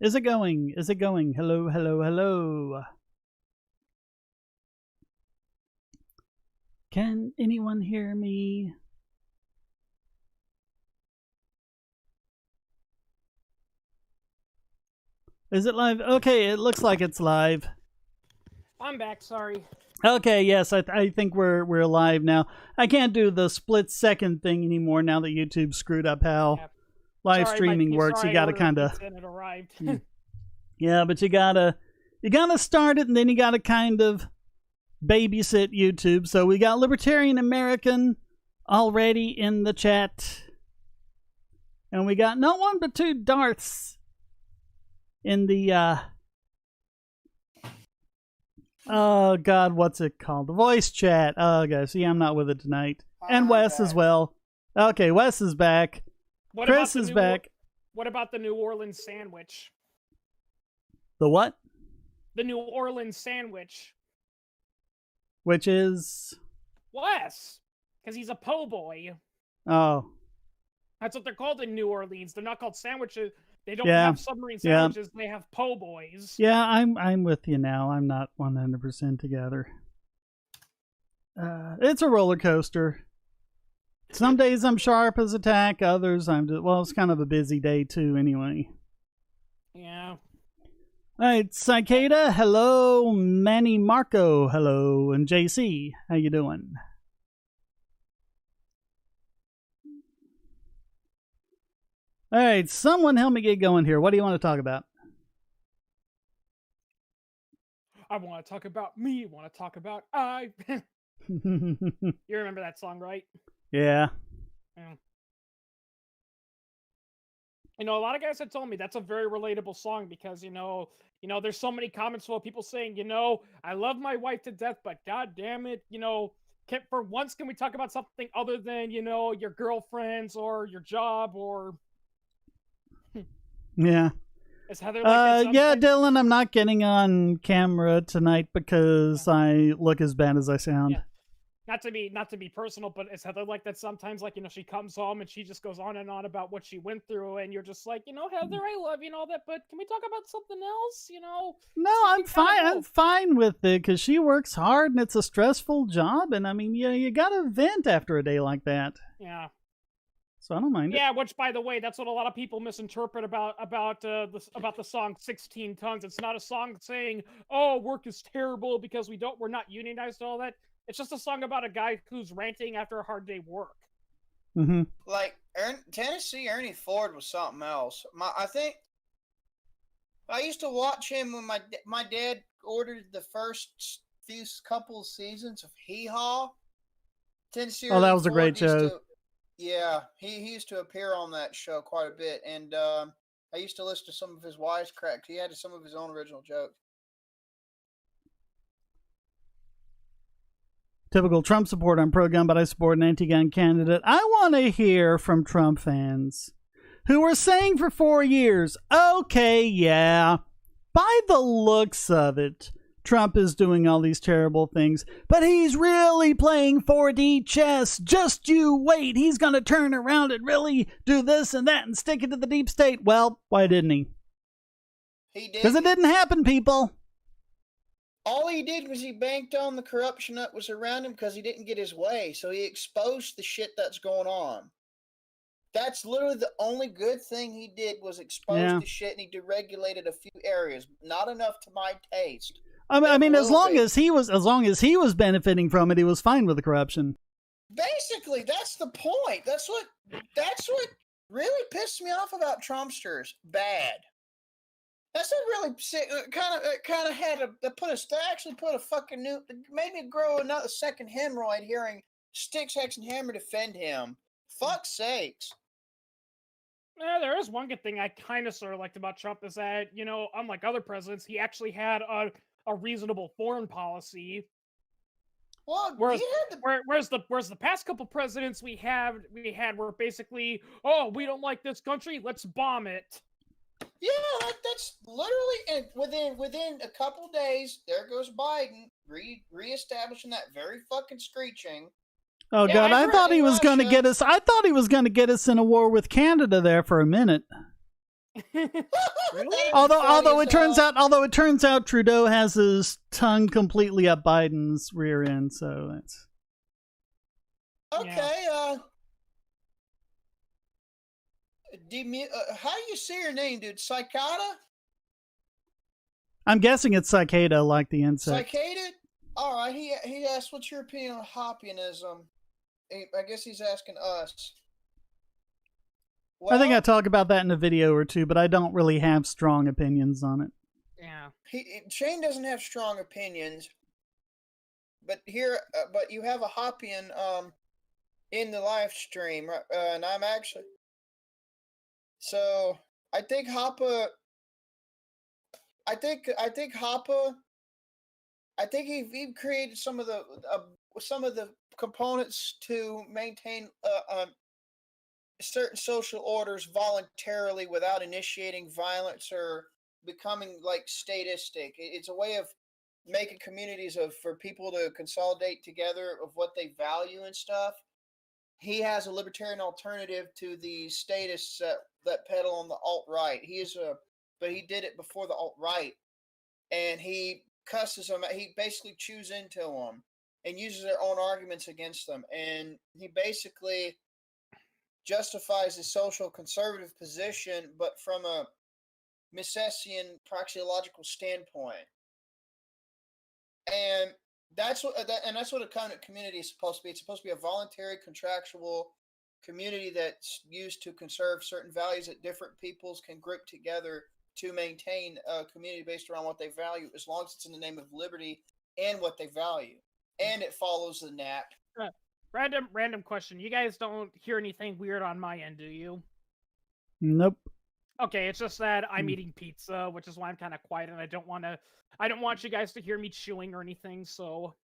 Is it going? Is it going? Hello, hello, hello. Can anyone hear me? Is it live? Okay, it looks like it's live. I'm back, sorry. Okay, yes, I think we're live now. I can't do the split second thing anymore now that YouTube screwed up how live streaming works. You gotta kind of. Yeah, but you gotta start it, and then you gotta kind of babysit YouTube. So we got Libertarian American already in the chat, and we got not one but two Darths in the oh god, what's it called? The voice chat. Oh god, see, I'm not with it tonight. And Wes as well. Okay, Wes is back. Chris is back. What about the New Orleans sandwich? The what? The New Orleans sandwich. Which is Wes, because he's a po' boy. Oh. That's what they're called in New Orleans. They're not called sandwiches. They don't have submarine sandwiches. They have po' boys. Yeah, I'm with you now. I'm not 100% together. It's a roller coaster. Some days I'm sharp as a tack. Others I'm just, well, it's kind of a busy day too anyway. Yeah. All right, Cicada, hello. Manny Marco, hello. And JC, how you doing? All right, someone help me get going here. What do you want to talk about? I want to talk about me. I want to talk about I. You remember that song, right? Yeah. You know, a lot of guys have told me that's a very relatable song because, you know, there's so many comments full of people saying, you know, I love my wife to death, but god damn it, you know, for once can we talk about something other than, you know, your girlfriends or your job or... Yeah. Is Heather like yeah, Dylan, I'm not getting on camera tonight because I look as bad as I sound. Yeah. Not to be personal, but is Heather like that sometimes? Like, you know, she comes home and she just goes on and on about what she went through, and you're just like, you know, Heather, I love you and all that, but can we talk about something else? You know? No, I'm fine. I'm fine with it because she works hard and it's a stressful job, and I mean, yeah, you gotta vent after a day like that. Yeah. So I don't mind. Yeah, which, by the way, that's what a lot of people misinterpret about the song 16 Tons. It's not a song saying, "Oh, work is terrible because we're not unionized," all that. It's just a song about a guy who's ranting after a hard day work. Mm-hmm. Like Tennessee Ernie Ford was something else. I think I used to watch him when my dad ordered the first couple of seasons of Hee Haw. Tennessee. Oh, that was a great show. Yeah, he used to appear on that show quite a bit, and I used to listen to some of his wisecracks. He had some of his own original jokes. Typical Trump supporter. I'm pro-gun, but I support an anti-gun candidate. I want to hear from Trump fans who were saying for 4 years, okay, yeah, by the looks of it, Trump is doing all these terrible things, but he's really playing 4D chess. Just you wait. He's going to turn around and really do this and that and stick it to the deep state. Well, why didn't he? He did. Because it didn't happen, people. All he did was he banked on the corruption that was around him because he didn't get his way. So he exposed the shit that's going on. That's literally the only good thing he did was expose the shit, and he deregulated a few areas. Not enough to my taste. I mean, as long as he was benefiting from it, he was fine with the corruption. Basically, that's the point. That's what really pissed me off about Trumpsters. Bad. That's what really kind of had actually put a fucking new, made me grow another second hemorrhoid hearing Sticks, Hex, and Hammer defend him. Fuck's sakes. Yeah, there is one good thing I kind of sort of liked about Trump is that, you know, unlike other presidents, he actually had a reasonable foreign policy. Well, whereas the past couple presidents we had were basically, oh, we don't like this country, let's bomb it. Yeah, that's literally, and within a couple days, there goes Biden reestablishing that very fucking screeching. Oh yeah, God, I thought he was going to get us. I thought he was going to get us in a war with Canada there for a minute. Really? Although it turns out Trudeau has his tongue completely up Biden's rear end, so that's okay. Yeah. How do you say your name, dude? Cicada? I'm guessing it's cicada, like the insect. Cicada? All right. He asked, "What's your opinion on Hoppianism?" I guess he's asking us. Well, I think I talk about that in a video or two, but I don't really have strong opinions on it. Yeah. Shane doesn't have strong opinions, but you have a Hoppian in the live stream, and I'm actually. So I think Hoppa. I think Hoppa. I think he created some of the components to maintain certain social orders voluntarily without initiating violence or becoming like statistic. It's a way of making communities for people to consolidate together of what they value and stuff. He has a libertarian alternative to the statists that peddle on the alt-right. But he did it before the alt-right, and he cusses them. He basically chews into them and uses their own arguments against them, and he basically justifies his social conservative position, but from a Misesian praxeological standpoint. And that's what a covenant community is supposed to be. It's supposed to be a voluntary, contractual community that's used to conserve certain values that different peoples can group together to maintain a community based around what they value, as long as it's in the name of liberty and what they value, and it follows the NAP. Random question. You guys don't hear anything weird on my end, do you? Nope. Okay, it's just that I'm eating pizza, which is why I'm kind of quiet, and I don't want you guys to hear me chewing or anything. So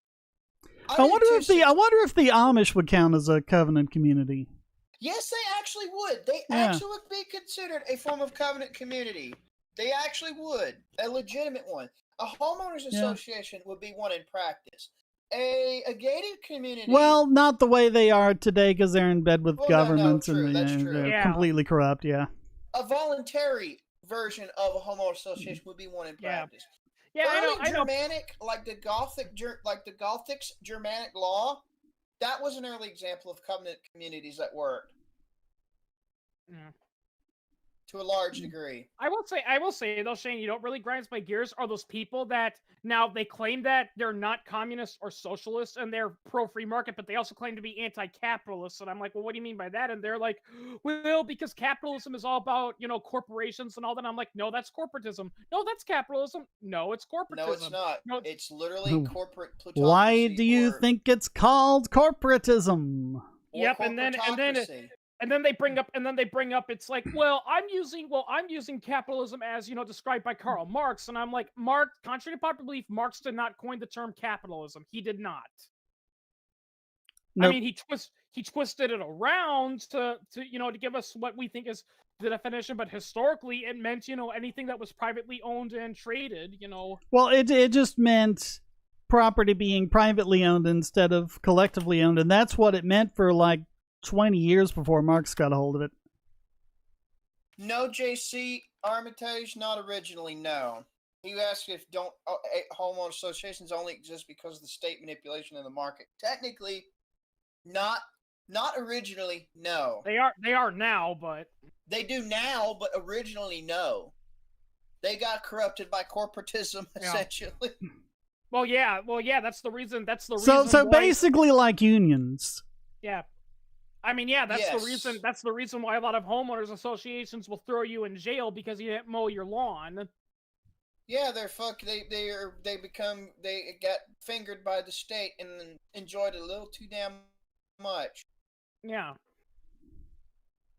I wonder if the Amish would count as a covenant community. Yes, they actually would. They actually would be considered a form of covenant community. They actually would. A legitimate one. A homeowners association would be one in practice. A gated community. Well, not the way they are today, because they're in bed with governments and they're completely corrupt. Yeah. A voluntary version of a homeowner association would be one in practice. Yeah, I know. Germanic, like the Gothics Germanic law, that was an early example of covenant communities that worked. Yeah. To a large degree. I will say though, Shane, you don't really grinds my gears are those people that now they claim that they're not communists or socialists and they're pro-free market, but they also claim to be anti-capitalist. And I'm like, well, what do you mean by that? And they're like, well, because capitalism is all about, corporations and all that. I'm like, no, that's corporatism. No, that's capitalism. No, it's corporatism. No, it's not. No, it's literally corporate plutocracy. Why do you think it's called corporatism? Yep, and then they bring up it's like, well, I'm using capitalism as, described by Karl Marx. And I'm like, Marx, contrary to popular belief, Marx did not coin the term capitalism. He did not. Nope. I mean, he twisted it around to give us what we think is the definition, but historically it meant, anything that was privately owned and traded, Well, it just meant property being privately owned instead of collectively owned, and that's what it meant for like 20 years before Marx got a hold of it. No, JC Armitage, not originally, no. You asked if homeowner associations only exist because of the state manipulation of the market. Technically, not originally, no. They are now, but they do now, but originally, no. They got corrupted by corporatism, essentially. Well, yeah, that's the reason. So basically, like unions. Yeah. I mean, that's the reason. That's the reason why a lot of homeowners associations will throw you in jail because you didn't mow your lawn. Yeah, they got fingered by the state and enjoyed it a little too damn much. Yeah.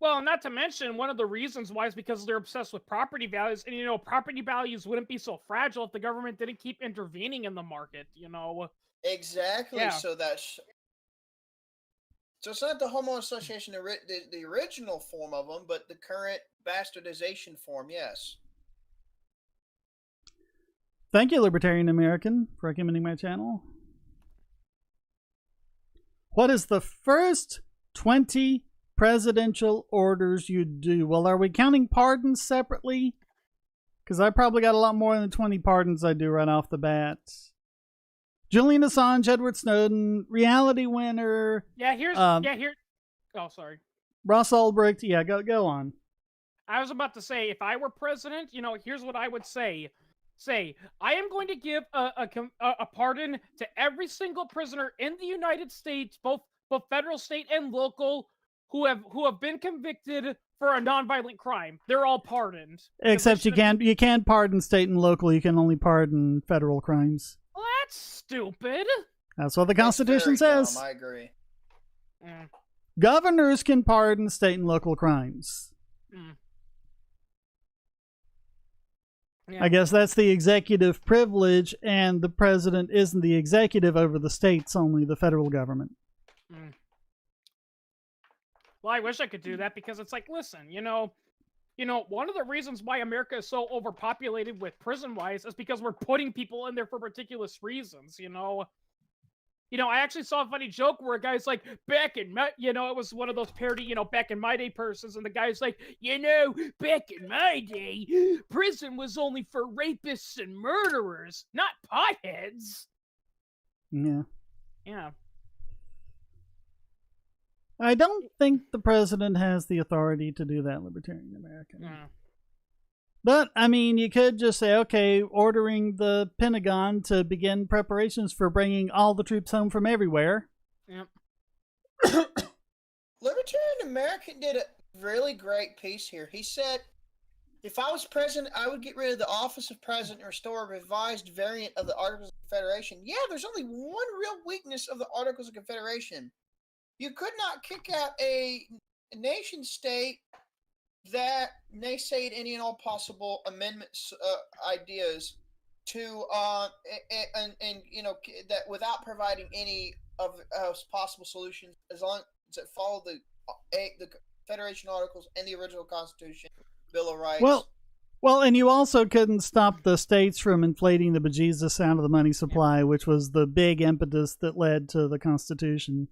Well, not to mention, one of the reasons why is because they're obsessed with property values, and property values wouldn't be so fragile if the government didn't keep intervening in the market. Exactly. Yeah. So it's not the homeowner association, the original form of them, but the current bastardization form, yes. Thank you, Libertarian American, for recommending my channel. What is the first 20 presidential orders you do. Well, are we counting pardons separately? Because I probably got a lot more than 20 pardons I do right off the bat. Julian Assange, Edward Snowden, reality winner. Yeah, here's. Oh, sorry. Ross Ulbricht. Yeah, go on. I was about to say, if I were president, here's what I would say. I am going to give a pardon to every single prisoner in the United States, both federal, state, and local, who have been convicted for a nonviolent crime. They're all pardoned. Except you can't pardon state and local. You can only pardon federal crimes. Well, that's stupid. That's what the Constitution says. Dumb, I agree. Governors can pardon state and local crimes. Yeah. I guess that's the executive privilege, and the president isn't the executive over the states, only the federal government. Well, I wish I could do that, because it's like, listen, one of the reasons why America is so overpopulated with prison-wise is because we're putting people in there for ridiculous reasons, I actually saw a funny joke where a guy's like, back in my, it was one of those parody, back in my day persons, and the guy's like, back in my day, prison was only for rapists and murderers, not potheads. Yeah. Yeah. I don't think the president has the authority to do that, Libertarian American. Yeah. But, I mean, you could just say, okay, ordering the Pentagon to begin preparations for bringing all the troops home from everywhere. Yep. Libertarian American did a really great piece here. He said, if I was president, I would get rid of the office of president and restore a revised variant of the Articles of Confederation. Yeah, there's only one real weakness of the Articles of Confederation. You could not kick out a nation state that naysayed any and all possible amendments, ideas to, that without providing any of possible solutions, as long as it followed the Federation Articles and the original Constitution, Bill of Rights. Well, and you also couldn't stop the states from inflating the bejesus out of the money supply, which was the big impetus that led to the Constitution.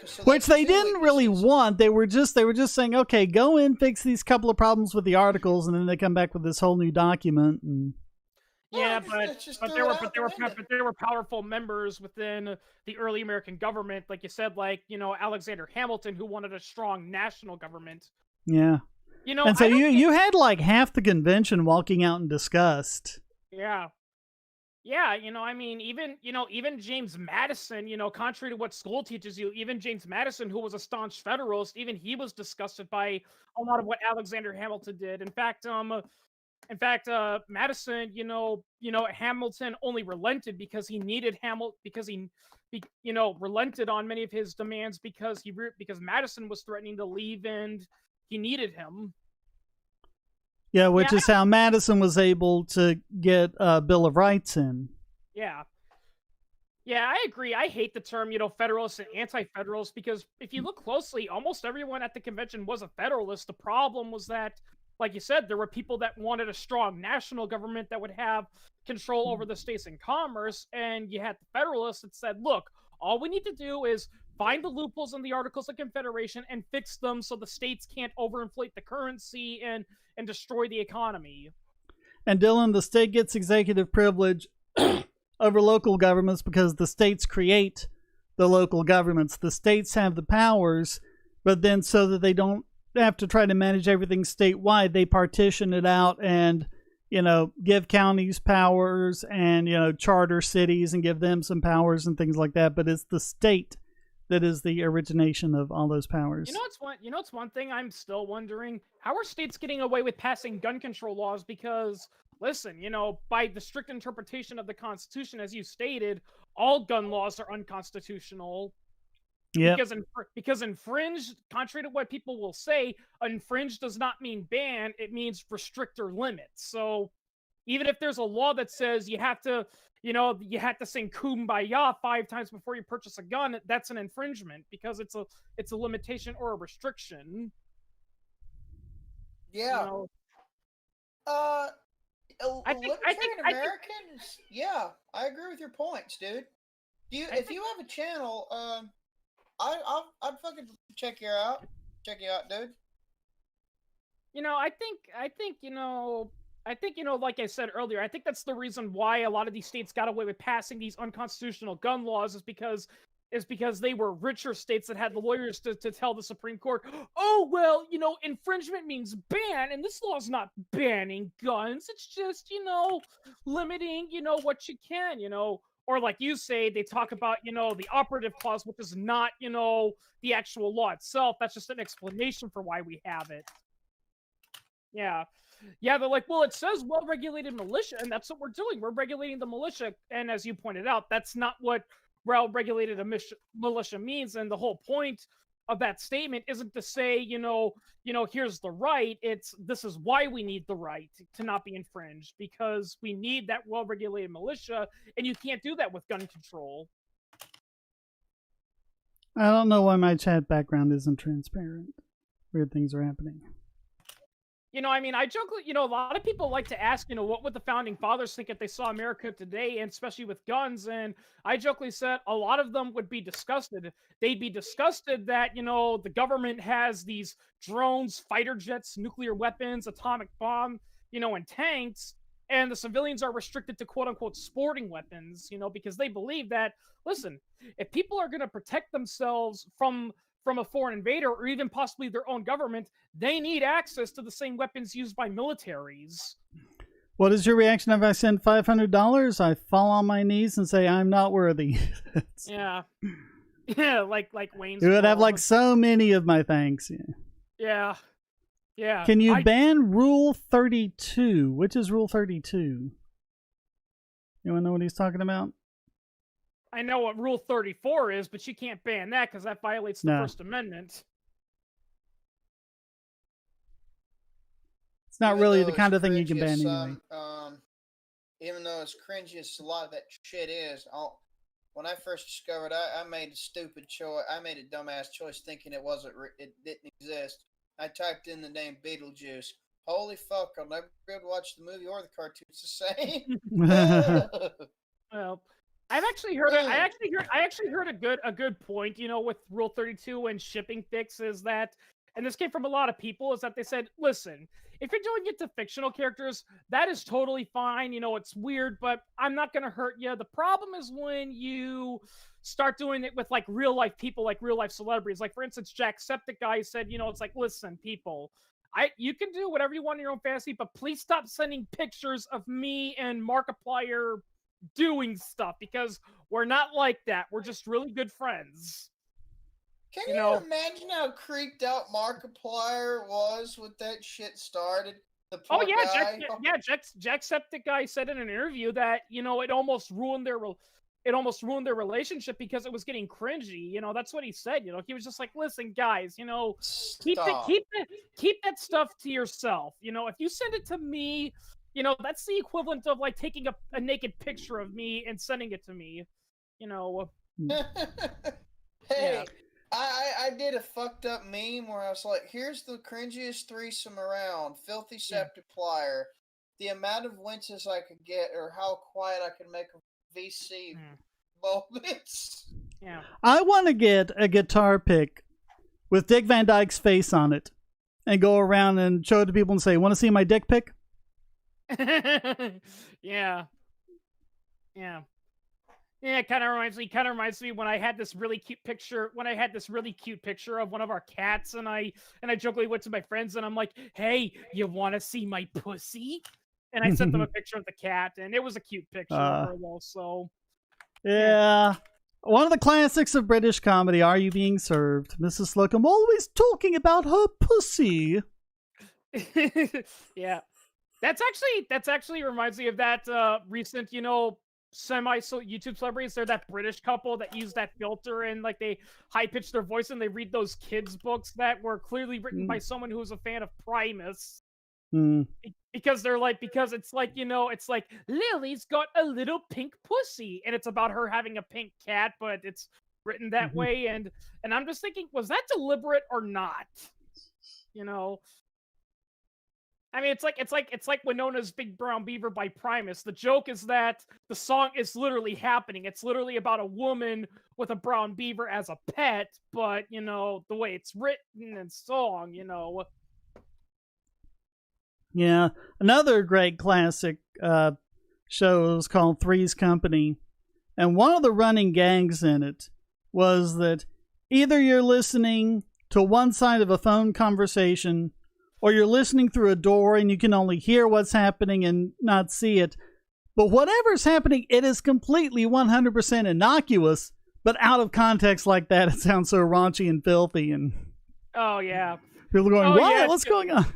So which they didn't really want. They were just saying, okay, go in, fix these couple of problems with the articles, and then they come back with this whole new document. And yeah, but there were powerful members within the early American government, like you said, like Alexander Hamilton, who wanted a strong national government. Yeah, and so you had like half the convention walking out in disgust. Yeah. Yeah, even James Madison, contrary to what school teaches you, even James Madison, who was a staunch Federalist, even he was disgusted by a lot of what Alexander Hamilton did. In fact, Madison, Hamilton only relented because he needed relented on many of his demands because Madison was threatening to leave and he needed him. Yeah, which is how Madison was able to get Bill of Rights in. Yeah. Yeah, I agree. I hate the term, Federalist and Anti-Federalist, because if you look closely, almost everyone at the convention was a Federalist. The problem was that, like you said, there were people that wanted a strong national government that would have control over the states and commerce, and you had the Federalists that said, look, all we need to do is find the loopholes in the Articles of Confederation and fix them so the states can't overinflate the currency and destroy the economy. And Dylan, the state gets executive privilege over local governments because the states create the local governments. The states have the powers, but then so that they don't have to try to manage everything statewide, they partition it out and, give counties powers and, charter cities and give them some powers and things like that. But it's the state that is the origination of all those powers. It's one thing I'm still wondering. How are states getting away with passing gun control laws? Because, listen, by the strict interpretation of the Constitution, as you stated, all gun laws are unconstitutional. Yeah. Because infringe, contrary to what people will say, infringe does not mean ban, it means restrict or limit. So even if there's a law that says you have to sing Kumbaya 5 times before you purchase a gun, that's an infringement because it's a limitation or a restriction. Yeah. I think Americans. Yeah, I agree with your points, dude. If you have a channel, I'd fucking check you out. Check you out, dude. I think, like I said earlier, I think that's the reason why a lot of these states got away with passing these unconstitutional gun laws is because they were richer states that had the lawyers to tell the Supreme Court, oh, well, infringement means ban, and this law's not banning guns. It's just, limiting, what you can, or like you say, they talk about, the operative clause, which is not, the actual law itself. That's just an explanation for why we have it. Yeah. Yeah, they're like, well, it says well-regulated militia, and that's what we're doing. We're regulating the militia. And as you pointed out, that's not what well-regulated militia means. And the whole point of that statement isn't to say, here's the right. It's this is why we need the right to not be infringed, because we need that well-regulated militia, and you can't do that with gun control. I don't know why my chat background isn't transparent. Weird things are happening. I joke, a lot of people like to ask, what would the founding fathers think if they saw America today, and especially with guns? And I jokingly said a lot of them would be disgusted. They'd be disgusted that, the government has these drones, fighter jets, nuclear weapons, atomic bomb, and tanks, and the civilians are restricted to quote unquote sporting weapons, because they believe that, listen, if people are going to protect themselves from a foreign invader or even possibly their own government, they need access to the same weapons used by militaries. What is your reaction if I send $500? I fall on my knees and say I'm not worthy. Yeah. Yeah, like Wayne's. You would have like so many of my thanks. Yeah. Yeah. Can you ban Rule 32? Which is Rule 32? You want to know what he's talking about? I know what Rule 34 is, but you can't ban that because that violates the First Amendment. It's not really the kind of thing you can ban anyway. Even though it's cringy as a lot of that shit is, when I first discovered, I made a stupid choice. I made a dumbass choice thinking it didn't exist. I typed in the name Beetlejuice. Holy fuck! I'll never be able to watch the movie or the cartoon. It's the same. Well. I've actually heard. I actually heard a good point. With Rule 32 and shipping fixes that, and this came from a lot of people, is that they said, listen, if you're doing it to fictional characters, that is totally fine. It's weird, but I'm not gonna hurt you. The problem is when you start doing it with like real life people, like real life celebrities. Like for instance, Jacksepticeye said, it's like, listen, people. You can do whatever you want in your own fantasy, but please stop sending pictures of me and Markiplier doing stuff, because we're not like that. We're just really good friends. Can you imagine how creeped out Markiplier was with that shit started? The poor guy. Jacksepticeye said in an interview that it almost ruined their relationship because it was getting cringy. That's what he said. He was just like, listen, guys, keep that stuff to yourself. If you send it to me, that's the equivalent of like taking a naked picture of me and sending it to me. Hey, yeah. I did a fucked up meme where I was like, here's the cringiest threesome around. Filthy Septiplier. The amount of winces I could get, or how quiet I could make a VC moments. Yeah. I want to get a guitar pick with Dick Van Dyke's face on it and go around and show it to people and say, want to see my dick pic? Yeah. It kind of reminds me when I had this really cute picture of one of our cats, and I jokingly went to my friends and I'm like, hey, you want to see my pussy? And I sent them a picture of the cat, and it was a cute picture of her though, so yeah. One of the classics of British comedy, Are You Being Served? Mrs. Slocum always talking about her pussy. Yeah. That's actually reminds me of that recent, YouTube celebrities. They're that British couple that use that filter and like they high pitch their voice and they read those kids books that were clearly written by someone who was a fan of Primus. Because it's like, it's like Lily's got a little pink pussy, and it's about her having a pink cat, but it's written that way, and I'm just thinking, was that deliberate or not? I mean, it's like Winona's Big Brown Beaver by Primus. The joke is that the song is literally happening. It's literally about a woman with a brown beaver as a pet, but you know the way it's written and song, you know. Yeah, another great classic show is called Three's Company, and one of the running gags in it was that either you're listening to one side of a phone conversation, or you're listening through a door and you can only hear what's happening and not see it. But whatever's happening, it is completely 100% innocuous, but out of context like that, it sounds so raunchy and filthy. And oh yeah, people are going, "What? Yeah, what's going on?"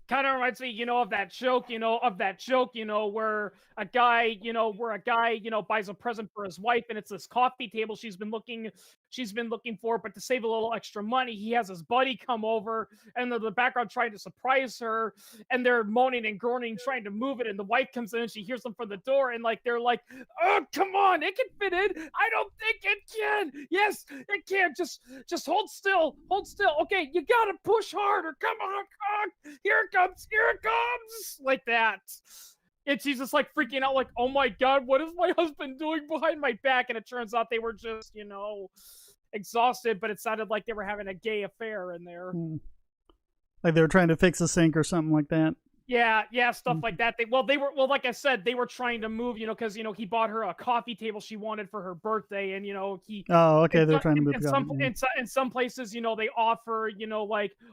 Kind of reminds me, of that joke, where a guy, buys a present for his wife, and it's this coffee table she's been looking for, but to save a little extra money, he has his buddy come over, and in the background trying to surprise her, and they're moaning and groaning, trying to move it, and the wife comes in, and she hears them from the door, and they're like, "Oh, come on, it can fit in. I don't think it can. Yes, it can. Just hold still, Okay, you gotta push harder. Come on, here it comes, like that." And she's just freaking out, "Oh my god, what is my husband doing behind my back?" And it turns out they were just, exhausted, but it sounded like they were having a gay affair in there. Like they were trying to fix a sink or something like that. Yeah, stuff like that. Like I said, they were trying to move, because he bought her a coffee table she wanted for her birthday, and he. Oh, okay, they're trying to move the in some places, they offer,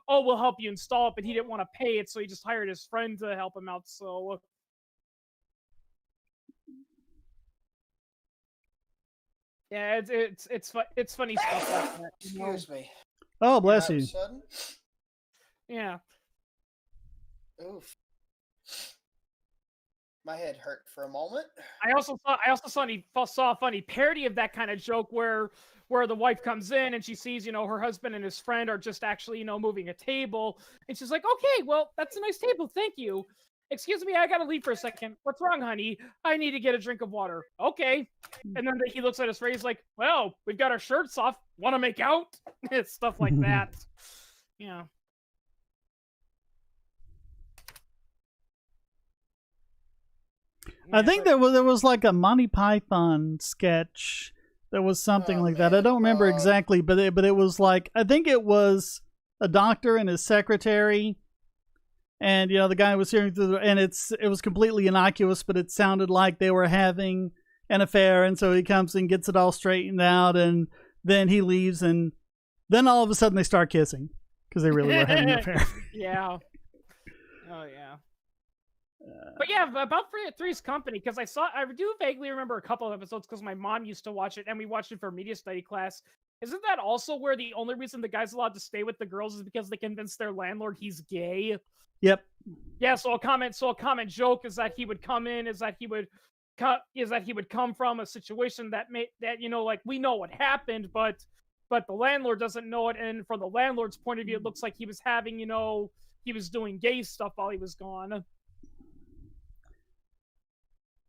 "Oh, we'll help you install it," but he didn't want to pay it, so he just hired his friend to help him out. So. Yeah, it's funny stuff like that. Excuse me. Oh, bless you. Yeah. Oof. My head hurt for a moment. I also saw a funny parody of that kind of joke where the wife comes in and she sees, her husband and his friend are just actually, moving a table, and she's like, "Okay, well, that's a nice table, thank you. Excuse me, I gotta leave for a second. What's wrong, honey? I need to get a drink of water." "Okay." And then he looks at his face like, "Well, we've got our shirts off. Want to make out?" It's stuff like that. Yeah. I think there was like a Monty Python sketch. There was something like that. I don't remember exactly, but it was like, I think it was a doctor and his secretary. And, the guy was hearing through and it was completely innocuous, but it sounded like they were having an affair. And so he comes and gets it all straightened out, and then he leaves, and then all of a sudden they start kissing because they really were having an affair. Yeah. Oh, yeah. But yeah, about Three's Company, because I do vaguely remember a couple of episodes because my mom used to watch it, and we watched it for media study class. Isn't that also where the only reason the guy's allowed to stay with the girls is because they convinced their landlord he's gay? Yep. Yeah. So a common joke is that he would come in, is that he would come from a situation that we know what happened, but the landlord doesn't know it, and from the landlord's point of view, it looks like he was having, he was doing gay stuff while he was gone.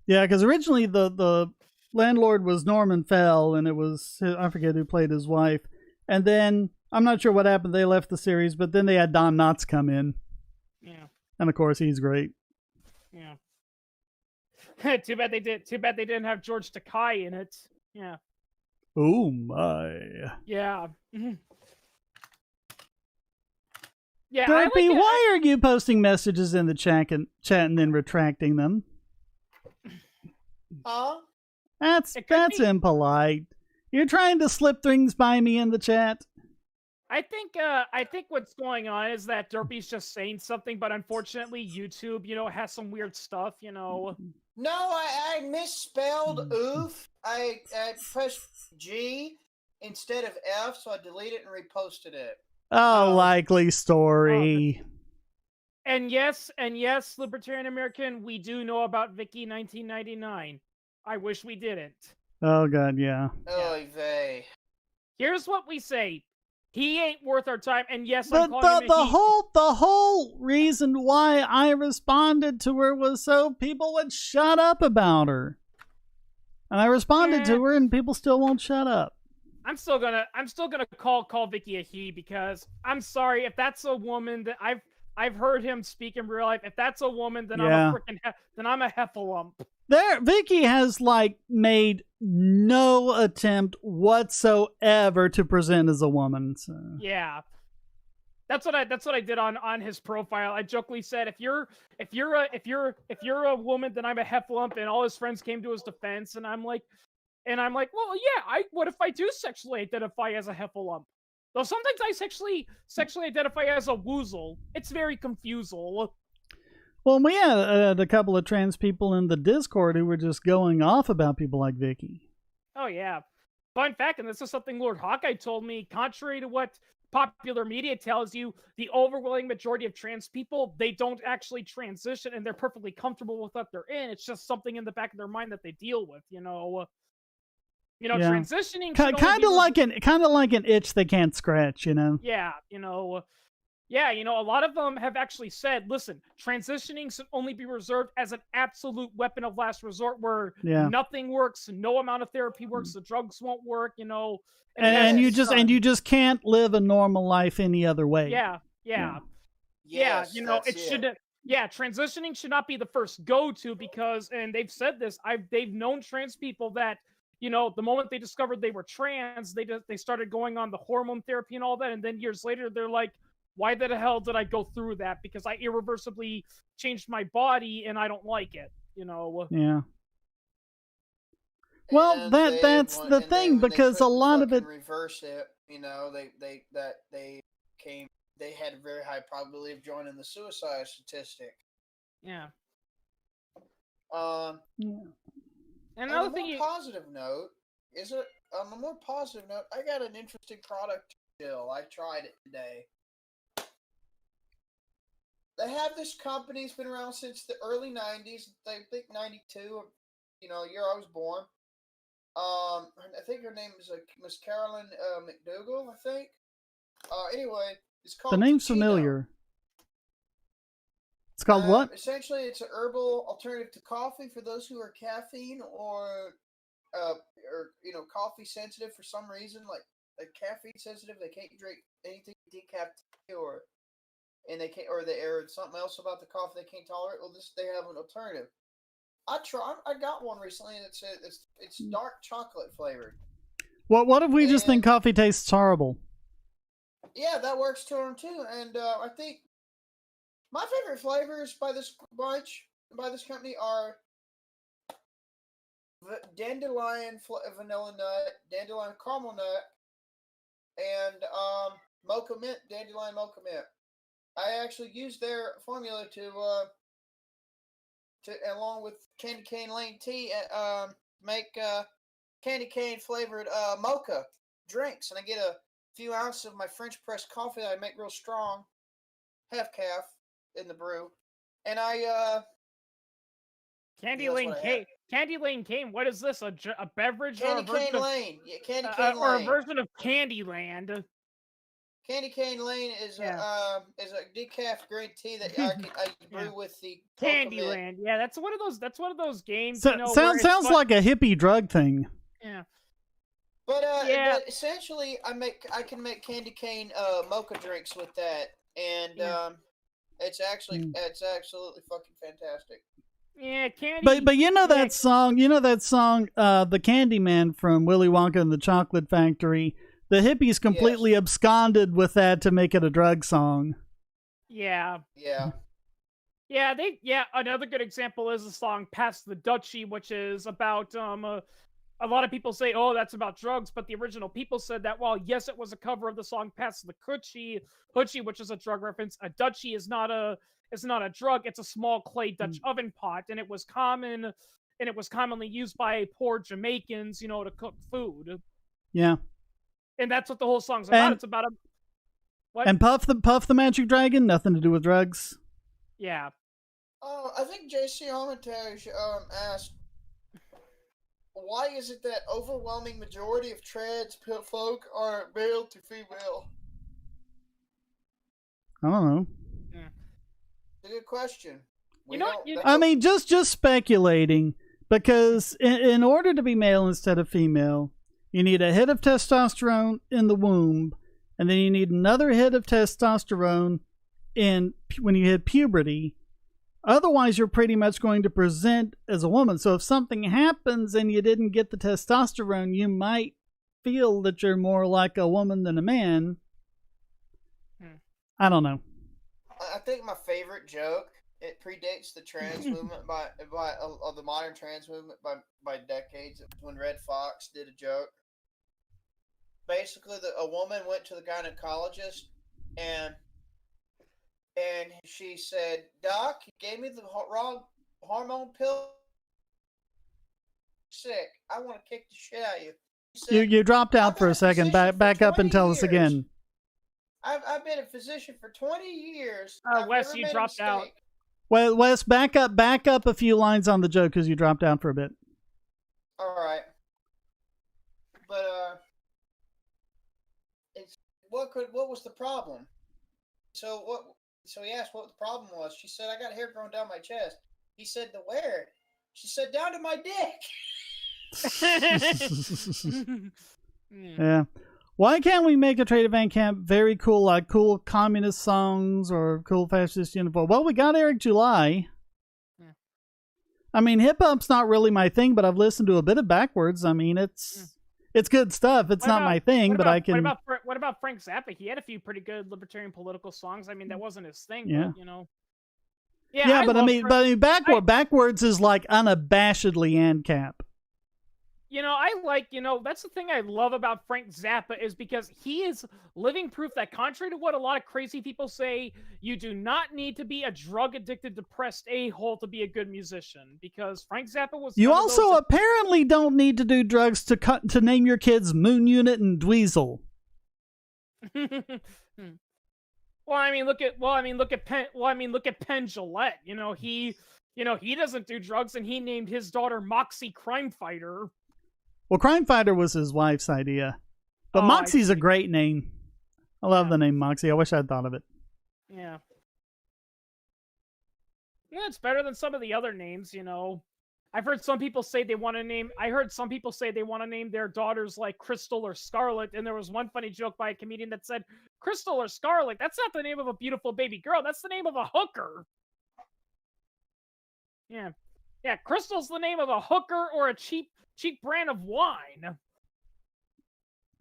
Yeah, because originally the landlord was Norman Fell, and it was, I forget who played his wife. And then, I'm not sure what happened, they left the series, but then they had Don Knotts come in. Yeah. And of course, he's great. Yeah. Too bad they didn't have George Takei in it. Yeah. Oh my. Yeah. Mm-hmm. Yeah. Derpy, why are you posting messages in the chat and then retracting them? That's impolite. You're trying to slip things by me in the chat. I think what's going on is that Derpy's just saying something, but unfortunately YouTube, has some weird stuff, No, I misspelled oof. I pressed G instead of F, so I deleted it and reposted it. Oh, likely story. And yes, Libertarian American, we do know about Vicky 1999. I wish we didn't. Oh god, yeah. Oy vey. Here's what we say. He ain't worth our time, and yes, the whole reason why I responded to her was so people would shut up about her. And I responded to her, and people still won't shut up. I'm still gonna call Vicky a he, because I'm sorry if that's a woman that I've heard him speak in real life. If that's a woman, then I'm a heffalump. Vicky has like made no attempt whatsoever to present as a woman. So. Yeah. That's what I did on his profile. I jokingly said, if you're a woman, then I'm a heffalump, and all his friends came to his defense, and I'm like, well, yeah, what if I do sexually identify as a heffalump? Though sometimes I sexually identify as a woozle. It's very confusal. Well, we had a couple of trans people in the Discord who were just going off about people like Vicky. Oh yeah. Fun fact, and this is something Lord Hawkeye told me, contrary to what popular media tells you, the overwhelming majority of trans people, they don't actually transition, and they're perfectly comfortable with what they're in. It's just something in the back of their mind that they deal with, transitioning kind of like an itch they can't scratch, Yeah, a lot of them have actually said, listen, transitioning should only be reserved as an absolute weapon of last resort where nothing works, no amount of therapy works, the drugs won't work, and you just can't live a normal life any other way. Transitioning should not be the first go-to because, and they've said this, they've known trans people that, the moment they discovered they were trans, they started going on the hormone therapy and all that, and then years later they're like, why the hell did I go through that? Because I irreversibly changed my body and I don't like it, Yeah. Well, that's the thing, because a lot of it reverse it. They had a very high probability of joining the suicide statistic. Yeah. And on a more positive note, I got an interesting product still. I tried it today. They have this company. It's been around since the early 90s. I think 92, year I was born. I think her name is Miss Carolyn McDougall, I think. Anyway, it's called The name's familiar. It's called what? Essentially, it's an herbal alternative to coffee for those who are caffeine or coffee sensitive for some reason. Like caffeine sensitive, they can't drink anything decaffeinated or something else about the coffee they can't tolerate. Well, they have an alternative. I got one recently, and it's dark chocolate flavored. What if we just think coffee tastes horrible? Yeah, that works to them too. And I think my favorite flavors by this company are dandelion vanilla nut, dandelion caramel nut, and dandelion mocha mint. I actually used their formula to along with candy cane lane tea, make candy cane flavored mocha drinks, and I get a few ounces of my French press coffee that I make real strong, half calf in the brew, and Candy Lane Cane. What is this? A beverage? Candy Cane Lane. Yeah, Candy Cane Lane. Or a version of Candyland. Candy Cane Lane is a decaf green tea that I brew with the Candyland. Yeah, that's one of those games. Sounds like a hippie drug thing. Yeah. But essentially, I can make candy cane mocha drinks with that, and it's absolutely fucking fantastic. Yeah, candy. But that song, The Candyman from Willy Wonka and the Chocolate Factory. The hippies completely absconded with that to make it a drug song. Yeah. Yeah. Yeah, another good example is the song Pass the Dutchie, which is about a lot of people say, oh, that's about drugs, but the original people said that, well, yes, it was a cover of the song Pass the Hoochie, which is a drug reference. A Dutchie is not a drug, it's a small clay Dutch oven pot, and it was commonly used by poor Jamaicans, to cook food. Yeah. And that's what the whole song's about. It's about what? And Puff the Magic Dragon, nothing to do with drugs. Yeah. Oh, I think JC Armitage asked, why is it that overwhelming majority of trans folk are male to female? I don't know. It's a good question. Just speculating, because in order to be male instead of female, you need a hit of testosterone in the womb, and then you need another hit of testosterone when you hit puberty. Otherwise, you're pretty much going to present as a woman. So if something happens and you didn't get the testosterone, you might feel that you're more like a woman than a man. I don't know. I think my favorite joke, it predates the trans movement by the modern trans movement by decades. It was when Red Fox did a joke. Basically, a woman went to the gynecologist and she said, "Doc, you gave me the wrong hormone pill. Sick. I want to kick the shit out of you." Said, you dropped out for a second. Back up and tell us again. I've been a physician for 20 years. Wes, you dropped out. Well, Wes, back up a few lines on the joke because you dropped out for a bit. All right. But what was the problem? So he asked what the problem was. She said, "I got hair growing down my chest." He said, "To where?" She said, "Down to my dick." Yeah. Why can't we make a Trader Van Camp very cool, like cool communist songs or cool fascist uniform? Well, we got Eric July. Yeah. I mean, hip hop's not really my thing, but I've listened to a bit of Backwards. I mean, it's good stuff. It's not my thing, but I can. What about Frank Zappa? He had a few pretty good libertarian political songs. I mean, that wasn't his thing, yeah. But, you know. Yeah, but I mean, Backwards is like unabashedly ANCAP. You know, that's the thing I love about Frank Zappa is because he is living proof that contrary to what a lot of crazy people say, you do not need to be a drug-addicted, depressed a-hole to be a good musician. Because Frank Zappa was... You also apparently don't need to do drugs to name your kids Moon Unit and Dweezil. Well, I mean, look at Penn Jillette. You know, he doesn't do drugs, and he named his daughter Moxie Crime Fighter. Well, Crime Fighter was his wife's idea. But Moxie's a great name. I love the name Moxie. I wish I'd thought of it. Yeah. Yeah, it's better than some of the other names, you know. I heard some people say they want to name their daughters like Crystal or Scarlet, and there was one funny joke by a comedian that said, "Crystal or Scarlet, that's not the name of a beautiful baby girl, that's the name of a hooker." Yeah. Yeah, Crystal's the name of a hooker or a cheap brand of wine.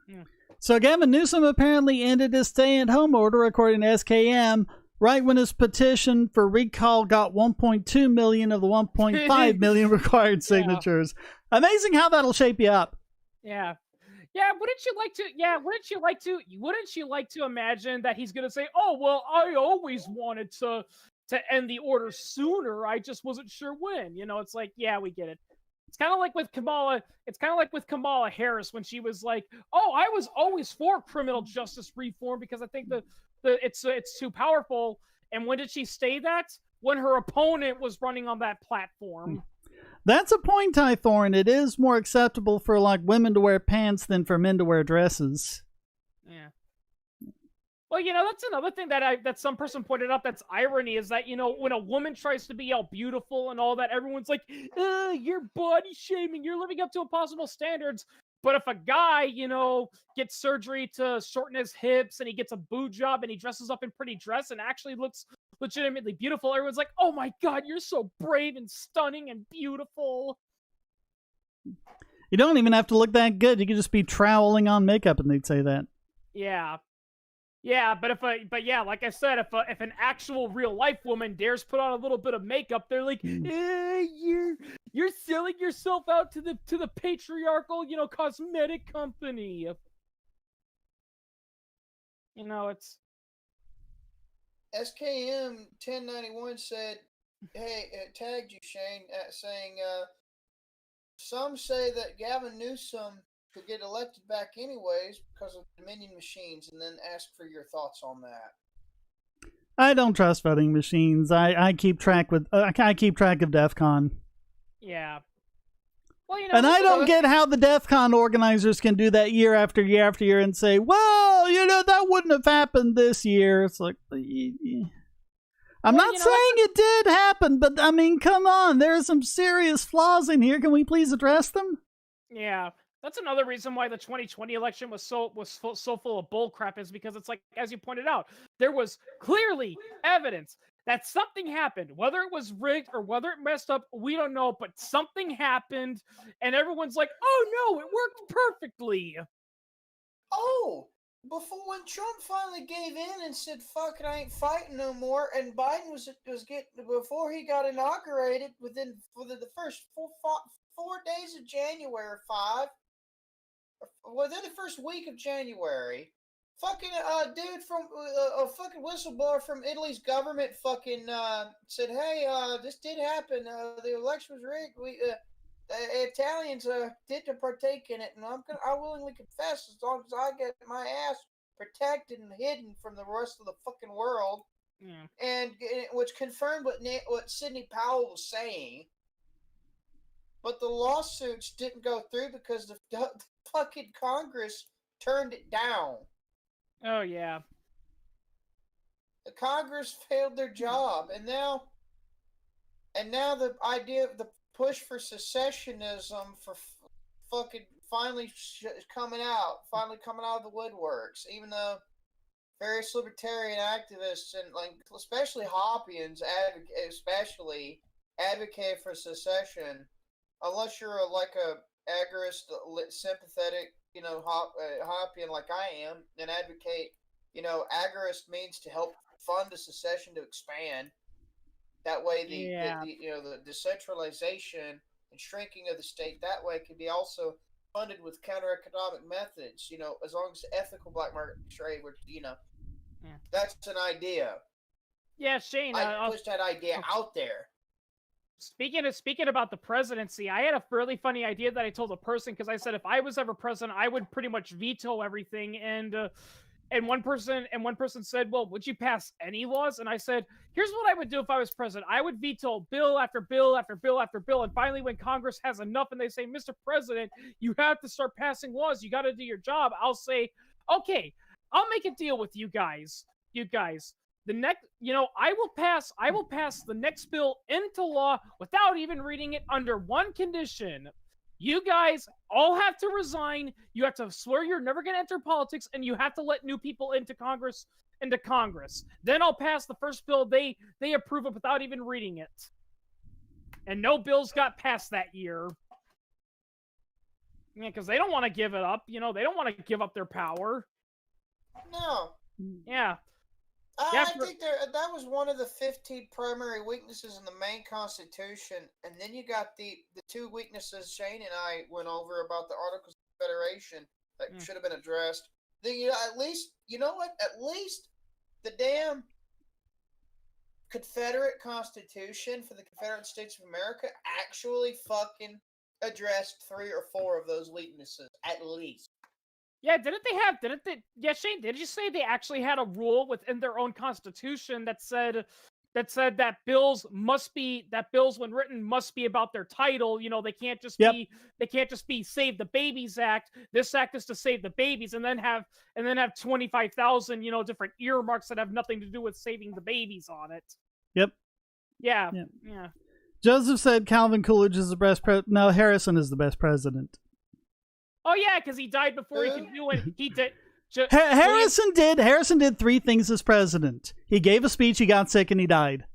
Yeah. So Gavin Newsom apparently ended his stay-at-home order, according to SKM, right when his petition for recall got 1.2 million of the 1.5 million required signatures. Yeah. Amazing how that'll shape you up. Yeah. Yeah, wouldn't you like to imagine that he's going to say, "Oh, well, I always wanted to end the order sooner. I just wasn't sure when." You know, it's like, yeah, we get it. It's kind of like with Kamala Harris when she was like, "Oh, I was always for criminal justice reform because I think it's too powerful." And when did she say that? When her opponent was running on that platform. That's a point, Ty Thorne. It is more acceptable for like women to wear pants than for men to wear dresses. Yeah. Well, you know, that's another thing that some person pointed out that's irony is that, you know, when a woman tries to be all beautiful and all that, everyone's like, "You're body shaming, you're living up to impossible standards." But if a guy, you know, gets surgery to shorten his hips and he gets a boob job and he dresses up in pretty dress and actually looks legitimately beautiful, everyone's like, "Oh my God, you're so brave and stunning and beautiful." You don't even have to look that good. You could just be troweling on makeup and they'd say that. Yeah. Yeah, but like I said, if an actual real life woman dares put on a little bit of makeup, they're like, you're selling yourself out to the patriarchal, you know, cosmetic company. You know, it's SKM 1091 said, "Hey, it tagged you, Shane, saying some say that Gavin Newsom could get elected back anyways because of Dominion machines," and then ask for your thoughts on that. I don't trust voting machines. I keep track of DEF CON. Yeah. Well, you know, and I don't get how the DEF CON organizers can do that year after year after year and say, "Well, you know, that wouldn't have happened this year." It's like, I'm not saying it did happen, but I mean, come on, there are some serious flaws in here. Can we please address them? Yeah. That's another reason why the 2020 election was so full of bull crap, is because it's like, as you pointed out, there was clearly evidence that something happened. Whether it was rigged or whether it messed up, we don't know, but something happened, and everyone's like, "Oh no, it worked perfectly." Oh, before when Trump finally gave in and said, "Fuck it, I ain't fighting no more," and Biden was getting, before he got inaugurated, within the first 4 days of January, within the first week of January, fucking dude from a fucking whistleblower from Italy's government fucking said, "Hey, this did happen. The election was rigged. The Italians didn't partake in it, and I willingly confess as long as I get my ass protected and hidden from the rest of the fucking world." Yeah. And which confirmed what Sidney Powell was saying. But the lawsuits didn't go through because the fucking Congress turned it down. Oh yeah. The Congress failed their job, and now the idea of the push for secessionism for fucking finally coming out of the woodworks. Even though various libertarian activists and especially Hoppians advocate for secession, unless you're a agorist, sympathetic, Hoppian like I am, and advocate, agorist means to help fund the secession to expand. That way, the decentralization and shrinking of the state that way can be also funded with counter-economic methods. As long as ethical black market trade, that's an idea. Yeah, Shane. I pushed that idea out there. Speaking about the presidency, I had a fairly funny idea that I told a person, because I said if I was ever president, I would pretty much veto everything. And one person said, "Well, would you pass any laws?" And I said, "Here's what I would do if I was president. I would veto bill after bill after bill after bill. And finally, when Congress has enough and they say, 'Mr. President, you have to start passing laws. You got to do your job,' I'll say, 'Okay, I'll make a deal with you guys. The next, I will pass the next bill into law without even reading it, under one condition. You guys all have to resign. You have to swear you're never going to enter politics, and you have to let new people into Congress. Then I'll pass the first bill they approve of without even reading it." And no bills got passed that year. Yeah, because they don't want to give it up. They don't want to give up their power. No. Yeah. I think that was one of the 15 primary weaknesses in the main Constitution, and then you got the two weaknesses Shane and I went over about the Articles of Confederation that should have been addressed. At least the damn Confederate Constitution for the Confederate States of America actually fucking addressed 3 or 4 of those weaknesses, at least. Yeah, yeah, Shane, did you say they actually had a rule within their own constitution that said that bills when written must be about their title? They can't just be Save the Babies Act. This act is to save the babies, and then have 25,000, different earmarks that have nothing to do with saving the babies on it. Yep. Yeah. Joseph said Calvin Coolidge is the best No, Harrison is the best president. Oh yeah, because he died before he could do it. He did. Harrison did 3 things as president. He gave a speech, he got sick, and he died.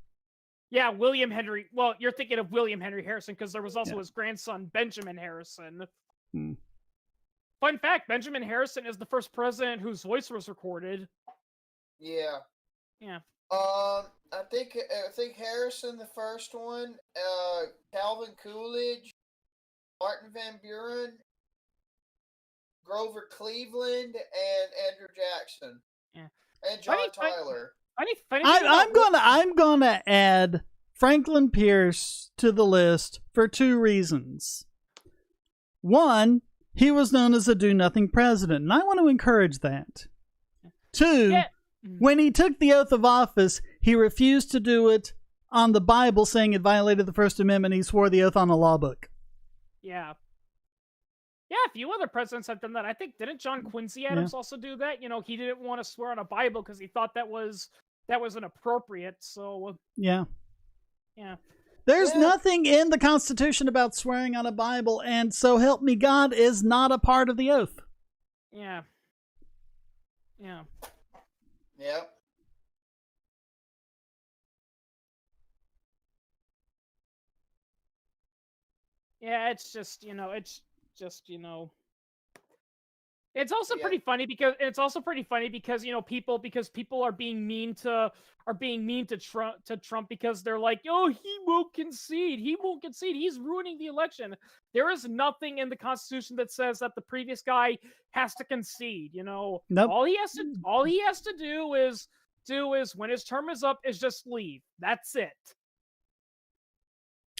Yeah, William Henry. Well, you're thinking of William Henry Harrison, because there was also his grandson, Benjamin Harrison. Fun fact, Benjamin Harrison is the first president whose voice was recorded. Yeah. Yeah. I think Harrison, the first one, Calvin Coolidge, Martin Van Buren, Grover Cleveland, and Andrew Jackson. Yeah. And John Tyler. I'm gonna add Franklin Pierce to the list for 2 reasons. One, he was known as a do-nothing president, and I want to encourage that. 2, when he took the oath of office, he refused to do it on the Bible, saying it violated the First Amendment. He swore the oath on a law book. Yeah. Yeah, a few other presidents have done that. I think, didn't John Quincy Adams also do that? He didn't want to swear on a Bible because he thought that was inappropriate. So yeah. There's nothing in the Constitution about swearing on a Bible, and so help me God is not a part of the oath. Yeah. Yeah. Yep. Yeah, it's just, it's also pretty funny because people are being mean to Trump because they're like, oh, he won't concede. He's ruining the election. There is nothing in the Constitution that says that the previous guy has to concede. Nope. All he has to do is when his term is up is just leave. That's it.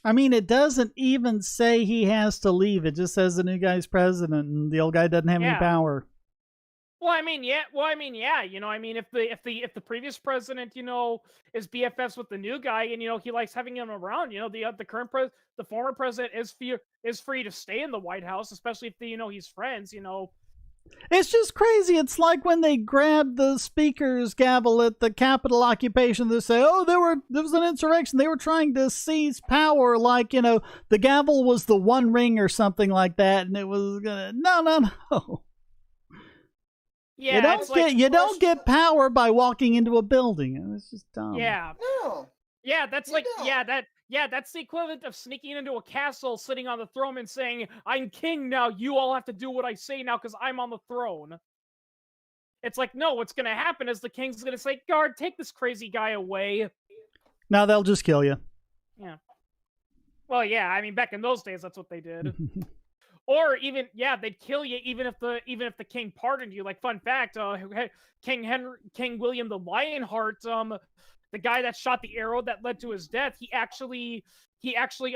I mean, it doesn't even say he has to leave. It just says the new guy's president, and the old guy doesn't have any power. Well, I mean, yeah. If the previous president, is BFFs with the new guy, and he likes having him around, the former president is free to stay in the White House, especially if he's friends, It's just crazy. It's like when they grabbed the speaker's gavel at the Capitol occupation. They say, oh, there was an insurrection. They were trying to seize power. Like, the gavel was the One Ring or something like that. And it was no. Yeah, you don't get power by walking into a building. It's just dumb. Yeah. No. Yeah, that's that's the equivalent of sneaking into a castle, sitting on the throne and saying, I'm king now, you all have to do what I say now because I'm on the throne. It's like, no, what's going to happen is the king's going to say, guard, take this crazy guy away. Now they'll just kill you. Yeah. Well, yeah, I mean, back in those days, that's what they did. Or even, they'd kill you even if the king pardoned you. Like, fun fact, King William the Lionheart, the guy that shot the arrow that led to his death, he actually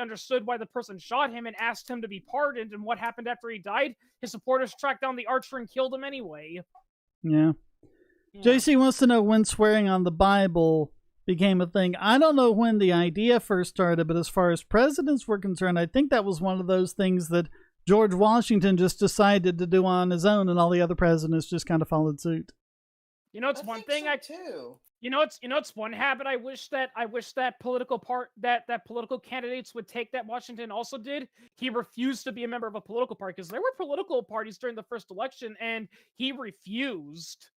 understood why the person shot him and asked him to be pardoned. And what happened after he died? His supporters tracked down the archer and killed him anyway. Yeah. JC wants to know when swearing on the Bible became a thing. I don't know when the idea first started, but as far as presidents were concerned, I think that was one of those things that George Washington just decided to do on his own, and all the other presidents just kind of followed suit. It's one thing too. It's one habit I wish that political candidates would take that Washington also did. He refused to be a member of a political party because there were political parties during the first election, and he refused.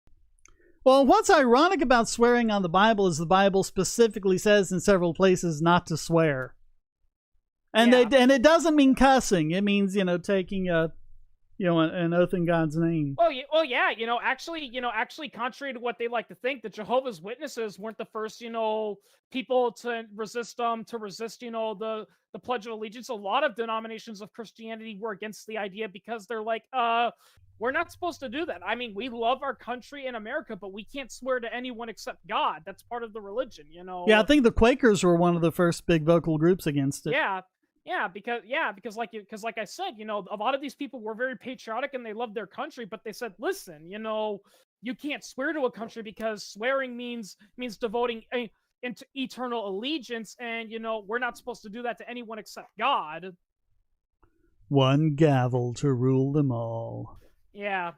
Well, what's ironic about swearing on the Bible is the Bible specifically says in several places not to swear. And it doesn't mean cussing. It means, taking an oath in God's name. Actually, contrary to what they like to think, the Jehovah's Witnesses weren't the first, people to resist the Pledge of Allegiance. A lot of denominations of Christianity were against the idea because they're like, we're not supposed to do that. I mean, we love our country in America, but we can't swear to anyone except God. That's part of the religion, Yeah, I think the Quakers were one of the first big vocal groups against it. Because like I said, a lot of these people were very patriotic and they loved their country, but they said, listen, you can't swear to a country because swearing means devoting into eternal allegiance, and we're not supposed to do that to anyone except God. One gavel to rule them all. Yeah.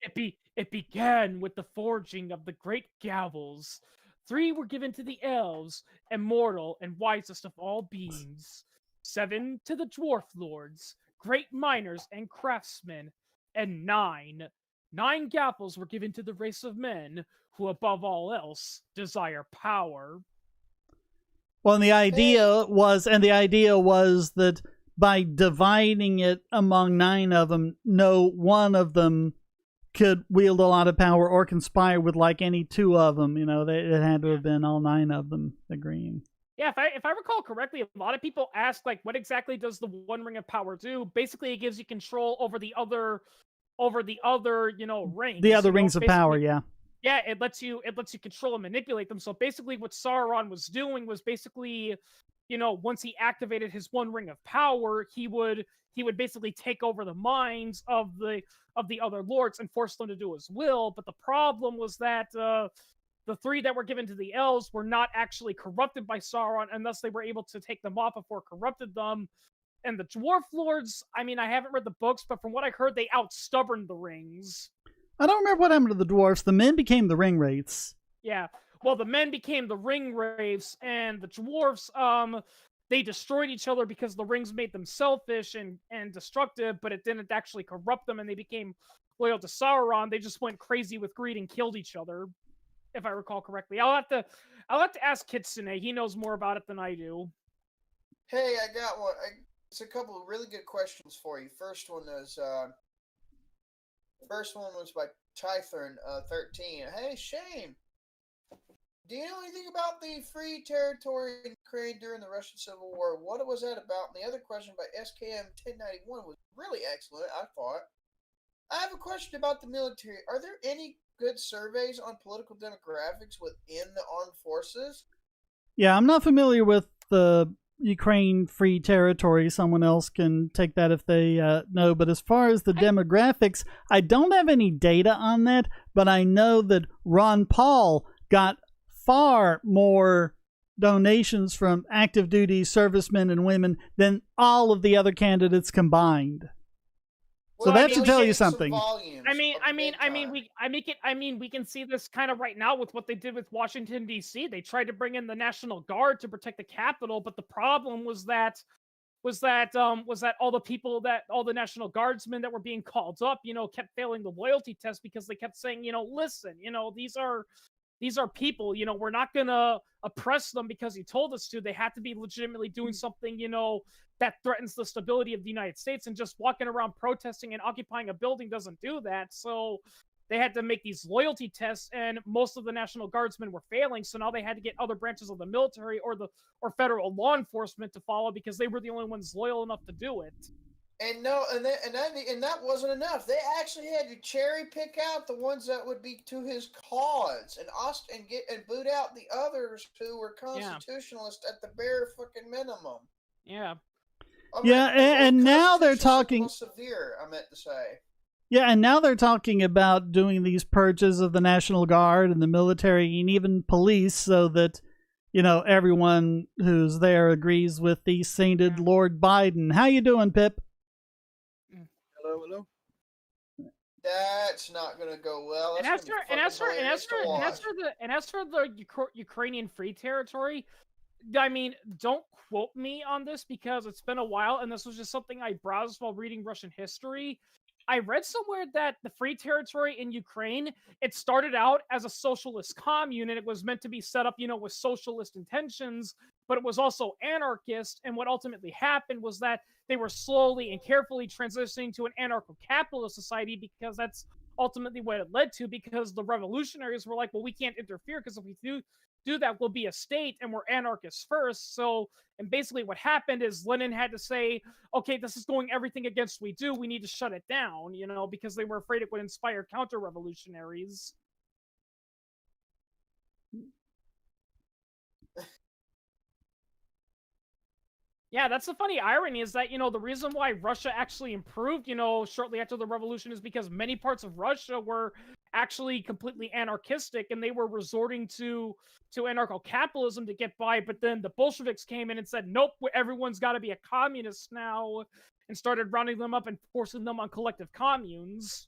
It began with the forging of the great gavels. 3 were given to the elves, immortal and wisest of all beings. 7 to the dwarf lords, great miners and craftsmen. And 9 gaffles were given to the race of men, who above all else desire power. Well, and the idea was that by dividing it among 9 of them, no one of them could wield a lot of power or conspire with like any 2 of them. It had to have been all 9 of them agreeing. Yeah, if I recall correctly, a lot of people ask, like, what exactly does the One Ring of Power do? Basically, it gives you control over the other rings. The other rings of power, yeah. Yeah, it lets you control and manipulate them. So basically, what Sauron was doing was basically, once he activated his One Ring of Power, he would basically take over the minds of the other lords and force them to do his will. But the problem was that the 3 that were given to the elves were not actually corrupted by Sauron, and thus they were able to take them off before corrupted them. And the dwarf lords, I mean, I haven't read the books, but from what I heard, they outstubborned the rings. I don't remember what happened to the dwarfs. The men became the ring wraiths. Yeah. well, the men became the ring wraiths, and the dwarfs, they destroyed each other because the rings made them selfish and destructive, but it didn't actually corrupt them, and they became loyal to Sauron. They just went crazy with greed and killed each other, if I recall correctly. I'll have to ask Kitsune. He knows more about it than I do. Hey, I got one. It's a couple of really good questions for you. First one was by Tythern13. Hey, Shane. Do you know anything about the free territory in Ukraine during the Russian Civil War? What was that about? And the other question by SKM1091 was really excellent, I thought. I have a question about the military. Are there any good surveys on political demographics within the armed forces? Yeah, I'm not familiar with the Ukraine free territory. Someone else can take that if they know. But as far as the demographics, I don't have any data on that, but I know that Ron Paul got far more donations from active duty servicemen and women than all of the other candidates combined. So that should tell you something. We can see this kind of right now with what they did with Washington D.C. They tried to bring in the National Guard to protect the Capitol, but the problem was that all the National Guardsmen that were being called up, kept failing the loyalty test because they kept saying, listen, these are people, we're not going to oppress them because he told us to. They have to be legitimately doing something, that threatens the stability of the United States, and just walking around protesting and occupying a building doesn't do that. So they had to make these loyalty tests, and most of the National Guardsmen were failing. So now they had to get other branches of the military or federal law enforcement to follow because they were the only ones loyal enough to do it. And that wasn't enough. They actually had to cherry pick out the ones that would be to his cause, and boot out the others who were constitutionalists at the bare fucking minimum. Yeah. And now they're talking severe. I meant to say. Yeah, and now they're talking about doing these purges of the National Guard and the military and even police, so that everyone who's there agrees with the sainted Lord Biden. How you doing, Pip? Hello. That's not going to go well. And as for the Ukrainian Free Territory, I mean, don't quote me on this because it's been a while, and this was just something I browsed while reading Russian history. I read somewhere that the Free Territory in Ukraine, it started out as a socialist commune, and it was meant to be set up, with socialist intentions, but it was also anarchist. And what ultimately happened was that they were slowly and carefully transitioning to an anarcho-capitalist society, because that's ultimately what it led to, because the revolutionaries were like, well, we can't interfere, because if we do that, we'll be a state, and we're anarchists first. So, and basically what happened is Lenin had to say, okay, this is going everything against we do, we need to shut it down, because they were afraid it would inspire counter-revolutionaries. Yeah, that's the funny irony, is that, the reason why Russia actually improved, shortly after the revolution, is because many parts of Russia were actually completely anarchistic, and they were resorting to anarcho-capitalism to get by. But then the Bolsheviks came in and said, nope, everyone's got to be a communist now, and started rounding them up and forcing them on collective communes.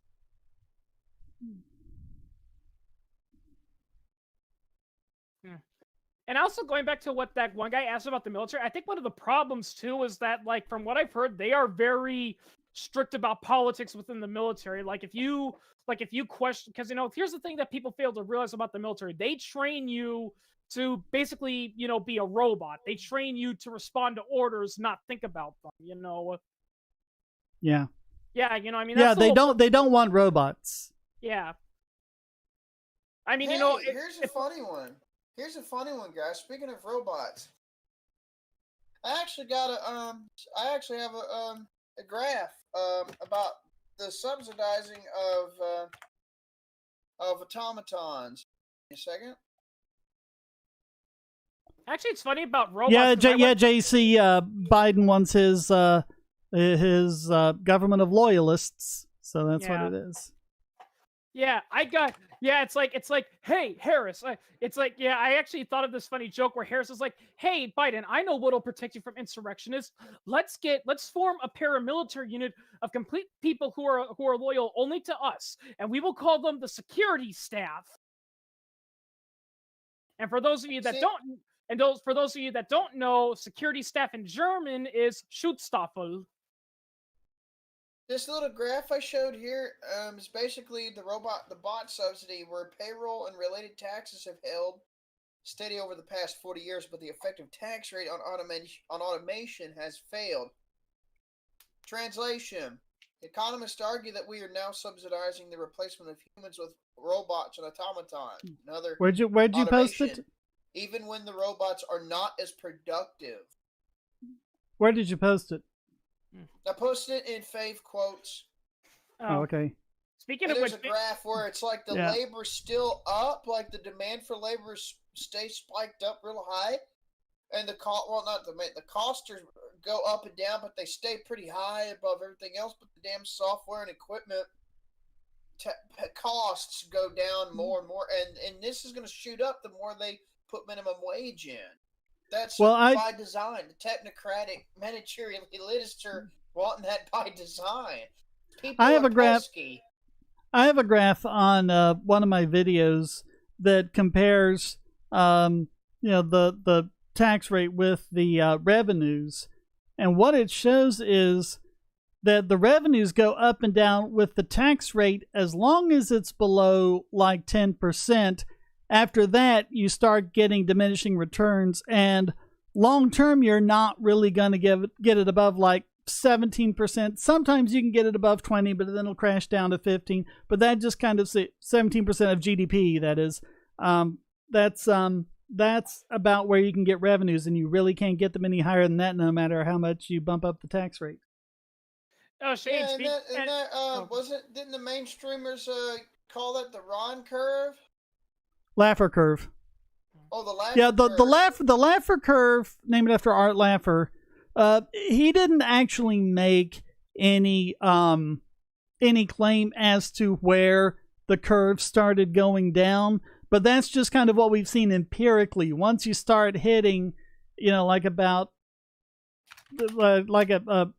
And also, going back to what that one guy asked about the military, I think one of the problems too is that, like, from what I've heard, they are very strict about politics within the military. Like if you question, because here's the thing that people fail to realize about the military: they train you to basically, be a robot. They train you to respond to orders, not think about them. Yeah. Yeah, I mean. Yeah, they don't want robots. Yeah. I mean, here's a funny one. Here's a funny one, guys. Speaking of robots, I actually have a graph about the subsidizing of automatons. A second. Actually, it's funny about robots. JC. Biden wants his government of loyalists, so that's what it is. Yeah, it's like, hey, Harris. It's like, I actually thought of this funny joke where Harris is like, hey, Biden, I know what'll protect you from insurrectionists. Let's form a paramilitary unit of complete people who are loyal only to us, and we will call them the security staff. And for those of you that don't know, security staff in German is Schutzstaffel. This little graph I showed here is basically the bot subsidy, where payroll and related taxes have held steady over the past 40 years, but the effective tax rate on automation has failed. Translation: economists argue that we are now subsidizing the replacement of humans with robots and automatons. Where'd you post it? Even when the robots are not as productive. Where did you post it? I posted it in fave quotes. Oh, okay. Speaking of which, there's a graph where it's like the labor's still up, like the demand for labor stays spiked up real high, and the costs go up and down, but they stay pretty high above everything else. But the damn software and equipment costs go down more and more, and this is going to shoot up the more they put minimum wage in. That's by design. The technocratic managerial elites are wanting that by design. I have a graph on one of my videos that compares, the tax rate with the revenues, and what it shows is that the revenues go up and down with the tax rate as long as it's below like 10%. After that, you start getting diminishing returns, and long term, you're not really going to get it above like 17%. Sometimes you can get it above 20, but then it'll crash down to 15. But that just kind of 17% of GDP. That is, that's about where you can get revenues, and you really can't get them any higher than that, no matter how much you bump up the tax rate. Oh, Shane, didn't the mainstreamers call that the Ron curve? Laffer curve. Oh, the Laffer curve. The Laffer curve, named after Art Laffer. He didn't actually make any claim as to where the curve started going down, but that's just kind of what we've seen empirically. Once you start hitting, like about 17%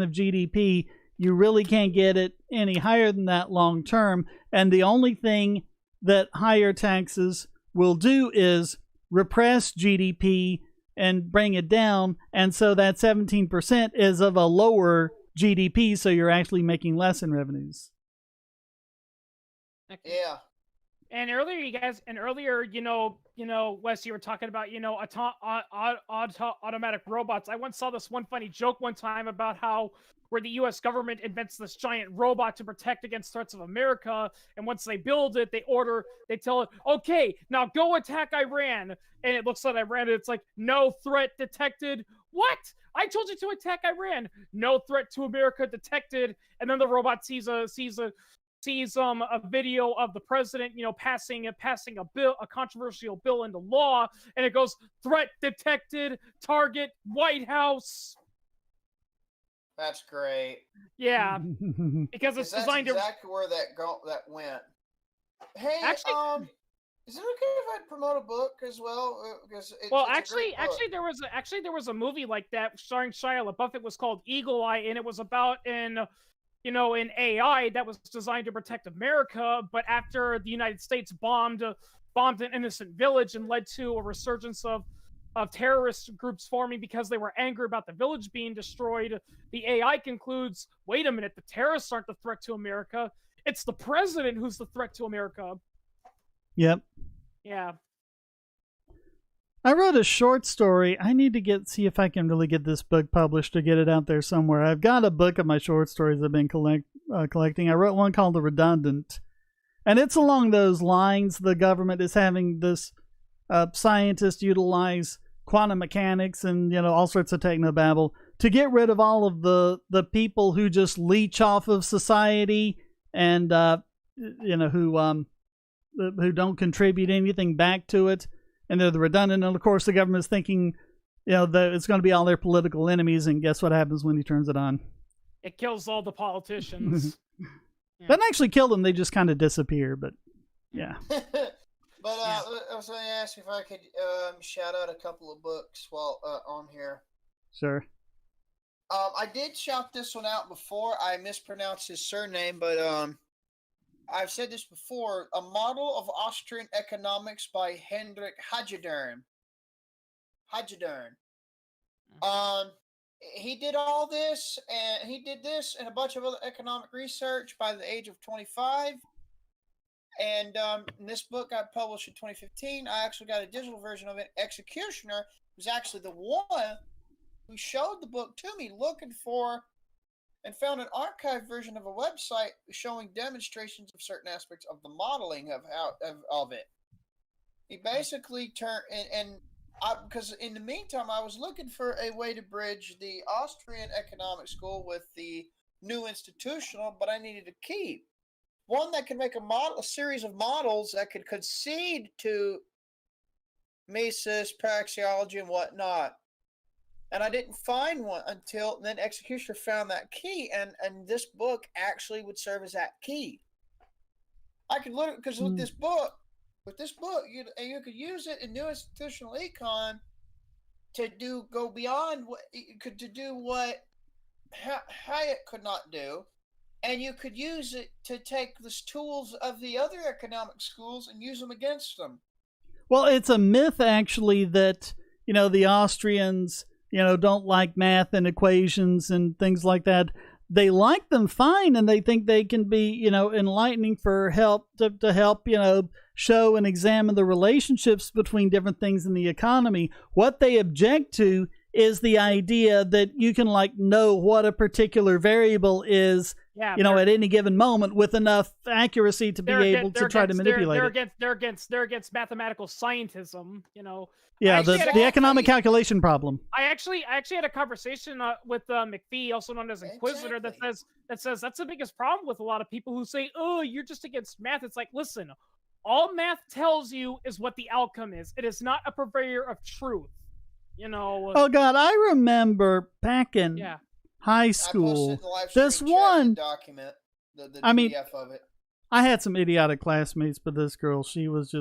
of GDP, you really can't get it any higher than that long term. And the only thing that higher taxes will do is repress GDP and bring it down. And so that 17% is of a lower GDP, so you're actually making less in revenues. Yeah. And earlier, Wes, you were talking about, automatic robots. I once saw this one funny joke one time about how where the U.S. government invents this giant robot to protect against threats of America, and once they build it, they tell it, okay, now go attack Iran, and it looks at Iran, and it's like, no threat detected. What? I told you to attack Iran. No threat to America detected. And then the robot sees a video of the president, passing a bill, a controversial bill into law, and it goes, threat detected, target White House. That's great. Yeah, because it's designed exactly where that went. Hey, actually, is it okay if I promote a book as well? There was a movie like that starring Shia LaBeouf. It was called Eagle Eye, and it was about an AI that was designed to protect America, but after the United States bombed an innocent village and led to a resurgence of terrorist groups forming because they were angry about the village being destroyed, the AI concludes, wait a minute, the terrorists aren't the threat to America. It's the president who's the threat to America. Yep. Yeah. I wrote a short story. I need to see if I can really get this book published or get it out there somewhere. I've got a book of my short stories I've been collecting. I wrote one called The Redundant, and it's along those lines. The government is having this scientist utilize quantum mechanics and all sorts of technobabble to get rid of all of the people who just leech off of society and who don't contribute anything back to it. And they're the redundant. And of course, the government's thinking, that it's going to be all their political enemies. And guess what happens when he turns it on? It kills all the politicians. Yeah. Doesn't actually kill them. They just kind of disappear. But yeah. But I was going to ask if I could shout out a couple of books while on here. Sure. I did shout this one out before. I mispronounced his surname, but I've said this before, a model of Austrian economics by Hendrik Hagedorn. He did all this, and he did this and a bunch of other economic research by the age of 25. And this book got published in 2015. I actually got a digital version of it. Executioner was actually the one who showed the book to me, looking for and found an archived version of a website showing demonstrations of certain aspects of the modeling of it. He basically turned because in the meantime I was looking for a way to bridge the Austrian economic school with the new institutional, but I needed a key, one that could make a series of models that could concede to Mises, praxeology, and whatnot. And I didn't find one until then. Executioner found that key, and this book actually would serve as that key. I could literally, because with this book, you could use it in new institutional econ to go beyond what Hayek could not do, and you could use it to take the tools of the other economic schools and use them against them. Well, it's a myth actually that the Austrians don't like math and equations and things like that. They like them fine, and they think they can be, enlightening for help to help, show and examine the relationships between different things in the economy. What they object to is the idea that you can know what a particular variable is, at any given moment with enough accuracy to be able to try to manipulate it. They're against mathematical scientism, Yeah, the economic calculation problem. I actually had a conversation with McPhee, also known as Inquisitor, that says that's the biggest problem with a lot of people who say, "Oh, you're just against math." It's like, listen, all math tells you is what the outcome is. It is not a purveyor of truth. Oh God, I remember back in high school, this one document, the I mean, PDF of it. I had some idiotic classmates, but this girl, she was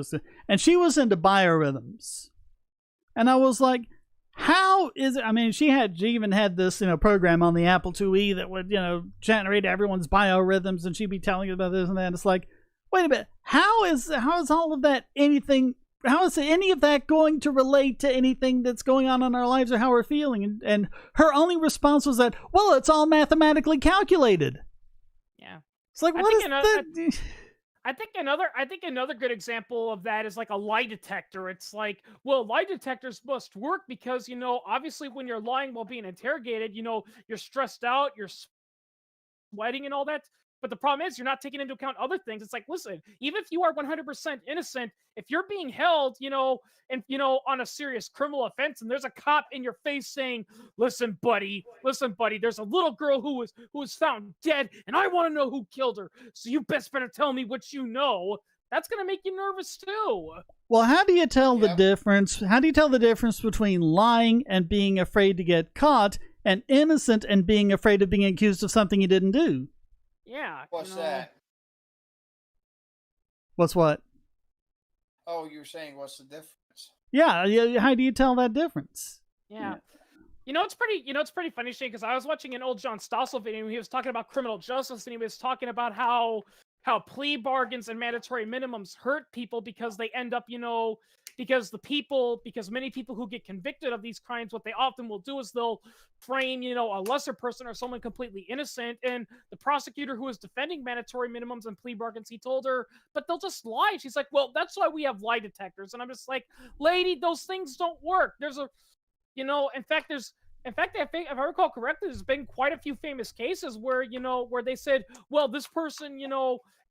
she was into biorhythms. And I was like, how is it? I mean, she even had this, program on the Apple IIe that would, generate everyone's biorhythms, and she'd be telling you about this and that. And it's like, wait a minute, how is all of that how is any of that going to relate to anything that's going on in our lives or how we're feeling? And her only response was that, well, it's all mathematically calculated. Yeah. It's like, what is that? I think another good example of that is like a lie detector. It's like, well, lie detectors must work because, obviously when you're lying while being interrogated, you're stressed out, you're sweating and all that. But the problem is you're not taking into account other things. It's like, listen, even if you are 100% innocent, if you're being held, on a serious criminal offense, and there's a cop in your face saying, listen, buddy, there's a little girl who was found dead, and I want to know who killed her. So you best better tell me what you know. That's going to make you nervous too. Well, how do you tell the difference? How do you tell the difference between lying and being afraid to get caught, and innocent and being afraid of being accused of something you didn't do? Yeah. What's that? What's what? Oh, you were saying what's the difference? Yeah. How do you tell that difference? Yeah. It's pretty funny, Shane, because I was watching an old John Stossel video, and he was talking about criminal justice, and he was talking about how plea bargains and mandatory minimums hurt people because they end up, because many people who get convicted of these crimes, what they often will do is they'll frame, a lesser person or someone completely innocent. And the prosecutor who was defending mandatory minimums and plea bargains, he told her, but they'll just lie. She's like, well, that's why we have lie detectors. And I'm just like, lady, those things don't work. There's in fact, I think, if I recall correctly, there's been quite a few famous cases where, where they said, well, this person,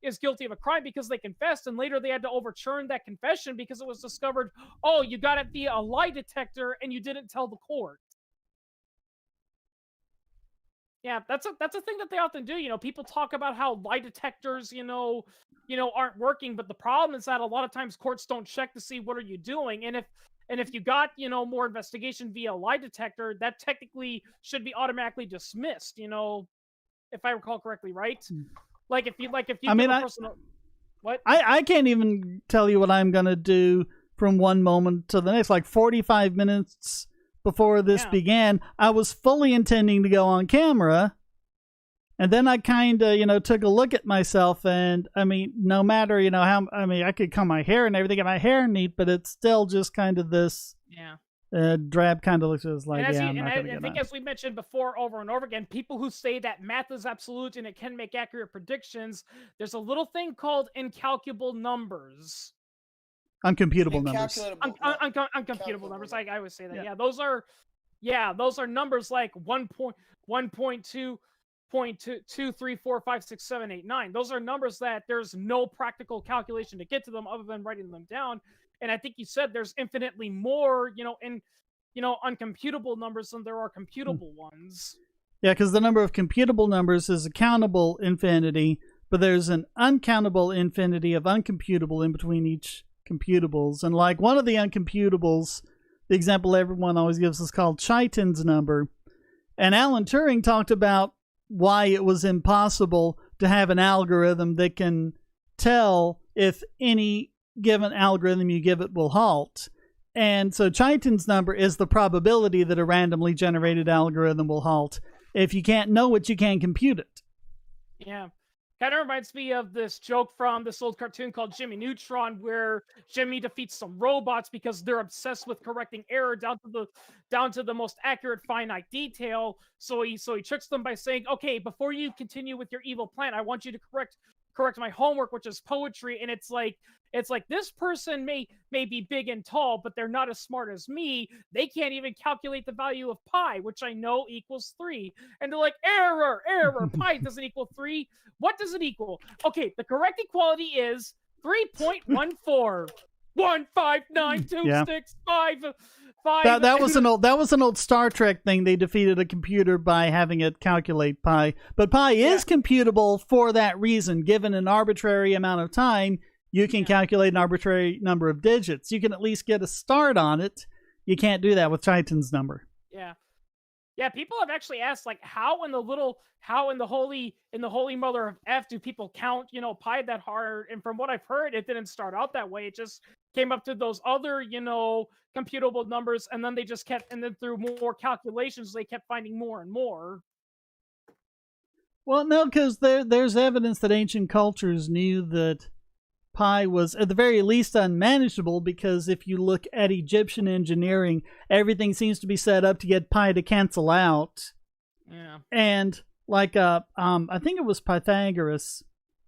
is guilty of a crime because they confessed, and later they had to overturn that confession because it was discovered, oh, you got it via a lie detector and you didn't tell the court. Yeah, that's a thing that they often do. People talk about how lie detectors, aren't working, but the problem is that a lot of times courts don't check to see what are you doing, and if you got, more investigation via a lie detector, that technically should be automatically dismissed, if I recall correctly, right? Like if you what? I can't even tell you what I'm gonna do from one moment to the next. Like 45 minutes before this began, I was fully intending to go on camera, And then I kind of, took a look at myself, and I mean, no matter, how, I mean, I could comb my hair and everything, get my hair neat, but it's still just kind of this drab kind of looks like, I'm not going to get I think, as we mentioned before over and over again, people who say that math is absolute and it can make accurate predictions, there's a little thing called incalculable numbers. Uncomputable numbers. Uncomputable numbers. I always say that. Yeah, those are numbers like 1.2. 0.2, 2, 3, 4, 5, 6, 7, 8, 9. Those are numbers that there's no practical calculation to get to them other than writing them down. And I think you said there's infinitely more, uncomputable numbers than there are computable ones. Yeah, because the number of computable numbers is a countable infinity, but there's an uncountable infinity of uncomputable in between each computables. And like one of the uncomputables, the example everyone always gives is called Chaitin's number. And Alan Turing talked about why it was impossible to have an algorithm that can tell if any given algorithm you give it will halt. And so Chaitin's number is the probability that a randomly generated algorithm will halt. If you can't know it, you can't compute it. Yeah. Kind of reminds me of this joke from this old cartoon called Jimmy Neutron, where Jimmy defeats some robots because they're obsessed with correcting error down to the most accurate finite detail. So he tricks them by saying, "Okay, before you continue with your evil plan, I want you to correct my homework, which is poetry." And it's like this person may be big and tall, but they're not as smart as me. They can't even calculate the value of pi, which I know equals 3. And they're like, error, pi doesn't equal 3. What does it equal? Okay, the correct equality is 3.14. 1592655. That was an old Star Trek thing. They defeated a computer by having it calculate pi. But pi is computable for that reason. Given an arbitrary amount of time, you can calculate an arbitrary number of digits. You can at least get a start on it. You can't do that with Chaitin's number. Yeah, people have actually asked, like, how in the holy mother of F do people count, pi that hard? And from what I've heard, it didn't start out that way. It just came up to those other, computable numbers, and then they just kept, and then through more calculations, they kept finding more and more. Well, no, because there's evidence that ancient cultures knew that pi was at the very least unmanageable, because if you look at Egyptian engineering, everything seems to be set up to get pi to cancel out. Yeah. And like I think it was Pythagoras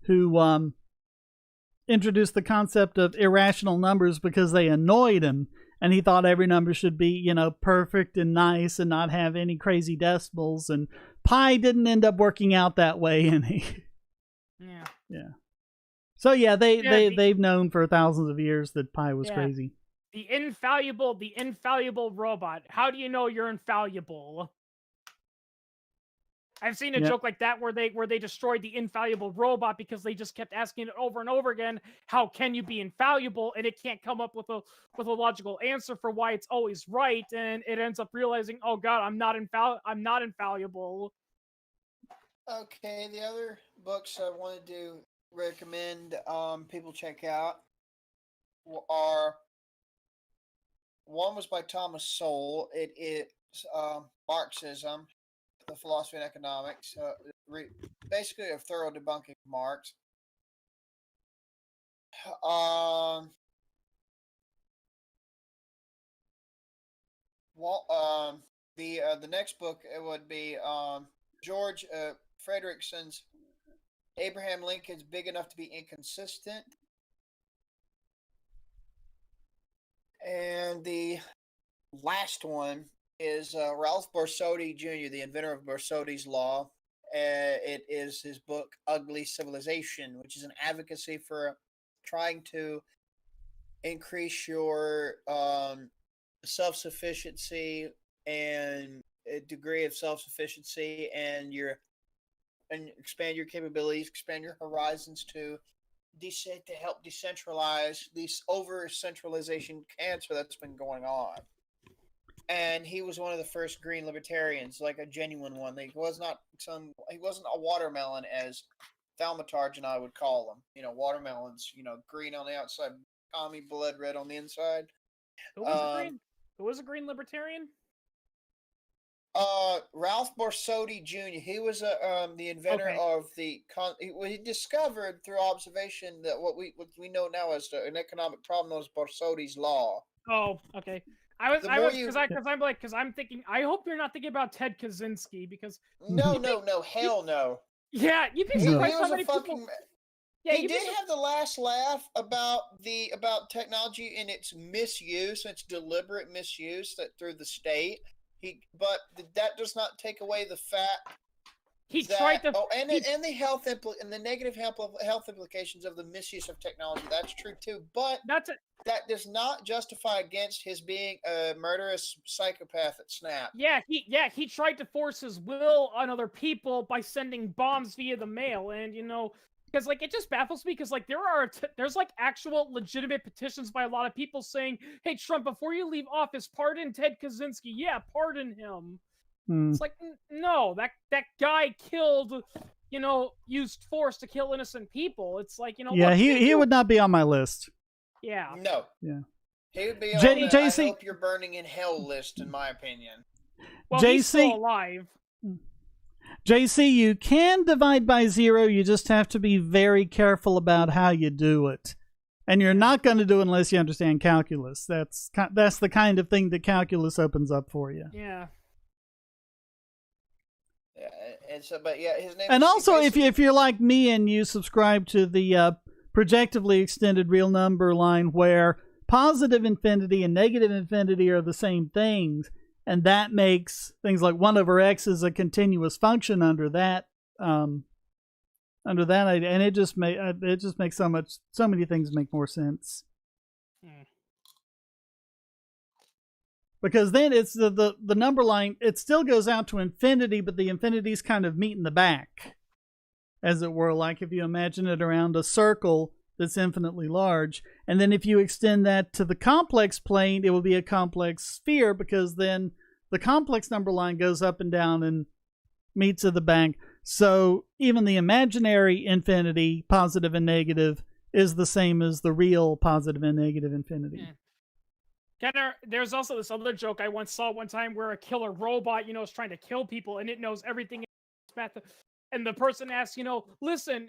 who introduced the concept of irrational numbers because they annoyed him, and he thought every number should be, perfect and nice and not have any crazy decimals, and pi didn't end up working out that way, and yeah. So yeah, they've known for thousands of years that pi was crazy. The infallible robot. How do you know you're infallible? I've seen a joke like that where they destroyed the infallible robot because they just kept asking it over and over again, how can you be infallible? And it can't come up with a logical answer for why it's always right, and it ends up realizing, oh god, I'm not infallible. Okay, the other books I wanted to recommend people check out are, one was by Thomas Sowell. It is Marxism, the Philosophy and Economics, basically a thorough debunking of Marx. The next book, it would be George Frederickson's Abraham Lincoln's Big Enough to Be Inconsistent. And the last one is Ralph Borsodi Jr., the inventor of Borsodi's Law. It is his book, Ugly Civilization, which is an advocacy for trying to increase your self-sufficiency and a degree of self-sufficiency and expand your capabilities, expand your horizons to help decentralize this over-centralization cancer that's been going on. And he was one of the first green libertarians, like a genuine one. He wasn't a watermelon, as Thaumatarge and I would call them. Watermelons, green on the outside, commie blood red on the inside. Who was a green libertarian? Ralph Borsodi Jr. He was the inventor of the. He discovered through observation that what we know now as an economic problem known as Borsodi's law. Oh, okay. Because I'm thinking. I hope you're not thinking about Ted Kaczynski because. No, hell no. Yeah, you'd be surprised how many people. Yeah, he did have the last laugh about technology and its misuse, its deliberate misuse through the state. But that does not take away the fact the negative health implications of the misuse of technology. That's true too. But that does not justify against his being a murderous psychopath at Snap. He tried to force his will on other people by sending bombs via the mail, and because it just baffles me because there's actual legitimate petitions by a lot of people saying, "Hey Trump, before you leave office, pardon Ted Kaczynski." Yeah, pardon him. It's like, no, that guy killed, used force to kill innocent people. It's like, yeah, he would not be on my list. Yeah. No. Yeah. He would be on the I hope you're burning in hell list, in my opinion. Well, he's still alive. JC, you can divide by 0. You just have to be very careful about how you do it. And you're not going to do it unless you understand calculus. That's the kind of thing that calculus opens up for you. Yeah. Yeah, and so, but yeah, his name. And also, if you're like me and you subscribe to the projectively extended real number line, where positive infinity and negative infinity are the same things, and that makes things like 1 over x is a continuous function under that. And it just makes so many things make more sense. Because then it's the number line, it still goes out to infinity, but the infinities kind of meet in the back, as it were, like if you imagine it around a circle that's infinitely large. And then if you extend that to the complex plane, it will be a complex sphere, because then the complex number line goes up and down and meets at the back. So even the imaginary infinity, positive and negative, is the same as the real positive and negative infinity. There's also this other joke I once saw one time where a killer robot, is trying to kill people, and it knows everything. And the person asks, listen,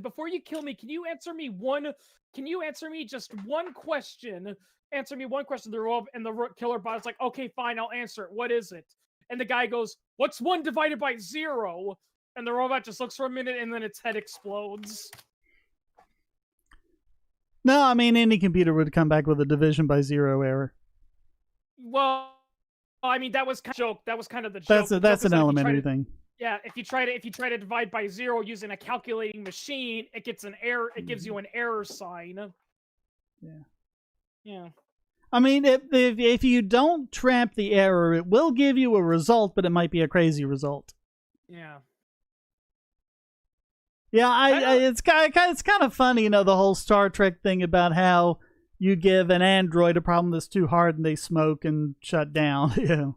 before you kill me, can you answer me just one question? Answer me one question. The killer bot's like, okay, fine, I'll answer it. What is it? And the guy goes, what's 1 divided by 0? And the robot just looks for a minute, and then its head explodes. No, I mean, any computer would come back with a division by 0 error. Well, I mean, that was kind of the joke. That was kind of the joke. That's an elementary thing. Yeah, if you try to divide by 0 using a calculating machine, it gets an error. It gives you an error sign. Yeah. I mean, if you don't trap the error, it will give you a result, but it might be a crazy result. Yeah. Yeah, it's kind of funny, the whole Star Trek thing about how you give an android a problem that's too hard and they smoke and shut down.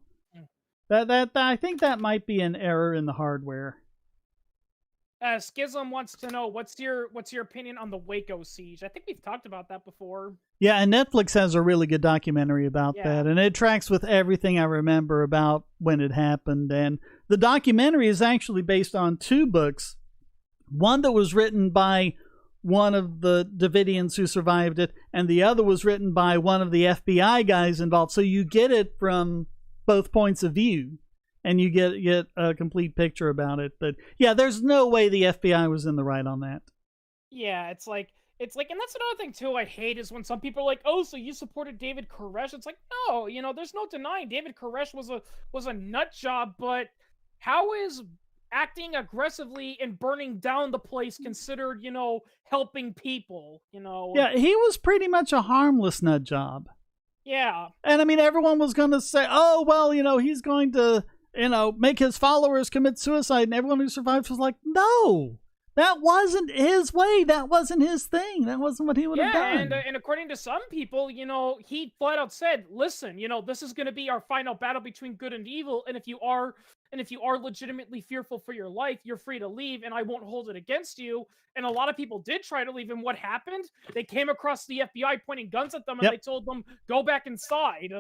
That I think that might be an error in the hardware. Schism wants to know what's your opinion on the Waco siege. I think we've talked about that before. Yeah, and Netflix has a really good documentary about that, and it tracks with everything I remember about when it happened. And the documentary is actually based on 2 books. One that was written by one of the Davidians who survived it, and the other was written by one of the FBI guys involved. So you get it from both points of view, and you get a complete picture about it. But yeah, there's no way the FBI was in the right on that. Yeah, it's like, and that's another thing too I hate is when some people are like, oh, so you supported David Koresh? It's like, no, there's no denying David Koresh was a nut job, but how is acting aggressively and burning down the place considered, helping people, Yeah, he was pretty much a harmless nut job. Yeah. And I mean, everyone was going to say, oh, well, he's going to, make his followers commit suicide. And everyone who survived was like, no, that wasn't his way. That wasn't his thing. That wasn't what he would have done. Yeah, and according to some people, he flat out said, listen, this is going to be our final battle between good and evil. And if you are legitimately fearful for your life, you're free to leave, and I won't hold it against you. And a lot of people did try to leave, and what happened? They came across the FBI pointing guns at them, and they told them, go back inside.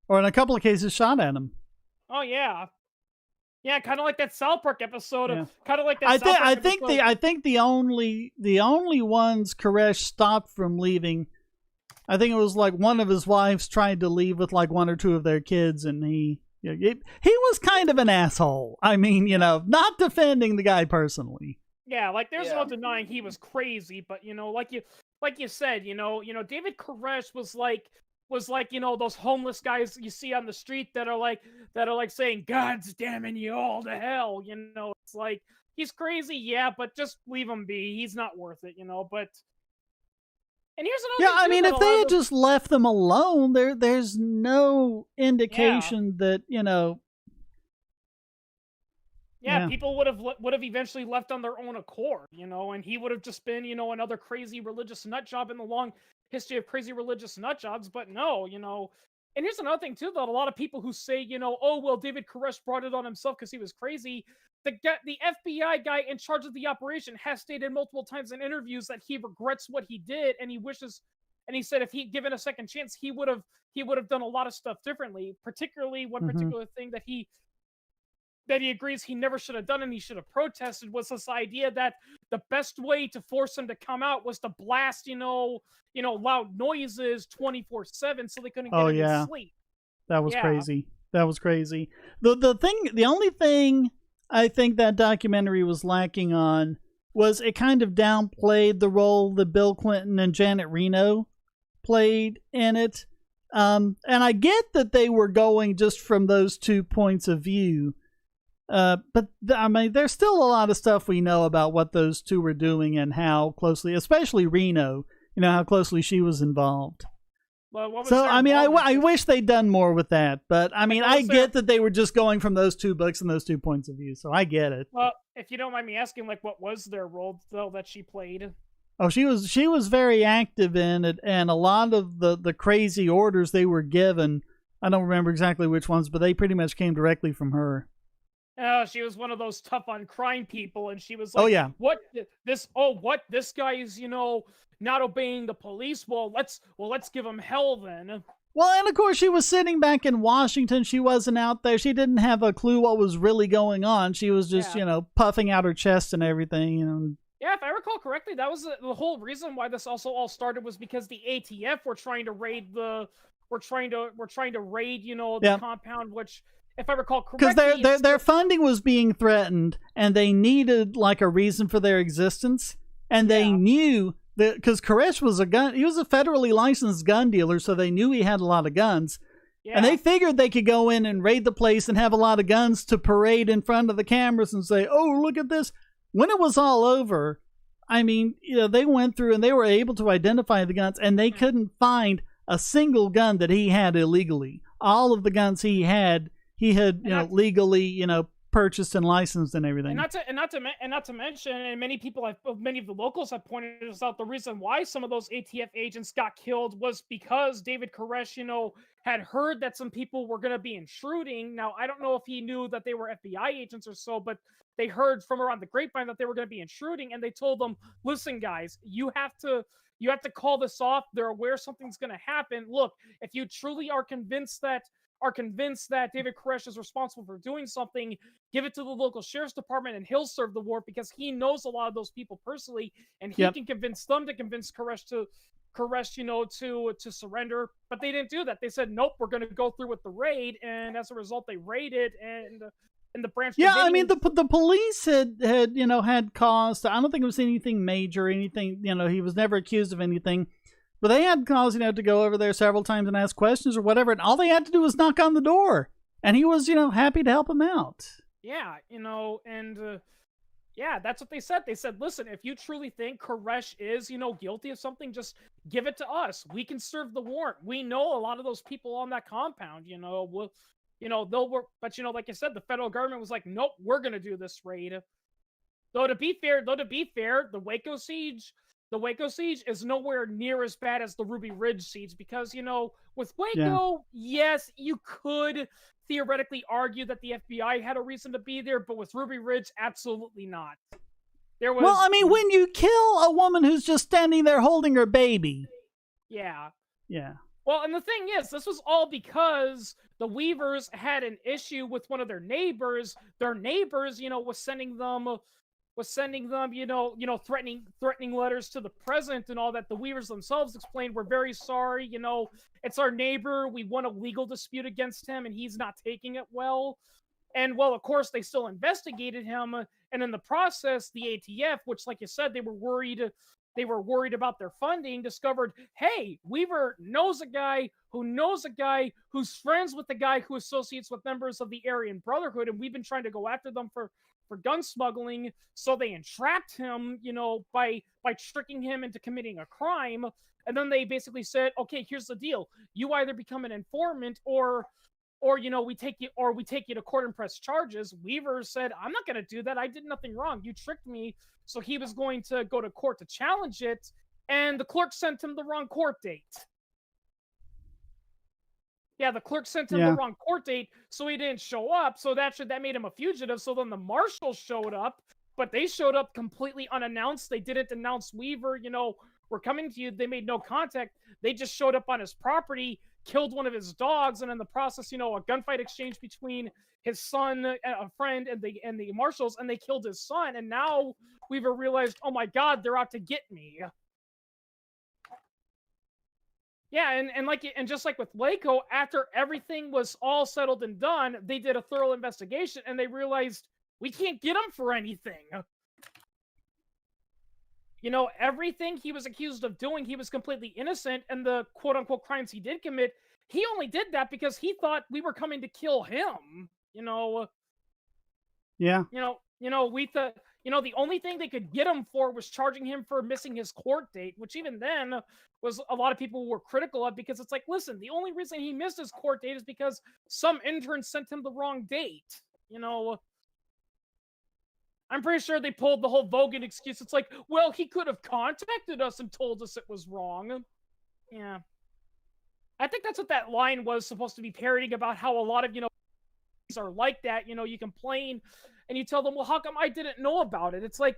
Or in a couple of cases, shot at him. Oh yeah. Yeah, kind of like that South Park episode. Yeah. Kind of like that. I think the only ones Koresh stopped from leaving, I think it was like one of his wives tried to leave with like one or two of their kids, and he was kind of an asshole. I mean, not defending the guy personally. Yeah, like there's no denying he was crazy, but like you said, David Koresh was like those homeless guys you see on the street that are like saying God's damning you all to hell. It's like he's crazy, yeah, but just leave him be. He's not worth it, But and here's another. Yeah, I mean, if they had just left them alone, there's no indication that Yeah, people would have eventually left on their own accord, and he would have just been, another crazy religious nut job in the long history of crazy religious nut jobs. But no, and here's another thing too, that a lot of people who say, oh well, David Koresh brought it on himself because he was crazy. The FBI guy in charge of the operation has stated multiple times in interviews that he regrets what he did, and he wishes, and he said if he'd given a second chance, he would have done a lot of stuff differently. Particularly one particular thing that he agrees he never should have done and he should have protested was this idea that the best way to force him to come out was to blast, loud noises 24/7 so they couldn't get any sleep. That was crazy. That was crazy. The only thing I think that documentary was lacking on was it kind of downplayed the role that Bill Clinton and Janet Reno played in it. And I get that they were going just from those two points of view. But I mean, there's still a lot of stuff we know about what those two were doing and how closely, especially Reno, how closely she was involved. Well, so, I mean, I wish they'd done more with that. But, I mean, I get that they were just going from those two books and those 2 points of view. So I get it. Well, if you don't mind me asking, like, what was their role, though, that she played? Oh, she was very active in it. And a lot of the crazy orders they were given, I don't remember exactly which ones, but they pretty much came directly from her. Oh, she was one of those tough on crime people, and she was like, "Oh yeah, this guy is, not obeying the police. Well, let's give him hell then." Well, and of course she was sitting back in Washington. She wasn't out there. She didn't have a clue what was really going on. She was just, puffing out her chest and everything. Yeah, if I recall correctly, that was the whole reason why this also all started was because the ATF were trying to raid the compound, which, if I recall correctly, because their funding was being threatened, and they needed like a reason for their existence, and they knew that because Koresh was he was a federally licensed gun dealer, so they knew he had a lot of guns, and they figured they could go in and raid the place and have a lot of guns to parade in front of the cameras and say, "Oh, look at this." When it was all over, I mean, they went through and they were able to identify the guns, and they couldn't find a single gun that he had illegally. All of the guns he had legally, purchased and licensed and everything. And not to mention, and many of the locals have pointed this out, the reason why some of those ATF agents got killed was because David Koresh, had heard that some people were going to be intruding. Now, I don't know if he knew that they were FBI agents or so, but they heard from around the grapevine that they were going to be intruding, and they told them, "Listen, guys, you have to call this off. They're aware something's going to happen. Look, if you truly are convinced that David Koresh is responsible for doing something, give it to the local sheriff's department and he'll serve the warrant because he knows a lot of those people personally, and he can convince them to convince Koresh to surrender." But they didn't do that. They said, "Nope, we're going to go through with the raid," and as a result, they raided and the branch. Yeah, I mean, the police had cause. I don't think it was anything major, anything. He was never accused of anything. But they had cause, to go over there several times and ask questions or whatever, and all they had to do was knock on the door, and he was, happy to help him out. Yeah, that's what they said. They said, "Listen, if you truly think Koresh is, guilty of something, just give it to us. We can serve the warrant. We know a lot of those people on that compound. They'll work." But like I said, the federal government was like, "Nope, we're gonna do this raid." Though to be fair, the Waco siege is nowhere near as bad as the Ruby Ridge siege because, with Waco, yes, you could theoretically argue that the FBI had a reason to be there, but with Ruby Ridge, absolutely not. Well, I mean, when you kill a woman who's just standing there holding her baby. Yeah. Yeah. Well, and the thing is, this was all because the Weavers had an issue with one of their neighbors. Their neighbors, was sending them, threatening letters to the president and all that. The Weavers themselves explained, "We're very sorry. It's our neighbor. We won a legal dispute against him, and he's not taking it well." And well, of course, they still investigated him, and in the process, the ATF, which, like you said, they were worried about their funding, discovered, hey, Weaver knows a guy who's friends with the guy who associates with members of the Aryan Brotherhood, and we've been trying to go after them for gun smuggling. So they entrapped him, by tricking him into committing a crime. And then they basically said, okay, here's the deal: you either become an informant, or we take you to court and press charges. Weaver said, I'm not going to do that. I did nothing wrong. You tricked me. So he was going to go to court to challenge it, and the clerk sent him the wrong court date. Yeah, the clerk sent him the wrong court date, so he didn't show up. So that made him a fugitive. So then the marshals showed up, but they showed up completely unannounced. They didn't announce Weaver, we're coming to you. They made no contact. They just showed up on his property, killed one of his dogs, and in the process, a gunfight exchange between his son, a friend, and the marshals, and they killed his son. And now Weaver realized, oh my God, they're out to get me. Yeah, and just like with Waco, after everything was all settled and done, they did a thorough investigation, and they realized we can't get him for anything. Everything he was accused of doing, he was completely innocent, and the quote-unquote crimes he did commit, he only did that because he thought we were coming to kill him. Yeah. We thought, the only thing they could get him for was charging him for missing his court date, which even then was a lot of people were critical of, because it's like, listen, the only reason he missed his court date is because some intern sent him the wrong date. I'm pretty sure they pulled the whole Vogan excuse. It's like, well, he could have contacted us and told us it was wrong. Yeah. I think that's what that line was supposed to be parodying about, how a lot of, are like that. You complain and you tell them, well, how come I didn't know about it? It's like,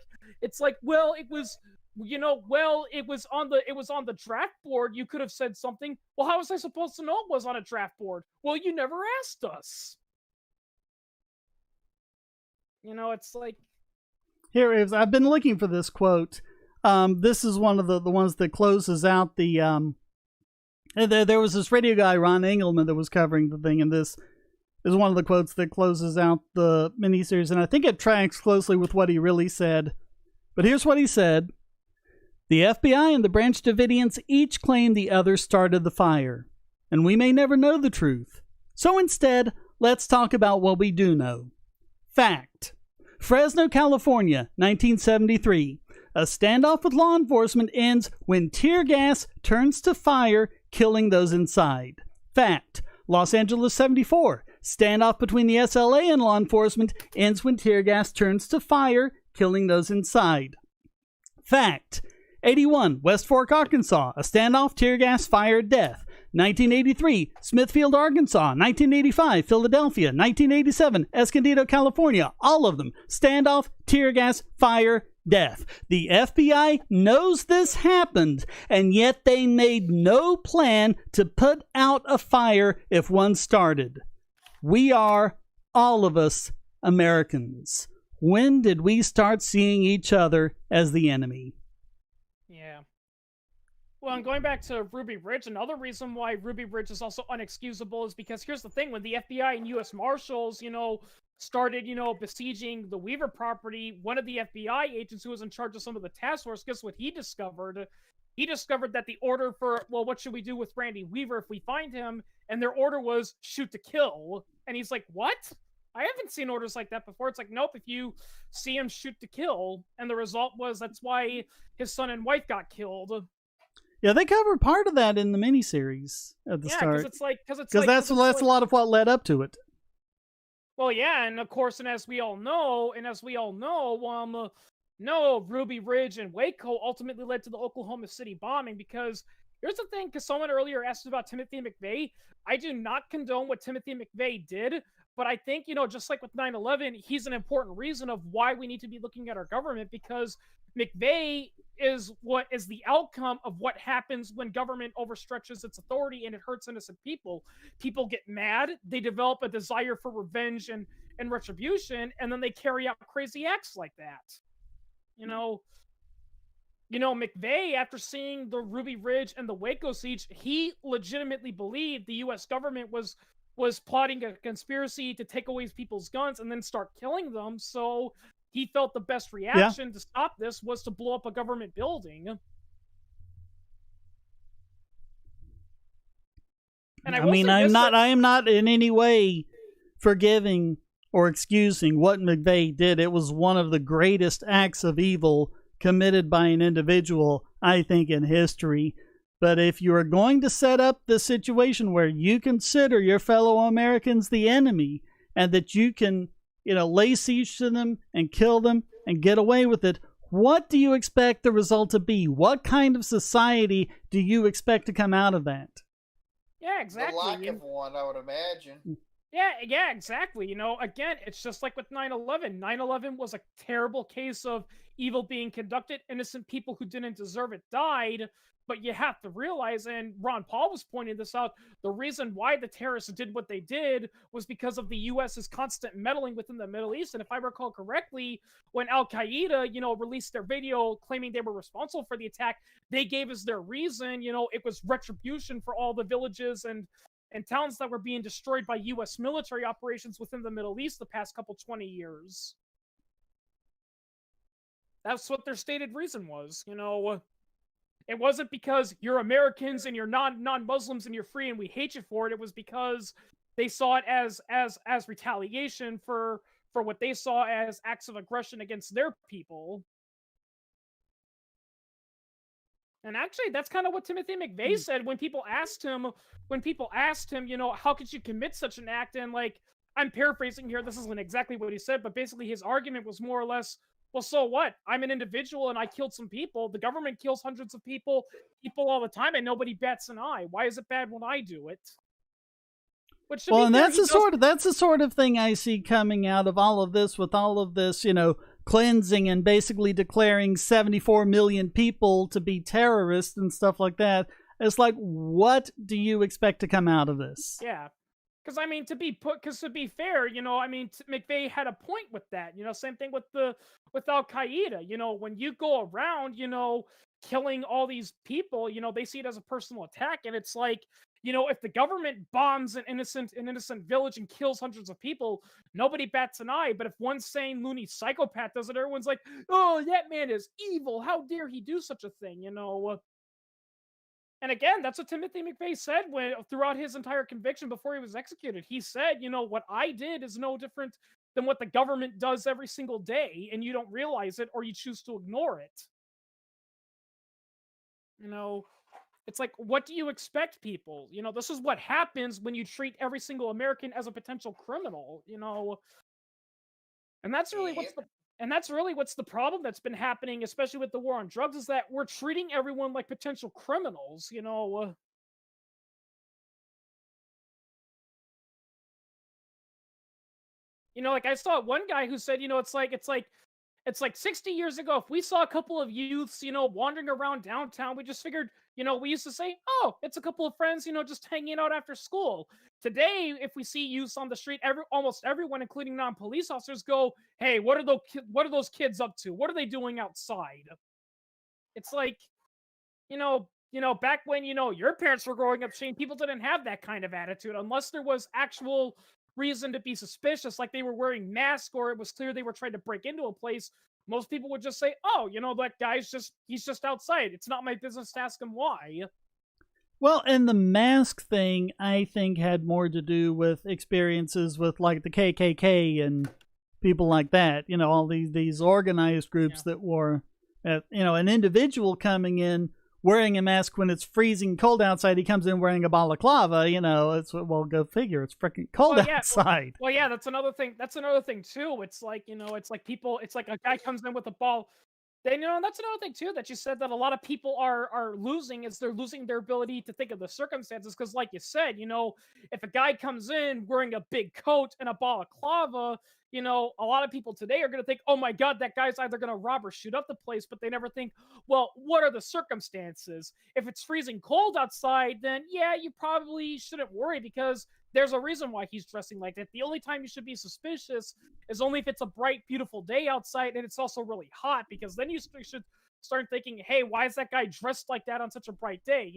well, it was, it was on the draft board. You could have said something. Well, how was I supposed to know it was on a draft board? Well, you never asked us. It's like, here is, I've been looking for this quote. This is one of the ones that closes out the. There was this radio guy, Ron Engelman, that was covering the thing, and this is one of the quotes that closes out the miniseries, and I think it tracks closely with what he really said. But here's what he said: the FBI and the Branch Davidians each claim the other started the fire, and we may never know the truth. So instead, let's talk about what we do know. Fact. Fresno, California, 1973. A standoff with law enforcement ends when tear gas turns to fire, killing those inside. Fact. Los Angeles, 74. Standoff between the SLA and law enforcement ends when tear gas turns to fire, killing those inside. Fact. 81. West Fork, Arkansas. A standoff, tear gas, fire, death. 1983, Smithfield, Arkansas. 1985, Philadelphia. 1987, Escondido, California. All of them. Standoff, tear gas, fire, death. The FBI knows this happened, and yet they made no plan to put out a fire if one started. We are, all of us, Americans. When did we start seeing each other as the enemy? Yeah. Well, and going back to Ruby Ridge, another reason why Ruby Ridge is also unexcusable is because here's the thing: when the FBI and U.S. Marshals, started, besieging the Weaver property, one of the FBI agents who was in charge of some of the task force, guess what he discovered? He discovered that the order for, well, what should we do with Randy Weaver if we find him? And their order was shoot to kill. And he's like, what? I haven't seen orders like that before. It's like, nope, if you see him, shoot to kill. And the result was that's why his son and wife got killed. Yeah, they covered part of that in the miniseries at the start. Because that's a lot of what led up to it. Well, yeah, and of course, as we all know, Ruby Ridge and Waco ultimately led to the Oklahoma City bombing, because here's the thing, because someone earlier asked about Timothy McVeigh. I do not condone what Timothy McVeigh did, but I think, just like with 9/11, he's an important reason of why we need to be looking at our government, because McVeigh is what is the outcome of what happens when government overstretches its authority and it hurts innocent people. People get mad, they develop a desire for revenge and retribution, and then they carry out crazy acts like that. McVeigh, after seeing the Ruby Ridge and the Waco siege, he legitimately believed the U.S. government was plotting a conspiracy to take away people's guns and then start killing them. So he felt the best reaction to stop this was to blow up a government building. And I am not in any way forgiving or excusing what McVeigh did. It was one of the greatest acts of evil committed by an individual, I think, in history. But if you are going to set up the situation where you consider your fellow Americans the enemy and that you can, lay siege to them and kill them and get away with it, what do you expect the result to be? What kind of society do you expect to come out of that? Yeah, exactly. The lack of one, I would imagine. Yeah, exactly. Again, it's just like with 9/11. 9/11 was a terrible case of evil being conducted. Innocent people who didn't deserve it died. But you have to realize, and Ron Paul was pointing this out, the reason why the terrorists did what they did was because of the U.S.'s constant meddling within the Middle East. And if I recall correctly, when Al-Qaeda, released their video claiming they were responsible for the attack, they gave us their reason. It was retribution for all the villages and towns that were being destroyed by U.S. military operations within the Middle East the past 20 years. That's what their stated reason was. It wasn't because you're Americans and you're non-Muslims and you're free and we hate you for it. It was because they saw it as retaliation for what they saw as acts of aggression against their people. And actually, that's kind of what Timothy McVeigh said when people asked him, how could you commit such an act? And I'm paraphrasing here. This isn't exactly what he said, but basically his argument was more or less, well, so what? I'm an individual and I killed some people. The government kills hundreds of people all the time, and nobody bats an eye. Why is it bad when I do it? That's the sort of thing I see coming out of all of this, with all of this, cleansing and basically declaring 74 million people to be terrorists and stuff like that. It's like, what do you expect to come out of this? Yeah. Because to be fair, McVeigh had a point with that. Same thing with Al Qaeda. When you go around, killing all these people, they see it as a personal attack, and it's like, if the government bombs an innocent village and kills hundreds of people, nobody bats an eye. But if one sane loony psychopath does it, everyone's like, oh, that man is evil. How dare he do such a thing? And again, that's what Timothy McVeigh said throughout his entire conviction before he was executed. He said, what I did is no different than what the government does every single day, and you don't realize it or you choose to ignore it. It's like, what do you expect, people? This is what happens when you treat every single American as a potential criminal, And that's really what's the problem that's been happening, especially with the war on drugs, is that we're treating everyone like potential criminals, I saw one guy who said, it's like 60 years ago, if we saw a couple of youths, wandering around downtown, we just figured, we used to say, oh, it's a couple of friends, just hanging out after school. Today, if we see youths on the street, almost everyone, including non-police officers, go, hey, what are those kids up to? What are they doing outside? It's like, back when, your parents were growing up, Shane, people didn't have that kind of attitude unless there was actual reason to be suspicious, like they were wearing masks or it was clear they were trying to break into a place. Most people would just say, oh, that guy's he's just outside. It's not my business to ask him why. Well, and the mask thing, I think, had more to do with experiences with the KKK and people like that. All these organized groups that were, an individual coming in wearing a mask when it's freezing cold outside. He comes in wearing a balaclava. It's, well, go figure. It's freaking cold outside. Well, yeah, that's another thing. That's another thing too. It's like, it's like a guy comes in with a ball. Then, that's another thing too that you said that a lot of people are losing is they're losing their ability to think of the circumstances. Because, like you said, if a guy comes in wearing a big coat and a balaclava, a lot of people today are going to think, oh my God, that guy's either going to rob or shoot up the place. But they never think, well, what are the circumstances? If it's freezing cold outside, then yeah, you probably shouldn't worry because there's a reason why he's dressing like that. The only time you should be suspicious is only if it's a bright, beautiful day outside and it's also really hot, because then you should start thinking, hey, why is that guy dressed like that on such a bright day,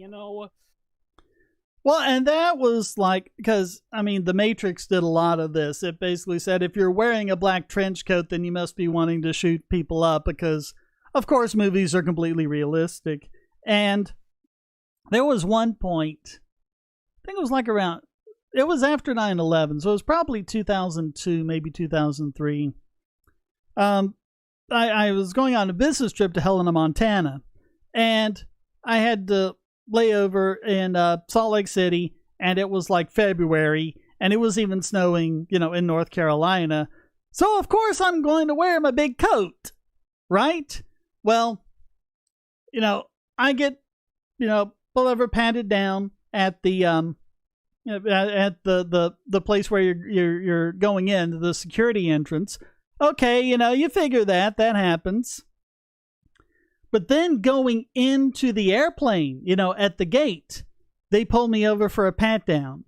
Well, and that was like, because, The Matrix did a lot of this. It basically said if you're wearing a black trench coat, then you must be wanting to shoot people up because, of course, movies are completely realistic. And there was one point, I think it was like around, it was after 9/11, so it was probably 2002, maybe 2003. I was going on a business trip to Helena, Montana, and I had to lay over in Salt Lake City, and it was like February, and it was even snowing, in North Carolina. So, of course, I'm going to wear my big coat, right? Well, I get, pulled over, patted down at the at the place where you're going in, the security entrance. Okay, you figure that happens. But then going into the airplane, at the gate, they pull me over for a pat down.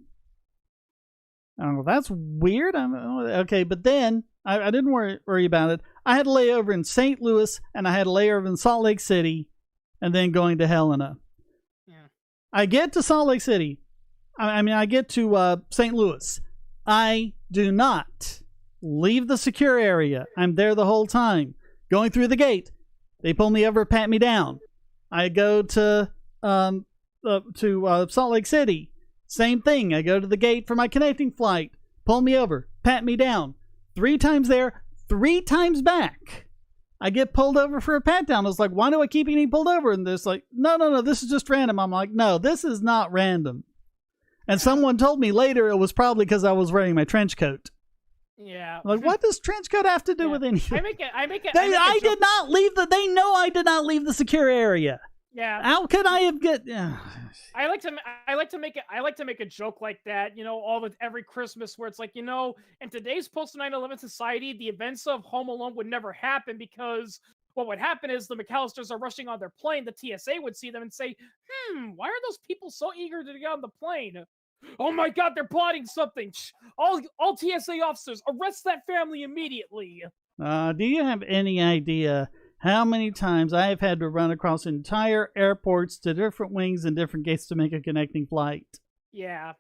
Oh, that's weird. Okay, but then I didn't worry about it. I had a layover in St. Louis, and I had a layover in Salt Lake City, and then going to Helena. Yeah. I get to Salt Lake City. I get to St. Louis. I do not leave the secure area. I'm there the whole time. Going through the gate, they pull me over, pat me down. I go to Salt Lake City. Same thing. I go to the gate for my connecting flight. Pull me over, pat me down. 3 times there, 3 times back. I get pulled over for a pat down. I was like, why do I keep getting pulled over? And they're like, no, this is just random. I'm like, no, this is not random. And someone told me later it was probably because I was wearing my trench coat. Yeah. Like, what does trench coat have to do with anything? They know I did not leave the secure area. Yeah. How could I have I like to make a joke like that, every Christmas where it's like, in today's post 9/11 society, the events of Home Alone would never happen because what would happen is the McAllisters are rushing on their plane. The TSA would see them and say, why are those people so eager to get on the plane? Oh my God, they're plotting something. All TSA officers, arrest that family immediately. Do you have any idea how many times I have had to run across entire airports to different wings and different gates to make a connecting flight? Yeah.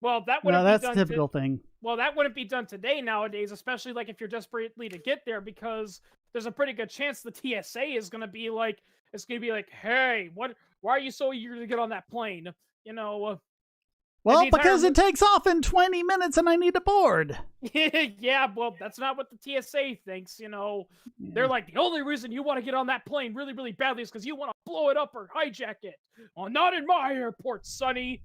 Well, that wouldn't be that's done a typical thing. Well, that wouldn't be done today nowadays, especially like if you're desperately to get there, because there's a pretty good chance the TSA is going to be like, hey, why are you so eager to get on that plane? Well, because it takes off in 20 minutes and I need to board. Yeah, well, that's not what the TSA thinks, Yeah. They're like, the only reason you want to get on that plane really, really badly is because you want to blow it up or hijack it. Oh, not in my airport, Sonny.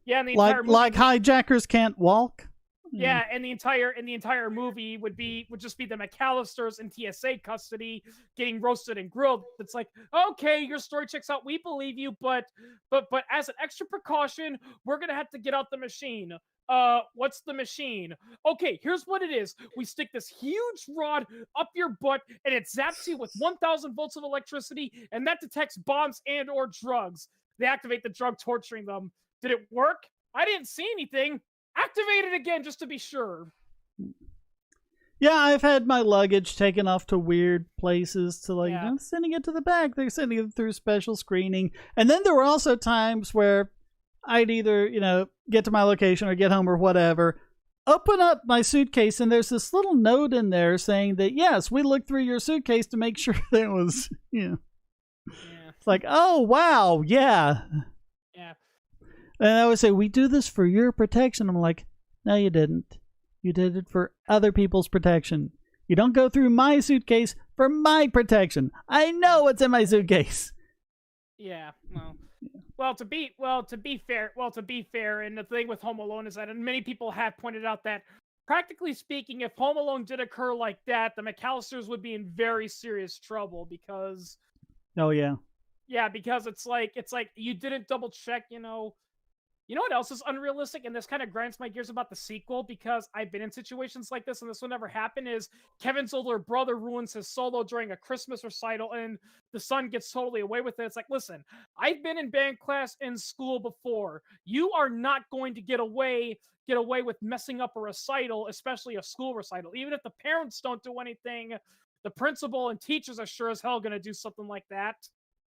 Yeah, and the entire movie, like hijackers can't walk? Yeah, and the entire movie would just be the McAllisters in TSA custody getting roasted and grilled. It's like, okay, your story checks out. We believe you, but as an extra precaution, we're gonna have to get out the machine. What's the machine? Okay, here's what it is. We stick this huge rod up your butt, and it zaps you with 1,000 volts of electricity, and that detects bombs and or drugs. They activate the drug, torturing them. Did it work? I didn't see anything. Activate it again just to be sure. Yeah, I've had my luggage taken off to weird places to sending it to the back. They're sending it through special screening. And then there were also times where I'd either, get to my location or get home or whatever, open up my suitcase, and there's this little note in there saying that, yes, we looked through your suitcase to make sure there was, Yeah. It's like, oh, wow, yeah. Yeah. And I would say, we do this for your protection. I'm like, no, you didn't. You did it for other people's protection. You don't go through my suitcase for my protection. I know what's in my suitcase. Yeah, well, to be fair, and the thing with Home Alone is that many people have pointed out that practically speaking, if Home Alone did occur like that, the McAllisters would be in very serious trouble because. Oh yeah. Yeah, because it's like you didn't double check, You know what else is unrealistic? And this kind of grinds my gears about the sequel because I've been in situations like this and this will never happen is Kevin's older brother ruins his solo during a Christmas recital and the son gets totally away with it. It's like, listen, I've been in band class in school before. You are not going to get away with messing up a recital, especially a school recital. Even if the parents don't do anything, the principal and teachers are sure as hell going to do something like that.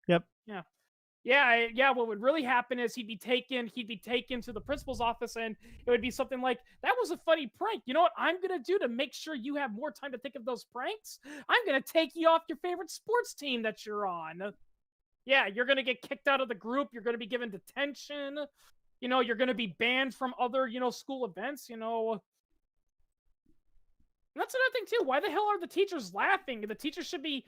Yep. Yeah. Yeah. What would really happen is he'd be taken to the principal's office, and it would be something like, "That was a funny prank. You know what I'm gonna do to make sure you have more time to think of those pranks? I'm gonna take you off your favorite sports team that you're on. Yeah, you're gonna get kicked out of the group. You're gonna be given detention. You're gonna be banned from other school events. And that's another thing too. Why the hell are the teachers laughing? The teachers should be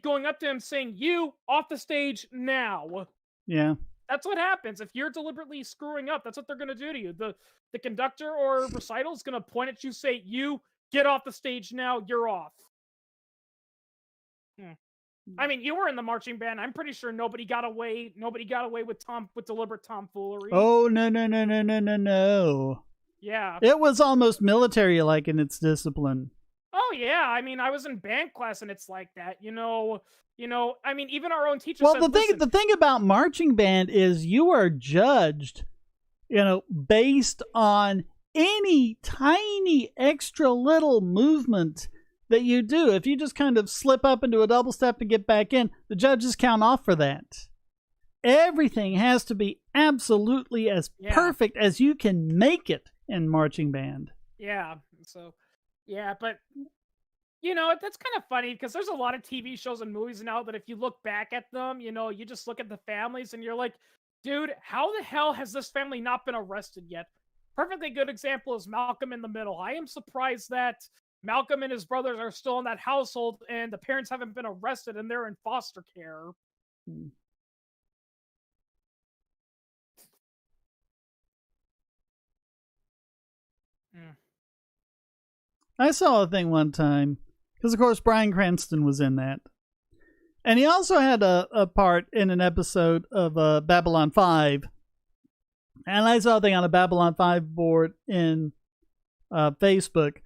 going up to him saying, "You off the stage now." Yeah. That's what happens if you're deliberately screwing up. That's what they're gonna do to you. The conductor or recital is gonna point at you, say, "You get off the stage now. You're off." I mean, you were in the marching band. I'm pretty sure nobody got away with deliberate tomfoolery. Oh no. Yeah. It was almost military-like in its discipline. Oh yeah, I mean, I was in band class and it's like that. I mean, even our own teacher Well, said, the thing about marching band is you are judged, based on any tiny extra little movement that you do. If you just kind of slip up into a double step and get back in, the judges count off for that. Everything has to be absolutely as perfect as you can make it in marching band. Yeah. So, yeah, but that's kind of funny because there's a lot of TV shows and movies now that if you look back at them, you just look at the families and you're like, dude, how the hell has this family not been arrested yet? Perfectly good example is Malcolm in the Middle. I am surprised that Malcolm and his brothers are still in that household and the parents haven't been arrested and they're in foster care. I saw a thing one time, because of course Bryan Cranston was in that. And he also had a part in an episode of Babylon 5. And I saw a thing on a Babylon 5 board in Facebook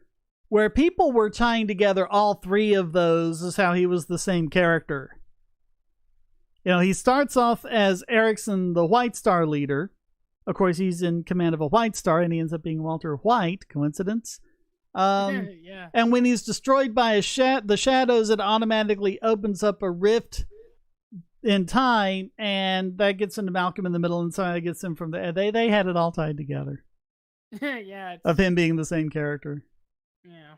where people were tying together all three of those as how he was the same character. He starts off as Erickson, the White Star leader. Of course, he's in command of a White Star, and he ends up being Walter White. Coincidence? Yeah. And when he's destroyed by the shadows, it automatically opens up a rift in time, and that gets into Malcolm in the Middle, and so that gets him from the. They had it all tied together. Yeah. Of him being the same character. Yeah.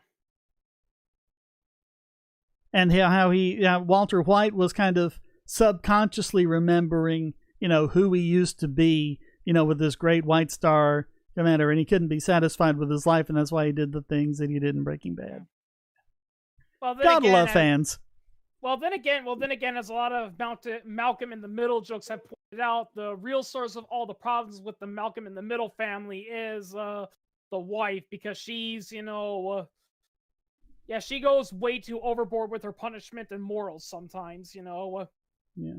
And how Walter White was kind of subconsciously remembering, who he used to be, with this great White Star commander, and he couldn't be satisfied with his life, and that's why he did the things that he did in Breaking Bad. Well, Gotta love fans. Well, then again, as a lot of Malcolm in the Middle jokes have pointed out, the real source of all the problems with the Malcolm in the Middle family is the wife, because she's, she goes way too overboard with her punishment and morals sometimes, Yeah.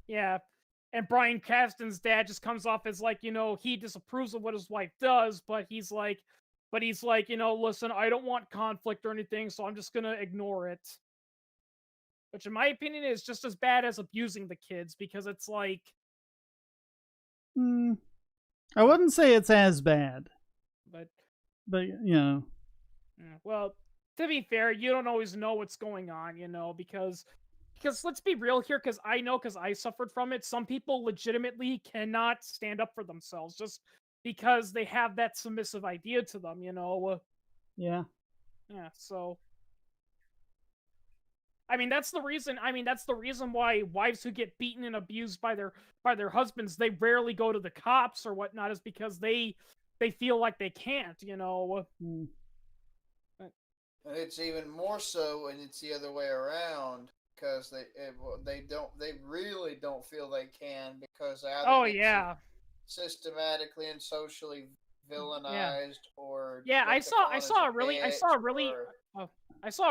Yeah. And Bryan Cranston's dad just comes off as like, he disapproves of what his wife does, but he's like, listen, I don't want conflict or anything, so I'm just gonna ignore it. Which, in my opinion, is just as bad as abusing the kids, because it's like... I wouldn't say it's as bad. But Well, to be fair, you don't always know what's going on, because let's be real here, because I suffered from it. Some people legitimately cannot stand up for themselves just because they have that submissive idea to them, Yeah. Yeah, so... that's the reason why wives who get beaten and abused by their husbands, they rarely go to the cops or whatnot, is because they feel like they can't, And it's even more so when it's the other way around, because they really don't feel they can, because oh yeah, systematically and socially villainized or I saw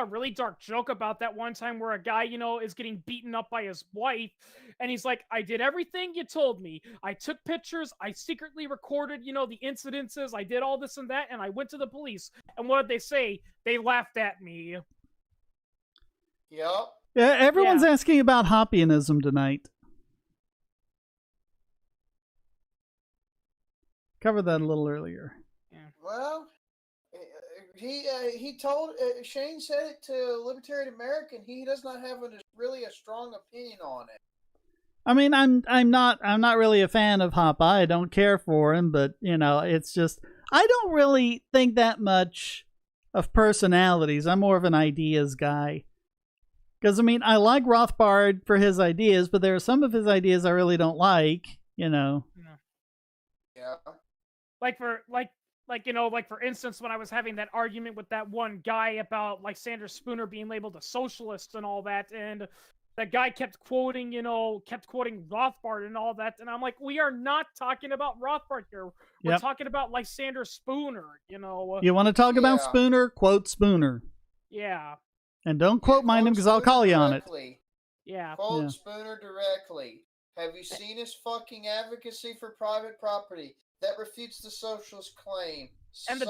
a really dark joke about that one time where a guy, is getting beaten up by his wife, and he's like, I did everything you told me. I took pictures, I secretly recorded, the incidences, I did all this and that, and I went to the police. And what did they say? They laughed at me. Yep. Yeah, everyone's asking about Hoppieism tonight. Covered that a little earlier. Yeah. Well, he told Shane said it to Libertarian American. He does not have really a strong opinion on it. I mean, I'm not really a fan of Hoppa. I don't care for him, but it's just I don't really think that much of personalities. I'm more of an ideas guy. Because, I mean, I like Rothbard for his ideas, but there are some of his ideas I really don't like, Yeah. Like for instance, when I was having that argument with that one guy about Lysander Spooner being labeled a socialist and all that, and that guy kept quoting Rothbard and all that, and I'm like, we are not talking about Rothbard here. We're talking about Lysander Spooner, You want to talk about Spooner? Quote Spooner. Yeah. And don't quote mine because I'll call you directly. on it. Yeah. Quote Spooner directly. Have you seen his fucking advocacy for private property? That refutes the socialist claim. And there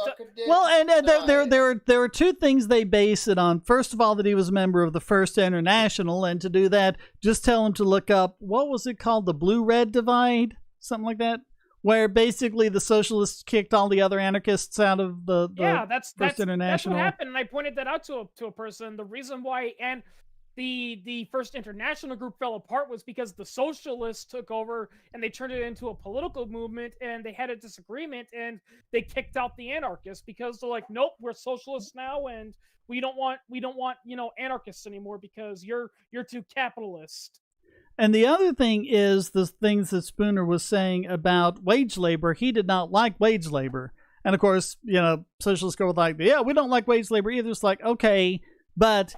are two things they base it on. First of all, that he was a member of the First International, and to do that, just tell him to look up, what was it called, the Blue-Red Divide? Something like that? Where basically the socialists kicked all the other anarchists out of the First International. That's what happened, and I pointed that out to a person. The reason why the First International group fell apart was because the socialists took over and they turned it into a political movement, and they had a disagreement, and they kicked out the anarchists because they're like, nope, we're socialists now, and we don't want anarchists anymore because you're too capitalist. And the other thing is the things that Spooner was saying about wage labor. He did not like wage labor. And of course, socialists go with like, yeah, we don't like wage labor either. It's like, okay, but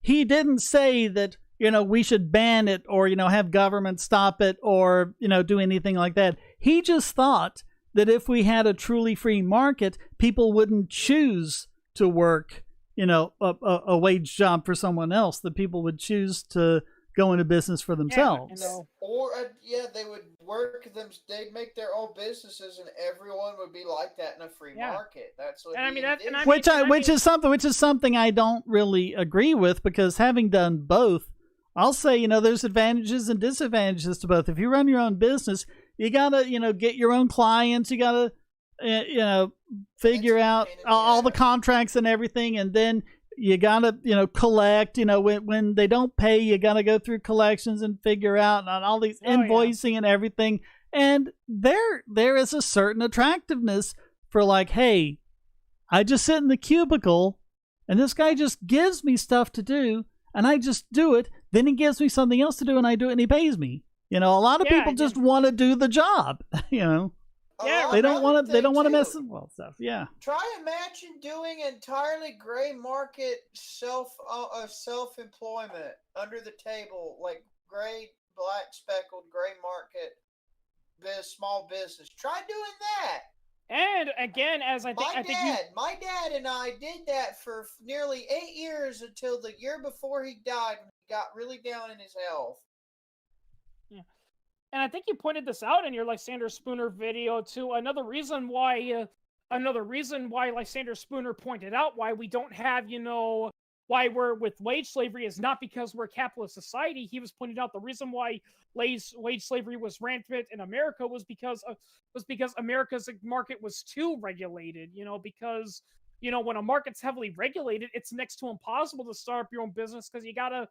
he didn't say that, we should ban it or, have government stop it or, do anything like that. He just thought that if we had a truly free market, people wouldn't choose to work, a wage job for someone else, that people would choose to go into business for themselves. Or they would work them. They'd make their own businesses, and everyone would be like that in a free market. That's what. Which is something I don't really agree with, because having done both, I'll say there's advantages and disadvantages to both. If you run your own business, you gotta get your own clients. You gotta figure out all the contracts and everything, and then you gotta, collect, when they don't pay, you gotta go through collections and figure out on all these invoicing and everything. And there is a certain attractiveness for like, hey, I just sit in the cubicle and this guy just gives me stuff to do and I just do it. Then he gives me something else to do and I do it and he pays me. A lot of people just want to do the job, they don't want to mess with stuff. Yeah. Try imagine doing entirely gray market self-employment under the table, like gray, black speckled gray market small business. Try doing that. And again, as I think my dad and I did that for nearly 8 years until the year before he died, when he got really down in his health. Yeah. And I think you pointed this out in your Lysander Spooner video too. Another reason why Lysander Spooner pointed out why we don't have, why we're with wage slavery is not because we're a capitalist society. He was pointing out the reason why wage slavery was rampant in America was because America's market was too regulated. Because when a market's heavily regulated, it's next to impossible to start up your own business because you gotta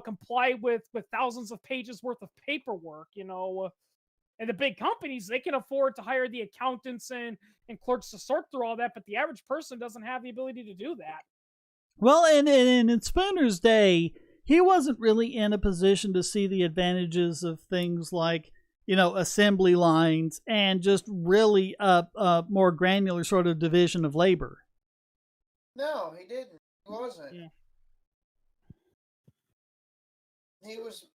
comply with thousands of pages worth of paperwork, and the big companies, they can afford to hire the accountants and clerks to sort through all that, but the average person doesn't have the ability to do that. Well, and in Spooner's day, he wasn't really in a position to see the advantages of things like, assembly lines and just really a more granular sort of division of labor. No, he didn't. He wasn't. Yeah. He was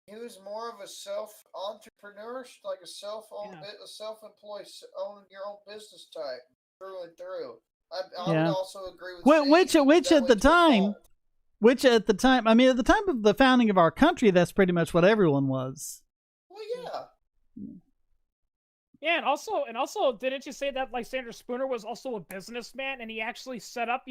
He was more of a self-entrepreneur, like a self-employed, owning your own business type through and through. I would also agree with which at the time, I mean, at the time of the founding of our country, that's pretty much what everyone was. Well, yeah. Yeah, and also, didn't you say that like Sandra Spooner was also a businessman, and he actually set up,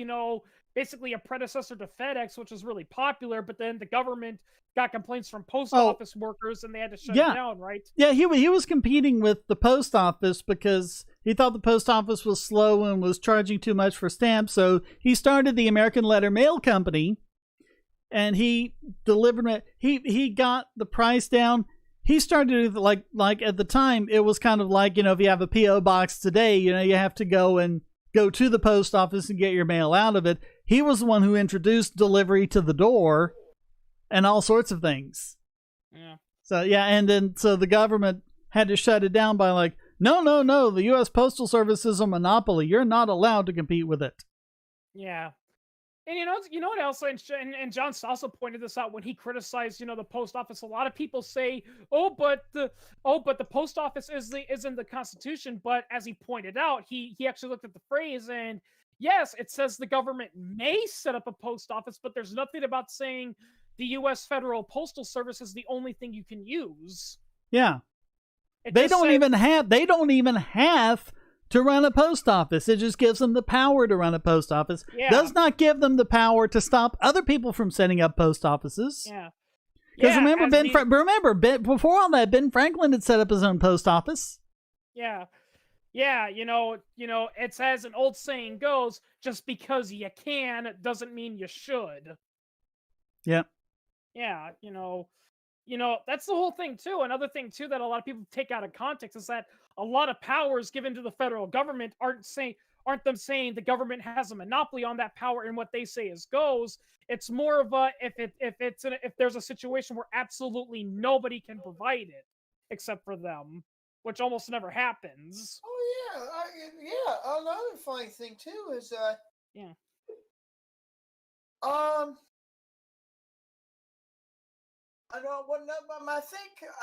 basically a predecessor to FedEx, which was really popular, but then the government got complaints from post office workers, and they had to shut it down, right? Yeah, he was competing with the post office because he thought the post office was slow and was charging too much for stamps, so he started the American Letter Mail Company, and he delivered. He got the price down. He started like at the time, it was kind of like, if you have a P.O. box today, you have to go to the post office and get your mail out of it. He was the one who introduced delivery to the door and all sorts of things. Yeah. So, and then the government had to shut it down by like, no, the U.S. Postal Service is a monopoly. You're not allowed to compete with it. Yeah. And you know what else? And John also pointed this out when he criticized, the post office. A lot of people say, but the post office isn't the Constitution. But as he pointed out, he actually looked at the phrase, and yes, it says the government may set up a post office, but there's nothing about saying the U.S. Federal Postal Service is the only thing you can use. Yeah, they don't even have to run a post office. It just gives them the power to run a post office. Yeah. Does not give them the power to stop other people from setting up post offices. Yeah. Because remember, before all that, Ben Franklin had set up his own post office. Yeah. Yeah, it says an old saying goes, just because you can doesn't mean you should. Yeah. Yeah, that's the whole thing too. Another thing too that a lot of people take out of context is that a lot of powers given to the federal government aren't them saying the government has a monopoly on that power and what they say is goes. It's more of a if there's a situation where absolutely nobody can provide it except for them, which almost never happens. Oh yeah, another funny thing too is I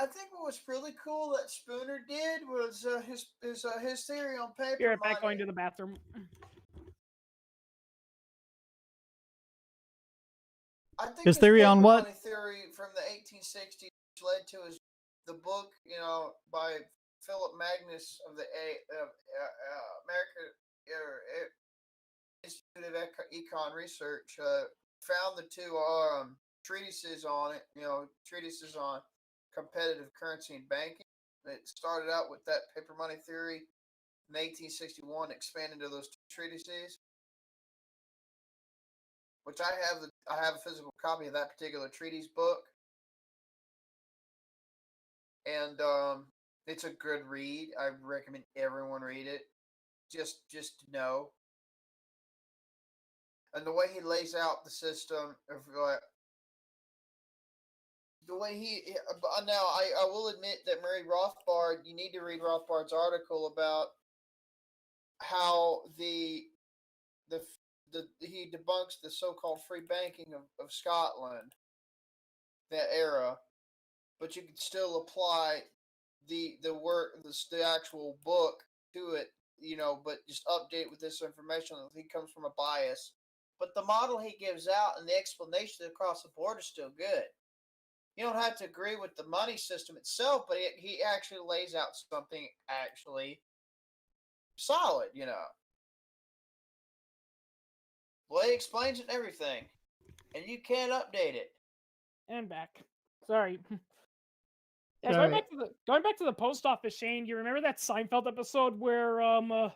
think what was really cool that Spooner did was his theory on paper. You're back going to the bathroom. I think his theory on what? Theory from the 1860s led to the book, by Philip Magnus of the American Institute of Econ Research. Found the two treatises on it, treatises on competitive currency and banking. It started out with that paper money theory in 1861, expanded to those two treatises, which I have a physical copy of that particular treatise book, and it's a good read. I recommend everyone read it, just to know. And the way he lays out the system of the way now I will admit that Murray Rothbard, you need to read Rothbard's article about how he debunks the so-called free banking of Scotland, that era, but you can still apply the actual book to it, but just update with this information. He comes from a bias, but the model he gives out and the explanation across the board is still good. You don't have to agree with the money system itself, but he actually lays out something actually solid, Well, he explains it and everything, and you can't update it. And back. Sorry. Yeah, going back to the post office, Shane. You remember that Seinfeld episode where I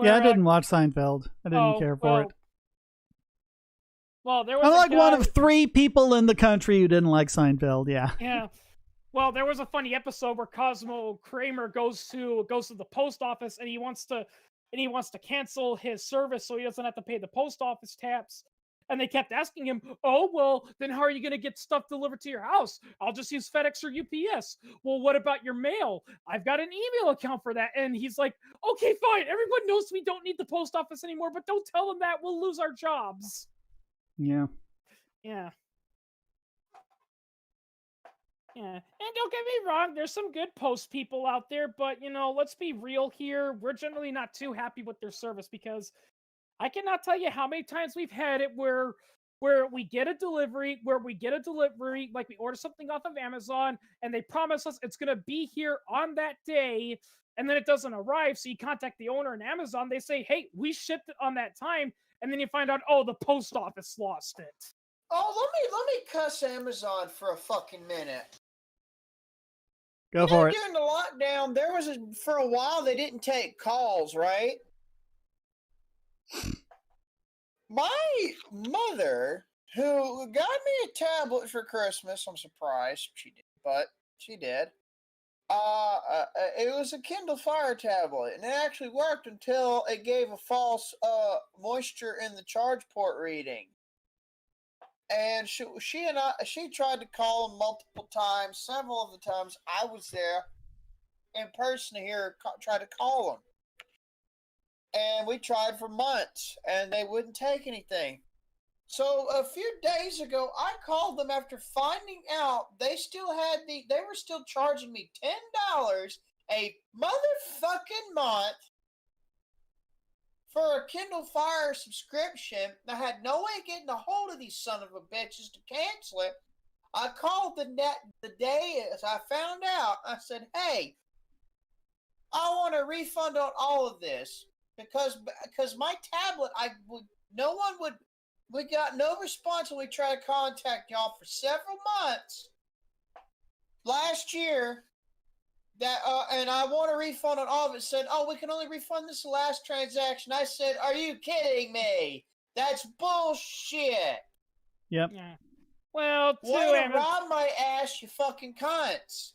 didn't watch Seinfeld. I didn't care for it. Well, there was I'm like one of 3 people in the country who didn't like Seinfeld. Yeah. Yeah. Well, there was a funny episode where Cosmo Kramer goes to the post office and he wants to cancel his service so he doesn't have to pay the post office tax. And they kept asking him, "Oh, well, then how are you going to get stuff delivered to your house? I'll just use FedEx or UPS." "Well, what about your mail?" "I've got an email account for that." And he's like, "Okay, fine. Everyone knows we don't need the post office anymore, but don't tell them that. We'll lose our jobs." Yeah. Yeah. Yeah, and don't get me wrong, there's some good post people out there, but let's be real here. We're generally not too happy with their service because I cannot tell you how many times we've had it where we get a delivery, like we order something off of Amazon and they promise us it's gonna be here on that day, and then it doesn't arrive. So you contact the owner in Amazon, they say, "Hey, we shipped it on that time," and then you find out, oh, the post office lost it. Oh, let me cuss Amazon for a fucking minute. Go for it. During the lockdown, for a while they didn't take calls, right? My mother, who got me a tablet for Christmas, I'm surprised she did, but she did. It was a Kindle Fire tablet, and it actually worked until it gave a false moisture in the charge port reading. And she tried to call him multiple times. Several of the times I was there in person to hear her try to call him. And we tried for months, and they wouldn't take anything. So a few days ago, I called them after finding out they were still charging me $10 a motherfucking month for a Kindle Fire subscription. I had no way of getting a hold of these son of a bitches to cancel it. I called the day as I found out. I said, "Hey, I want a refund on all of this because my tablet, we got no response when we tried to contact y'all for several months last year. And I want a refund on all of it." Said, "Oh, we can only refund this last transaction." I said, "Are you kidding me? That's bullshit." Yep. Yeah. Well, rob my ass, you fucking cunts.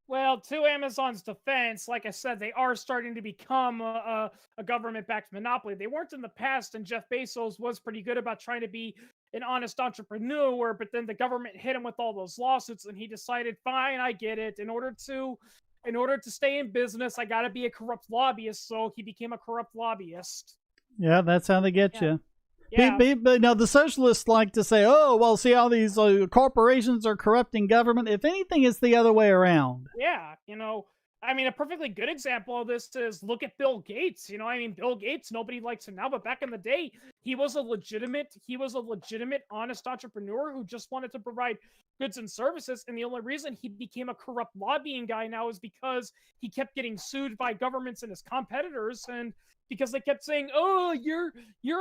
Well, to Amazon's defense, like I said, they are starting to become a government-backed monopoly. They weren't in the past, and Jeff Bezos was pretty good about trying to be an honest entrepreneur, but then the government hit him with all those lawsuits, and he decided, fine, I get it. In order to stay in business, I got to be a corrupt lobbyist, so he became a corrupt lobbyist. Yeah, that's how they get you. Yeah. But now the socialists like to say, "Oh, well, see how these corporations are corrupting government." If anything, it's the other way around. Yeah, a perfectly good example of this is look at Bill Gates. Bill Gates, nobody likes him now, but back in the day, he was a legitimate, honest entrepreneur who just wanted to provide goods and services. And the only reason he became a corrupt lobbying guy now is because he kept getting sued by governments and his competitors, and because they kept saying, "Oh, you're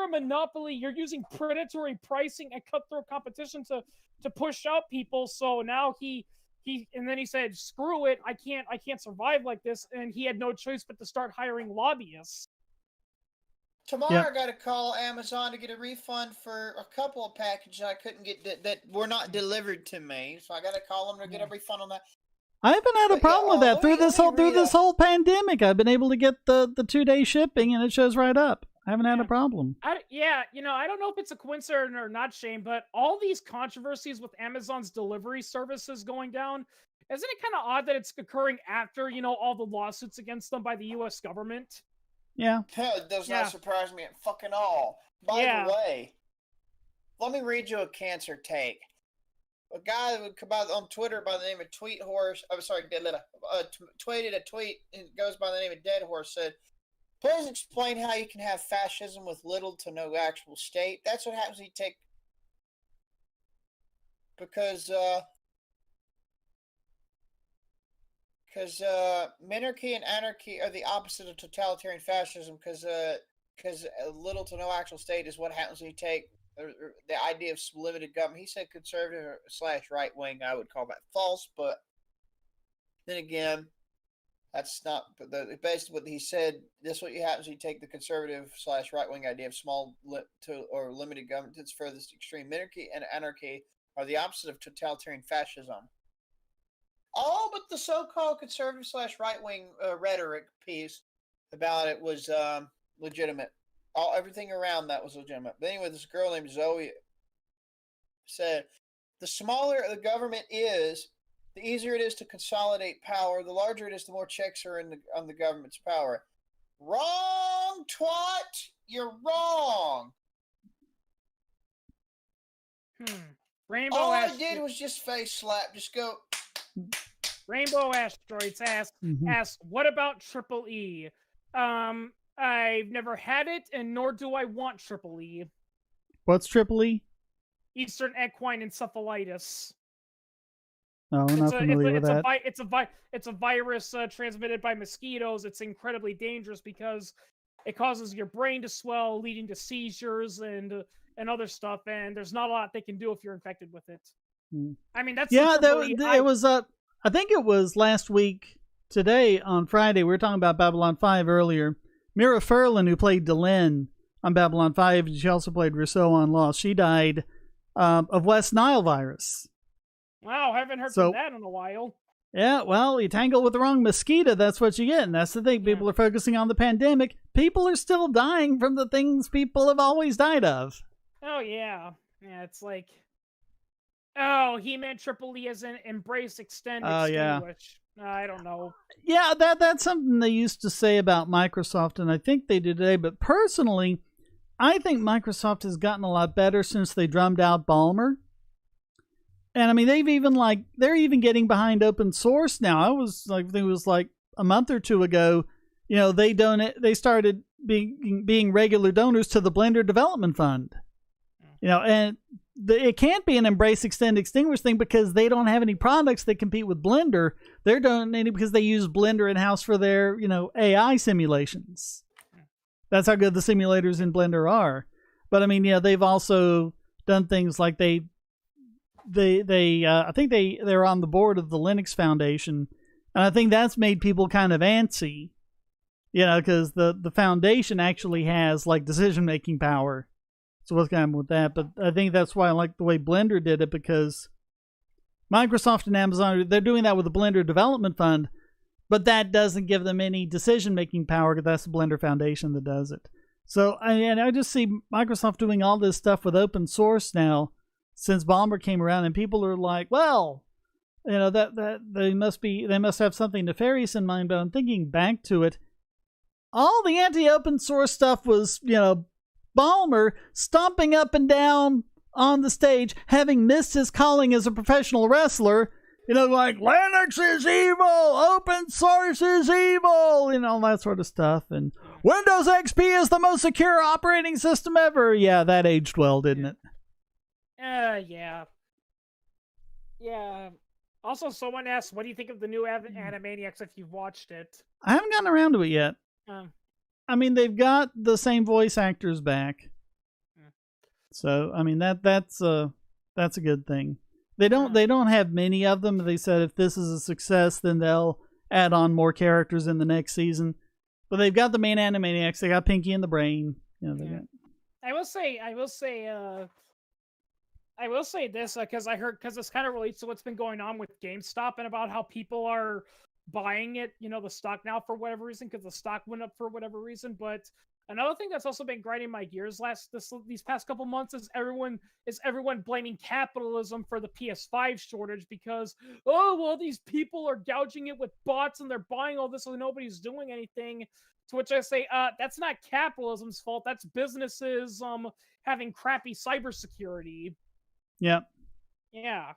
a monopoly. You're using predatory pricing and cutthroat competition to push out people." So now he said, "Screw it. I can't survive like this." And he had no choice but to start hiring lobbyists. Tomorrow, I got to call Amazon to get a refund for a couple of packages I couldn't get that were not delivered to me. So I got to call them to get a refund on that. I haven't had a problem with that through this whole pandemic. I've been able to get the 2-day shipping, and it shows right up. I haven't had a problem. I don't know if it's a coincidence or not, Shane, but all these controversies with Amazon's delivery services going down, isn't it kind of odd that it's occurring after, all the lawsuits against them by the U.S. government? Yeah. It does not surprise me at fucking all. By the way, let me read you a cancer take. A guy that would come out on Twitter by the name of tweeted a tweet and goes by the name of Dead Horse, said, "Please explain how you can have fascism with little to no actual state." That's what happens when you take... Because minarchy and anarchy are the opposite of totalitarian fascism, because little to no actual state is what happens when you take the idea of limited government. He said conservative / right wing. I would call that false, but then again, that's not basically what he said. This is what happens when you take the conservative / right wing idea of small or limited government to its furthest extreme. Minarchy and anarchy are the opposite of totalitarian fascism. All but the so-called conservative / right wing rhetoric piece about it was legitimate. Everything around that was legitimate. But anyway, this girl named Zoe said, "The smaller the government is, the easier it is to consolidate power. The larger it is, the more checks are on the government's power." Wrong, twat! You're wrong. Rainbow. All I did was just face slap. Just go, Rainbow Asteroids asks, what about Triple E? I've never had it, and nor do I want Triple E. What's Triple E? Eastern equine encephalitis. No, I'm not familiar with that. It's a virus transmitted by mosquitoes. It's incredibly dangerous because it causes your brain to swell, leading to seizures and other stuff. And there's not a lot they can do if you're infected with it. I mean, that's it was. I think it was last week. Today on Friday, we were talking about Babylon 5 earlier. Mira Furlan, who played Delenn on Babylon 5, she also played Rousseau on Lost. She died of West Nile virus. Wow, haven't heard from that in a while. Yeah, well, you tangle with the wrong mosquito, that's what you get. And that's the thing. People are focusing on the pandemic. People are still dying from the things people have always died of. Oh, yeah. Yeah, it's like, oh, he meant Triple E as an embrace, extend, extinguish. I don't know. Yeah, that's something they used to say about Microsoft, and I think they do today. But personally, I think Microsoft has gotten a lot better since they drummed out Ballmer. And I mean, they're even getting behind open source now. I think it was like a month or two ago. You know, they started being regular donors to the Blender Development Fund. You know, and it can't be an embrace, extend, extinguish thing because they don't have any products that compete with Blender. They're donating because they use Blender in-house for their, AI simulations. That's how good the simulators in Blender are. But I mean, they've also done things like I think they're on the board of the Linux Foundation, and I think that's made people kind of antsy, because the foundation actually has like decision-making power. So what's going to happen with that? But I think that's why I like the way Blender did it, because Microsoft and Amazon, they're doing that with the Blender Development Fund, but that doesn't give them any decision-making power because that's the Blender Foundation that does it. So I just see Microsoft doing all this stuff with open source now since Ballmer came around, and people are like, well, that they must have something nefarious in mind. But I'm thinking back to it. All the anti-open source stuff was, Ballmer stomping up and down on the stage, having missed his calling as a professional wrestler, like Linux is evil, open source is evil, all that sort of stuff. And Windows XP is the most secure operating system ever. Yeah, that aged well, didn't it? Yeah. Yeah. Also, someone asked, what do you think of the new Animaniacs if you've watched it? I haven't gotten around to it yet. I mean, they've got the same voice actors back. So, I mean, that's a good thing. They don't have many of them. They said if this is a success, then they'll add on more characters in the next season. But they've got the main Animaniacs. They got Pinky and the Brain. I will say this because this kind of relates to what's been going on with GameStop and about how people are buying it, the stock now for whatever reason, because the stock went up for whatever reason. But another thing that's also been grinding my gears these past couple months is everyone blaming capitalism for the PS5 shortage because, these people are gouging it with bots and they're buying all this so nobody's doing anything. To which I say, that's not capitalism's fault. That's businesses having crappy cybersecurity. Yep. Yeah.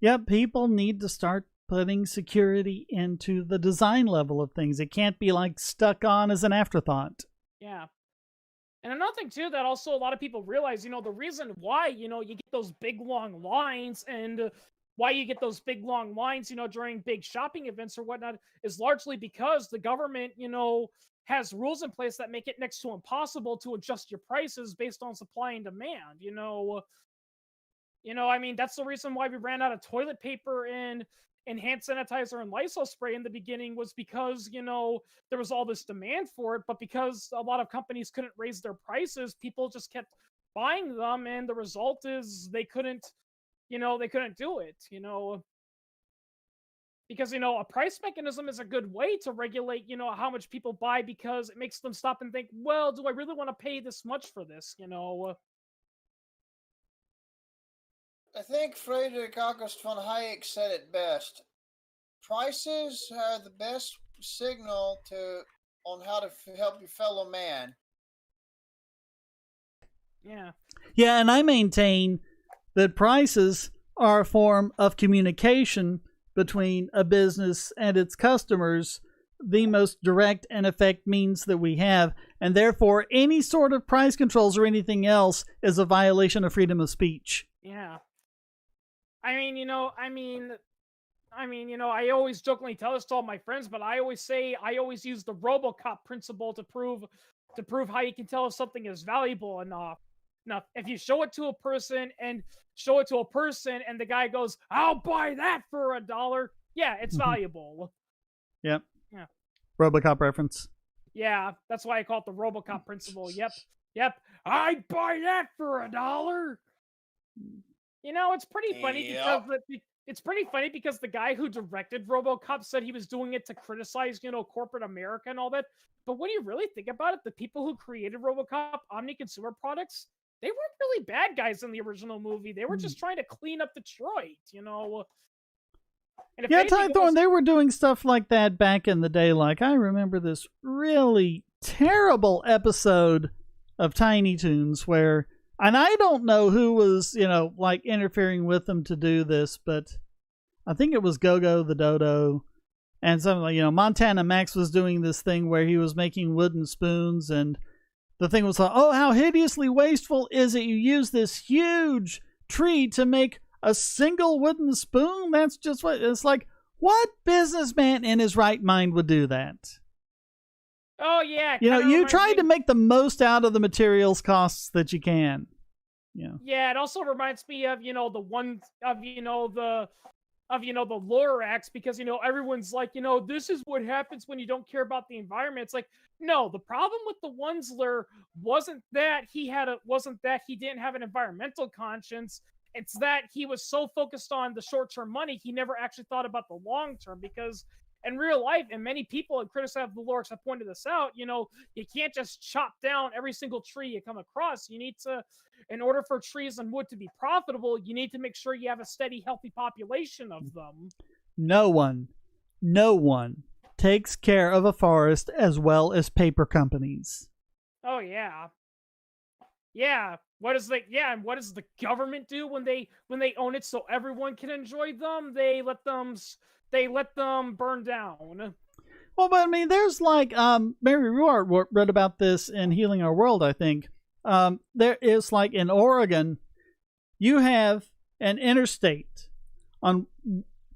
Yep, people need to start putting security into the design level of things. It can't be like stuck on as an afterthought. Yeah. And another thing too that also a lot of people realize, the reason why, you get those big long lines and why you get those big long lines, during big shopping events or whatnot is largely because the government, has rules in place that make it next to impossible to adjust your prices based on supply and demand. I mean, that's the reason why we ran out of toilet paper and hand sanitizer and Lysol spray in the beginning was because, there was all this demand for it, but because a lot of companies couldn't raise their prices, people just kept buying them, and the result is they couldn't do it, because, a price mechanism is a good way to regulate, how much people buy because it makes them stop and think, well, do I really want to pay this much for this, I think Friedrich August von Hayek said it best. Prices are the best signal on how to help your fellow man. Yeah. Yeah, and I maintain that prices are a form of communication between a business and its customers the most direct and effect means that we have, and therefore any sort of price controls or anything else is a violation of freedom of speech. Yeah. I always jokingly tell this to all my friends, but I always use the RoboCop principle to prove how you can tell if something is valuable enough. Now, if you show it to a person and the guy goes, "I'll buy that for $1," yeah, it's valuable. Yep. Yeah. RoboCop reference. Yeah, that's why I call it the RoboCop principle. Yep. I'd buy that for $1. It's pretty funny because the guy who directed RoboCop said he was doing it to criticize, corporate America and all that. But when you really think about it, the people who created RoboCop, Omni Consumer Products, they weren't really bad guys in the original movie. They were just trying to clean up Detroit, And yeah, Ty Thorne, they were doing stuff like that back in the day. Like, I remember this really terrible episode of Tiny Toons where, and I don't know who was, interfering with them to do this, but I think it was Go-Go the Dodo. And something Montana Max was doing this thing where he was making wooden spoons, and the thing was like, oh, how hideously wasteful is it? You use this huge tree to make a single wooden spoon? That's just what it's like. What businessman in his right mind would do that? Oh yeah, you try to make the most out of the materials costs that you can. Yeah, it also reminds me of the Lorax, because everyone's like, this is what happens when you don't care about the environment. It's like, no, the problem with the Wunsler wasn't that he didn't have an environmental conscience. It's that he was so focused on the short-term money, he never actually thought about the long-term. Because in real life, and many people and critics of the Lorax have pointed this out, you can't just chop down every single tree you come across. You need to, in order for trees and wood to be profitable, you need to make sure you have a steady, healthy population of them. No one takes care of a forest as well as paper companies. Oh yeah. Yeah. What does the government do when they own it so everyone can enjoy them? They let them burn down. Well, but I mean, there's like Mary Ruart read about this in Healing Our World, I think. There is, like, in Oregon, you have an interstate. On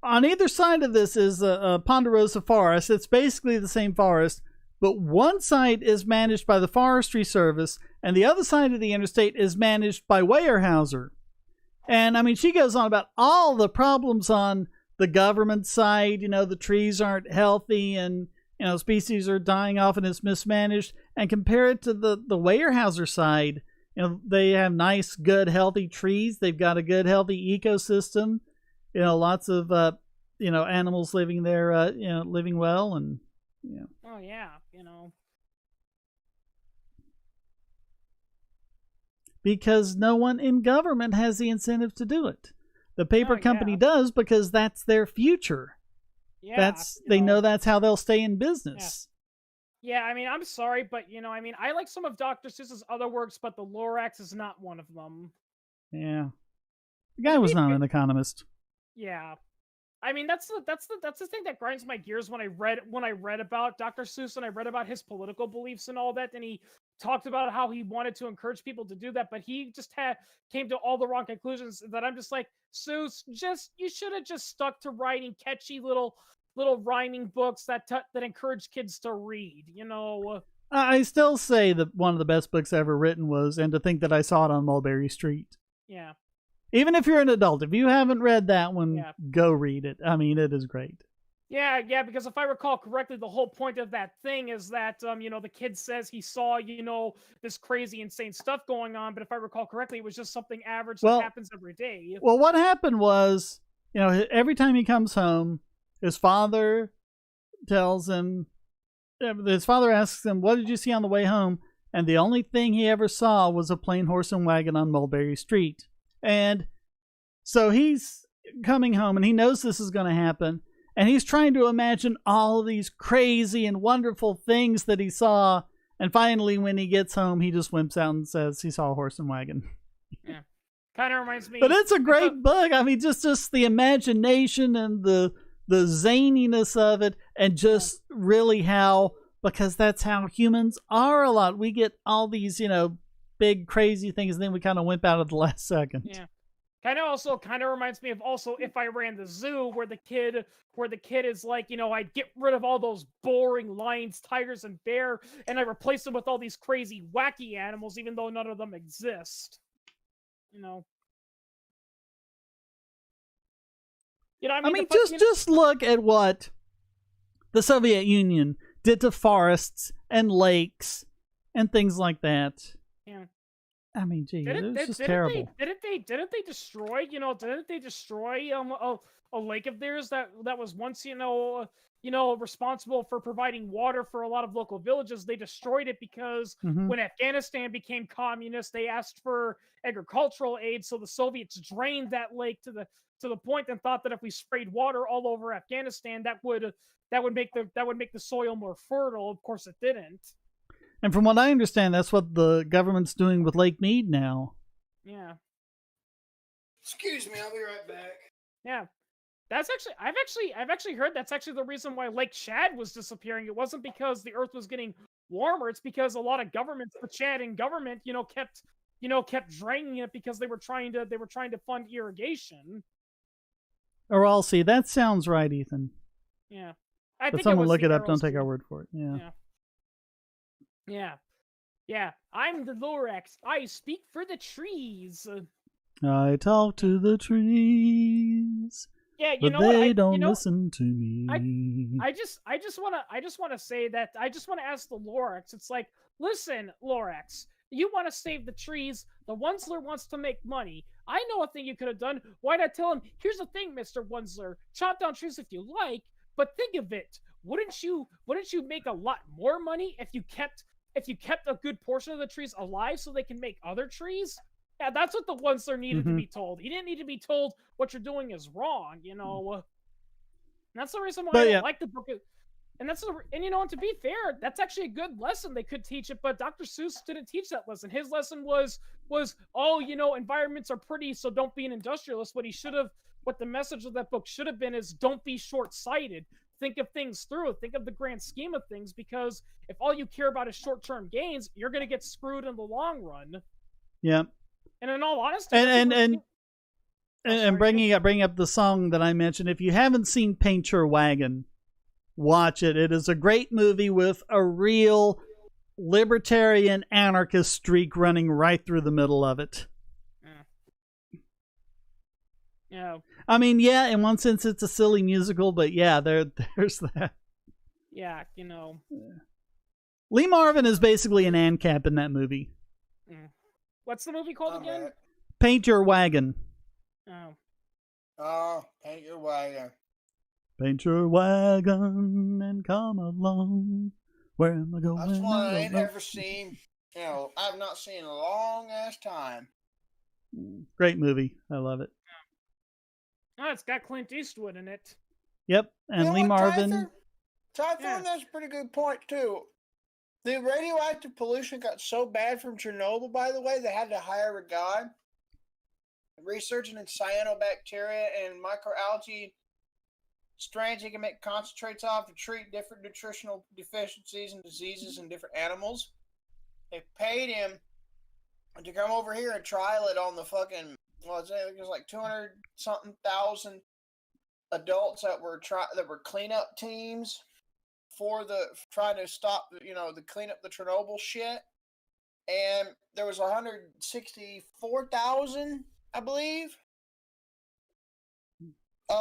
either side of this is a Ponderosa Forest. It's basically the same forest, but one side is managed by the Forestry Service, and the other side of the interstate is managed by Weyerhaeuser. And I mean, she goes on about all the problems on the government side. The trees aren't healthy, and species are dying off, and it's mismanaged. And compare it to the Weyerhaeuser side. They have nice, good, healthy trees. They've got a good, healthy ecosystem. Lots of animals living there, living well, and Oh yeah, Because no one in government has the incentive to do it. The paper company does, because that's their future. Yeah, they know that's how they'll stay in business. Yeah, I mean, I'm sorry, but I like some of Dr. Seuss's other works, but the Lorax is not one of them. Yeah, the guy was not an economist. Yeah, I mean, that's the thing that grinds my gears when I read about Dr. Seuss and I read about his political beliefs and all that, and he talked about how he wanted to encourage people to do that, but he just came to all the wrong conclusions. That I'm just like, Seuss, you should have just stuck to writing catchy little rhyming books that encourage kids to read. I still say that one of the best books ever written was "And to Think That I Saw It on Mulberry Street." Yeah. Even if you're an adult, if you haven't read that one, go read it. I mean, it is great. Yeah, because if I recall correctly, the whole point of that thing is that, the kid says he saw, this crazy, insane stuff going on. But if I recall correctly, it was just something average that happens every day. Well, what happened was, every time he comes home, his father asks him, "What did you see on the way home?" And the only thing he ever saw was a plain horse and wagon on Mulberry Street. And so he's coming home, and he knows this is going to happen. And he's trying to imagine all of these crazy and wonderful things that he saw. And finally, when he gets home, he just wimps out and says he saw a horse and wagon. Yeah. Kind of reminds me. But it's a great book. I mean, just the imagination and the the zaniness of it, and just really how, because that's how humans are a lot. We get all these, big crazy things, and then we kind of wimp out at the last second. Yeah. Kind of reminds me of also If I Ran the Zoo, where the kid is like, I'd get rid of all those boring lions, tigers, and bear, and I replace them with all these crazy, wacky animals, even though none of them exist. Just look at what the Soviet Union did to forests and lakes and things like that. Yeah. I mean, gee, it was just terrible. Didn't they destroy? Didn't they destroy a lake of theirs that was once responsible for providing water for a lot of local villages? They destroyed it because when Afghanistan became communist, they asked for agricultural aid, so the Soviets drained that lake to the point and thought that if we sprayed water all over Afghanistan, that would make the soil more fertile. Of course, it didn't. And from what I understand, that's what the government's doing with Lake Mead now. Yeah. Excuse me, I'll be right back. Yeah. That's actually I've actually heard that's actually the reason why Lake Chad was disappearing. It wasn't because the earth was getting warmer, it's because a lot of governments, the Chadian government, kept draining it because they were trying to fund irrigation. Or I'll see. That sounds right, Ethan. Yeah. But someone look it up, don't take our word for it. Yeah. I'm the Lorax. I speak for the trees. I talk to the trees. Yeah, but they don't listen to me. I just want to say that I just want to ask the Lorax. It's like, listen, Lorax, you want to save the trees. The Wunsler wants to make money. I know a thing you could have done. Why not tell him, here's the thing, Mr. Wunsler, chop down trees if you like, but think of it. Wouldn't you make a lot more money if you kept a good portion of the trees alive so they can make other trees? Yeah, that's what the Wunsler needed to be told. He didn't need to be told what you're doing is wrong, And that's the reason why I don't like the book. And to be fair, that's actually a good lesson. They could teach it, but Dr. Seuss didn't teach that lesson. His lesson was environments are pretty, so don't be an industrialist. What the message of that book should have been is don't be short-sighted. Think of things through. Think of the grand scheme of things, because if all you care about is short-term gains, you're going to get screwed in the long run. Yeah. And in all honesty, and bringing up the song that I mentioned, if you haven't seen Paint Your Wagon, watch it. It is a great movie with a real libertarian anarchist streak running right through the middle of it. Yeah. I mean, yeah, in one sense it's a silly musical, but yeah, there's that. Yeah, Lee Marvin is basically an ANCAP in that movie. What's the movie called again? Paint Your Wagon. Oh, Paint Your Wagon. Paint your wagon and come along. Where am I going? That's one I ain't never seen. I've not seen in a long ass time. Great movie. I love it. Oh, it's got Clint Eastwood in it. Yep, and Lee Marvin. Typhoon, that's a pretty good point, too. The radioactive pollution got so bad from Chernobyl, by the way, they had to hire a guy researching in cyanobacteria and microalgae strains he can make concentrates off to treat different nutritional deficiencies and diseases in different animals. They paid him to come over here and trial it on the fucking, it was like 200-something-thousand adults that were cleanup teams for trying to stop, the clean up the Chernobyl shit. And there was 164,000, I believe.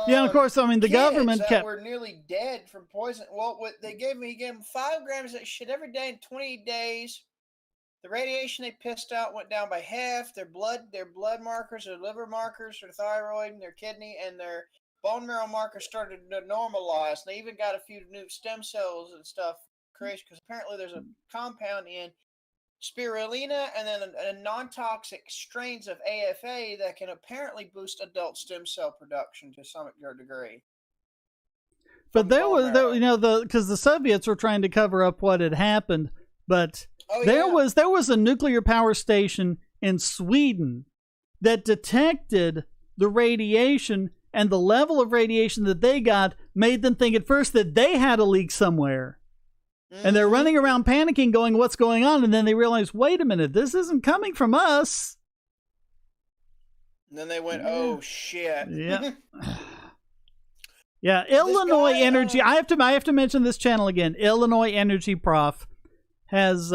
Yeah, and of course, I mean, the government kept... were nearly dead from poison. Well, he gave him 5 grams of that shit every day in 28 days. The radiation they pissed out went down by half. Their blood markers, their liver markers, their thyroid, and their kidney, and their bone marrow markers started to normalize. And they even got a few new stem cells and stuff created, because apparently there's a compound in spirulina and then a non-toxic strains of AFA that can apparently boost adult stem cell production to some degree. But there was, because the Soviets were trying to cover up what had happened, but there was a nuclear power station in Sweden that detected the radiation, and the level of radiation that they got made them think at first that they had a leak somewhere. And they're running around panicking, going, what's going on? And then they realize, wait a minute, this isn't coming from us. And then they went, oh, shit. Yeah. Yeah, Illinois Energy. I have to mention this channel again. Illinois Energy Prof has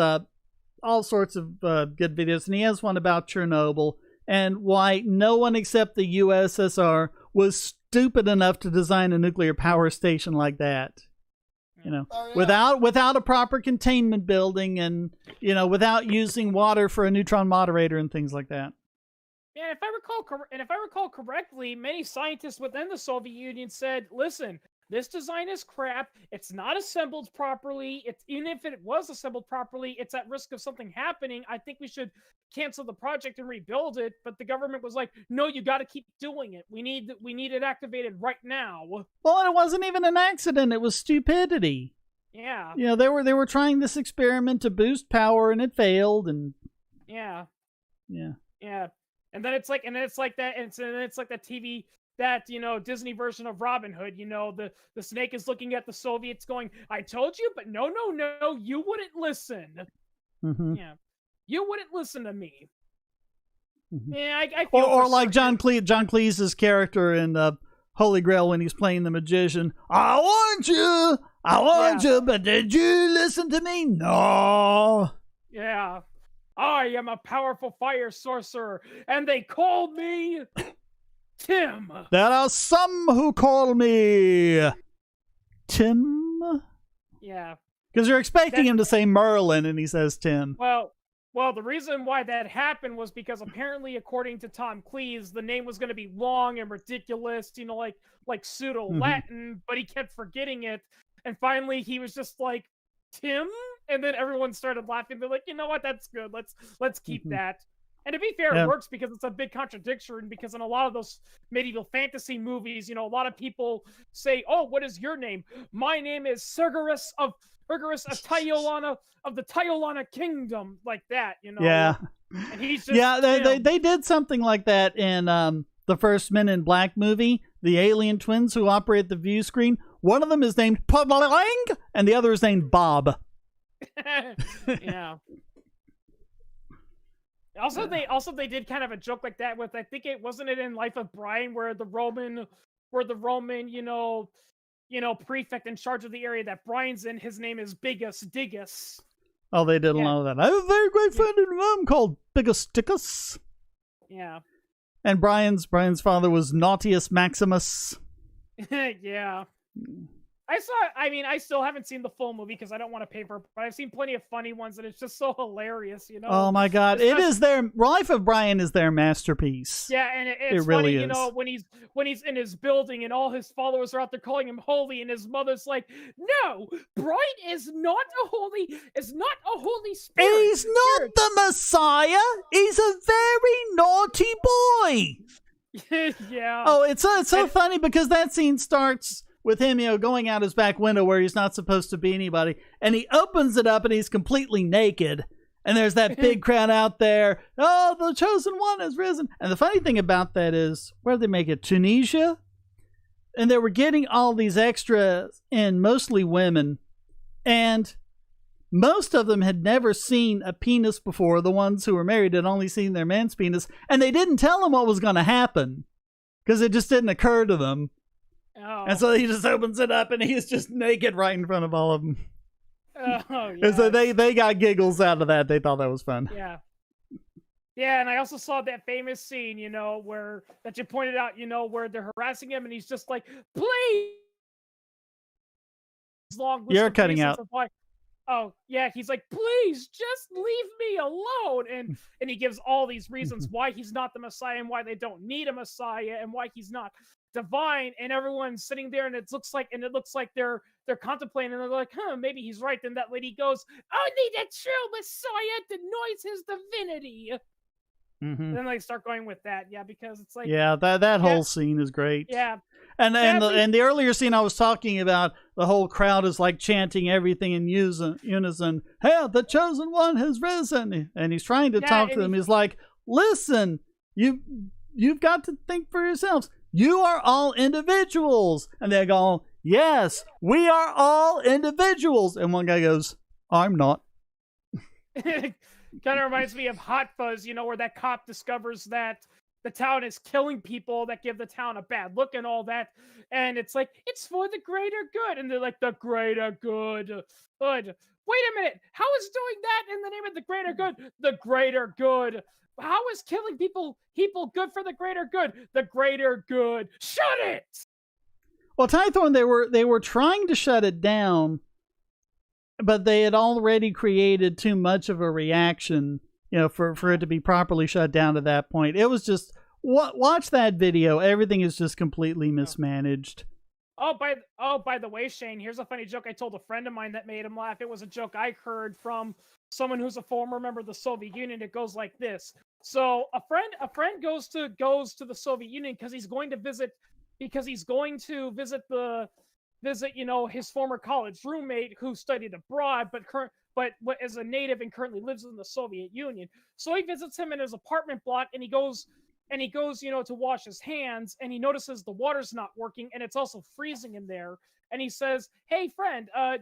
all sorts of good videos. And he has one about Chernobyl and why no one except the USSR was stupid enough to design a nuclear power station like that. You know, without a proper containment building and, you know, without using water for a neutron moderator and things like that. Yeah, if I recall correctly, many scientists within the Soviet Union said, listen, this design is crap. It's not assembled properly. Even if it was assembled properly, it's at risk of something happening. I think we should cancel the project and rebuild it. But the government was like, no, you got to keep doing it. We need it activated right now. Well, it wasn't even an accident. It was stupidity. Yeah. You know, they were trying this experiment to boost power and it failed. And yeah. Yeah. Yeah. And then it's like that. And then it's like that TV. That, you know, Disney version of Robin Hood, you know, the snake is looking at the Soviets going, I told you, but no, you wouldn't listen. Mm-hmm. Yeah. You wouldn't listen to me. Mm-hmm. Yeah, I feel or like John Cleese's character in Holy Grail when he's playing the magician. I warned you, but did you listen to me? No. Yeah. I am a powerful fire sorcerer, and they call me... Tim. There are some who call me Tim. Yeah. Because you're expecting him to say Merlin, and he says Tim. Well, the reason why that happened was because apparently, according to Tom Cleese, the name was going to be long and ridiculous, you know, like pseudo-Latin, but he kept forgetting it. And finally, he was just like, Tim? And then everyone started laughing. They're like, you know what? That's good. Let's keep that. And to be fair, it works because it's a big contradiction, because in a lot of those medieval fantasy movies, you know, a lot of people say, oh, what is your name? My name is Sergerus of Tyolana, of the Tyolana Kingdom, like that, you know? Yeah. And he's just, yeah, they did something like that in the first Men in Black movie, the alien twins who operate the view screen. One of them is named Pablang, and the other is named Bob. Yeah. Also, they did kind of a joke like that with, I think it wasn't it in Life of Brian where the Roman, you know, prefect in charge of the area that Brian's in, his name is Bigus Diggus. Oh, they did allow that. I have a very great friend in Rome called Bigus Dickus. Yeah. And Brian's father was Nautius Maximus. Yeah. I still haven't seen the full movie because I don't want to pay for it, but I've seen plenty of funny ones, and it's just so hilarious, you know? Oh my God. Life of Brian is their masterpiece. Yeah, and it's really funny, is. You know, when he's in his building and all his followers are out there calling him holy, and his mother's like, no, Brian is not a holy spirit. He's not the Messiah. He's a very naughty boy. Yeah. Oh, it's so funny because that scene starts with him, you know, going out his back window where he's not supposed to be anybody, and he opens it up and he's completely naked, and there's that big crowd out there. Oh, the chosen one has risen. And the funny thing about that is, where did they make it? Tunisia? And they were getting all these extras in, mostly women, and most of them had never seen a penis before. The ones who were married had only seen their man's penis, and they didn't tell them what was going to happen because it just didn't occur to them. Oh. And so he just opens it up and he's just naked right in front of all of them. Oh, yeah. And so they got giggles out of that. They thought that was fun. Yeah. Yeah, and I also saw that famous scene, you know, that you pointed out, you know, where they're harassing him and he's just like, please! You're cutting out. Oh, yeah, he's like, please, just leave me alone. And he gives all these reasons why he's not the Messiah and why they don't need a Messiah and why he's not divine, and everyone's sitting there and it looks like they're contemplating and they're like, maybe he's right. Then that lady goes, only the true Messiah denies his divinity. Mm-hmm. And then they start going with that, because it's like, that whole scene is great. Yeah. And the earlier scene I was talking about, the whole crowd is like chanting everything in unison. Hey, the chosen one has risen, and he's trying to talk to them. He's like, listen, you've got to think for yourselves. You are all individuals. And they go, yes, we are all individuals. And one guy goes, I'm not. Kind of reminds me of Hot Fuzz, where that cop discovers that the town is killing people that give the town a bad look and all that. And it's like, it's for the greater good. And they're like, the greater good. Wait a minute. How is doing that in the name of the greater good? The greater good. How is killing people good for the greater good? The greater good. Shut it! Well, Tythorn, they were trying to shut it down, but they had already created too much of a reaction, for it to be properly shut down at that point. It was just, watch that video. Everything is just completely mismanaged. Oh, by the way, Shane, here's a funny joke I told a friend of mine that made him laugh. It was a joke I heard from someone who's a former member of the Soviet Union. It goes like this. So a friend goes to the Soviet Union because he's going to visit his former college roommate who studied abroad but is a native and currently lives in the Soviet Union. So he visits him in his apartment block, and he goes to wash his hands, and he notices the water's not working and it's also freezing in there. And he says, "Hey friend, I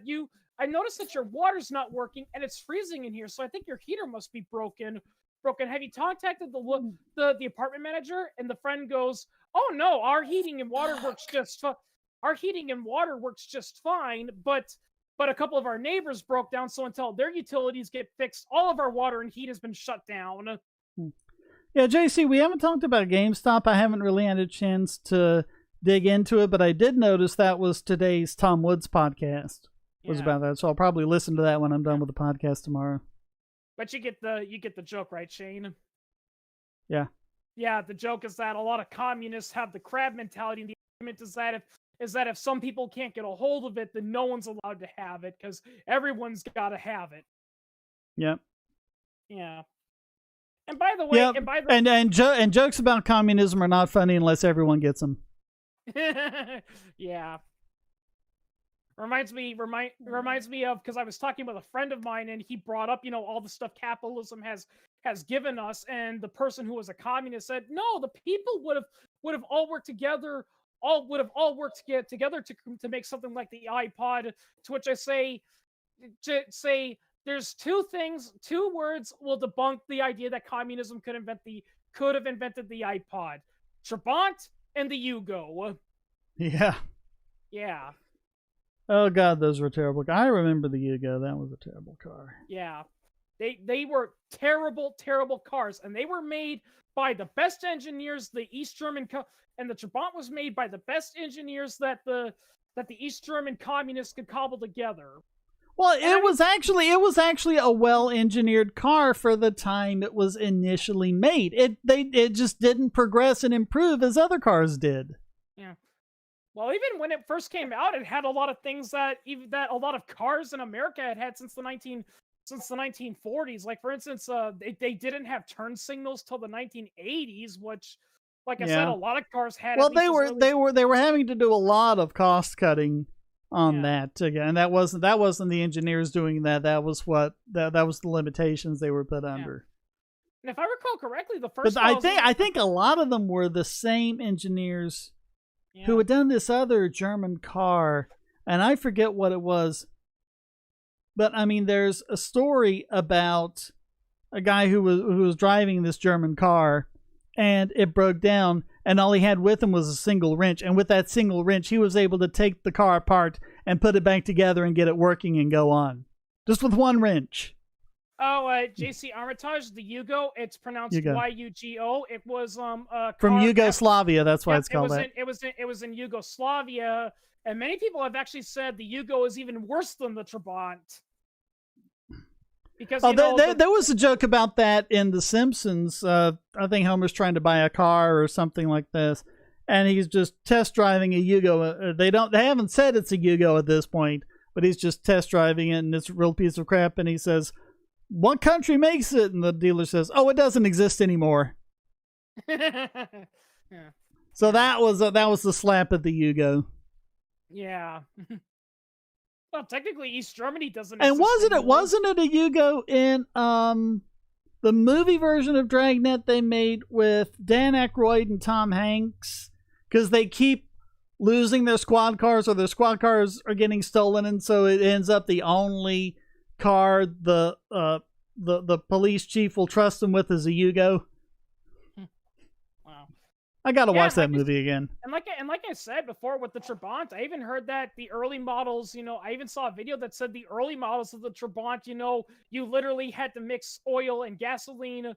noticed that your water's not working and it's freezing in here, so I think your heater must be broken. Have you contacted the apartment manager?" And the friend goes, "Oh no, our heating and water works just fine, but a couple of our neighbors broke down, so until their utilities get fixed, all of our water and heat has been shut down." Yeah, JC, we haven't talked about GameStop. I haven't really had a chance to dig into it, but I did notice that was today's Tom Woods podcast was about that, so I'll probably listen to that when I'm done with the podcast tomorrow. But you get the joke, right, Shane? Yeah. Yeah, the joke is that a lot of communists have the crab mentality, and the argument is that if some people can't get a hold of it, then no one's allowed to have it because everyone's got to have it. Yep. Yeah. And by the way, and jokes about communism are not funny unless everyone gets them. Yeah. Reminds me of, because I was talking with a friend of mine and he brought up, all the stuff capitalism has given us, and the person who was a communist said, no, the people would have all worked together, to make something like the iPod. To which I say there's two words will debunk the idea that communism could have invented the iPod: Trabant and the Yugo. Yeah. Yeah. Oh God, those were terrible. I remember the Yugo. That was a terrible car. Yeah. They were terrible, terrible cars, and they were made by the best engineers the East German and the Trabant was made by the best engineers that the East German communists could cobble together. Well, it was actually a well-engineered car for the time it was initially made. It just didn't progress and improve as other cars did. Yeah. Well, even when it first came out, it had a lot of things that a lot of cars in America had since the 1940s. Like, for instance, they didn't have turn signals till the 1980s, which, like I said, a lot of cars had. Well, they were having to do a lot of cost cutting on that again, and that wasn't the engineers doing that. That was the limitations they were put under. And if I recall correctly, the first. But I think a lot of them were the same engineers who had done this other German car, and I forget what it was. But I mean, there's a story about a guy who was driving this German car, and it broke down, and all he had with him was a single wrench. And with that single wrench, he was able to take the car apart and put it back together and get it working and go on, just with one wrench. Oh, JC Armitage, the Yugo. It's pronounced Y-U-G-O. It was from Yugoslavia. That's why it's called that. It was in Yugoslavia, and many people have actually said the Yugo is even worse than the Trabant. Because there was a joke about that in The Simpsons. I think Homer's trying to buy a car or something like this, and he's just test driving a Yugo. They haven't said it's a Yugo at this point, but he's just test driving it, and it's a real piece of crap. And he says, "What country makes it?" And the dealer says, "Oh, it doesn't exist anymore." Yeah. So that was the slap at the Yugo. Yeah. Well, technically, East Germany doesn't. And wasn't it a Yugo in the movie version of Dragnet they made with Dan Aykroyd and Tom Hanks? Because they keep losing their squad cars, or their squad cars are getting stolen, and so it ends up the only car the police chief will trust them with is a Yugo. Wow. I gotta watch that movie again. And like I said before with the Trabant, I even heard that the early models, I even saw a video that said the early models of the Trabant, you literally had to mix oil and gasoline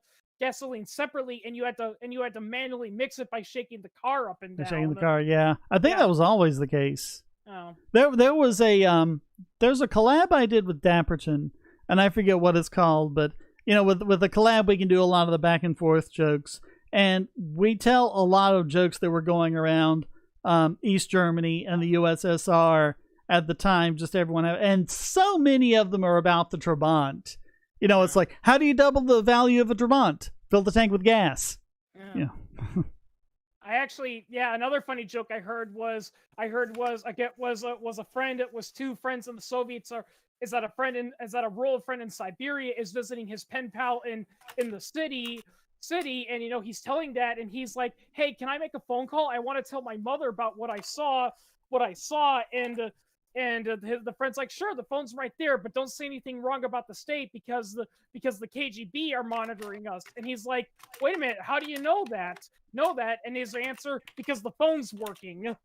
separately, and you had to manually mix it by shaking the car up and down. Shaking the car, yeah. I think that was always the case. Oh. There was a there's a collab I did with Dapperton, and I forget what it's called, but with the collab we can do a lot of the back and forth jokes. And we tell a lot of jokes that were going around East Germany and the USSR at the time, just everyone. And so many of them are about the Trabant. It's like, how do you double the value of a Trabant? Fill the tank with gas. Yeah. I actually, another funny joke I heard was a friend. It was two friends in the Soviets. Is that a rural friend in Siberia is visiting his pen pal in the city, and he's telling that, and he's like, hey, can I make a phone call? I want to tell my mother about what I saw, and the friend's like, sure, the phone's right there, but don't say anything wrong about the state because the KGB are monitoring us. And he's like, wait a minute, how do you know that? And his answer, because the phone's working.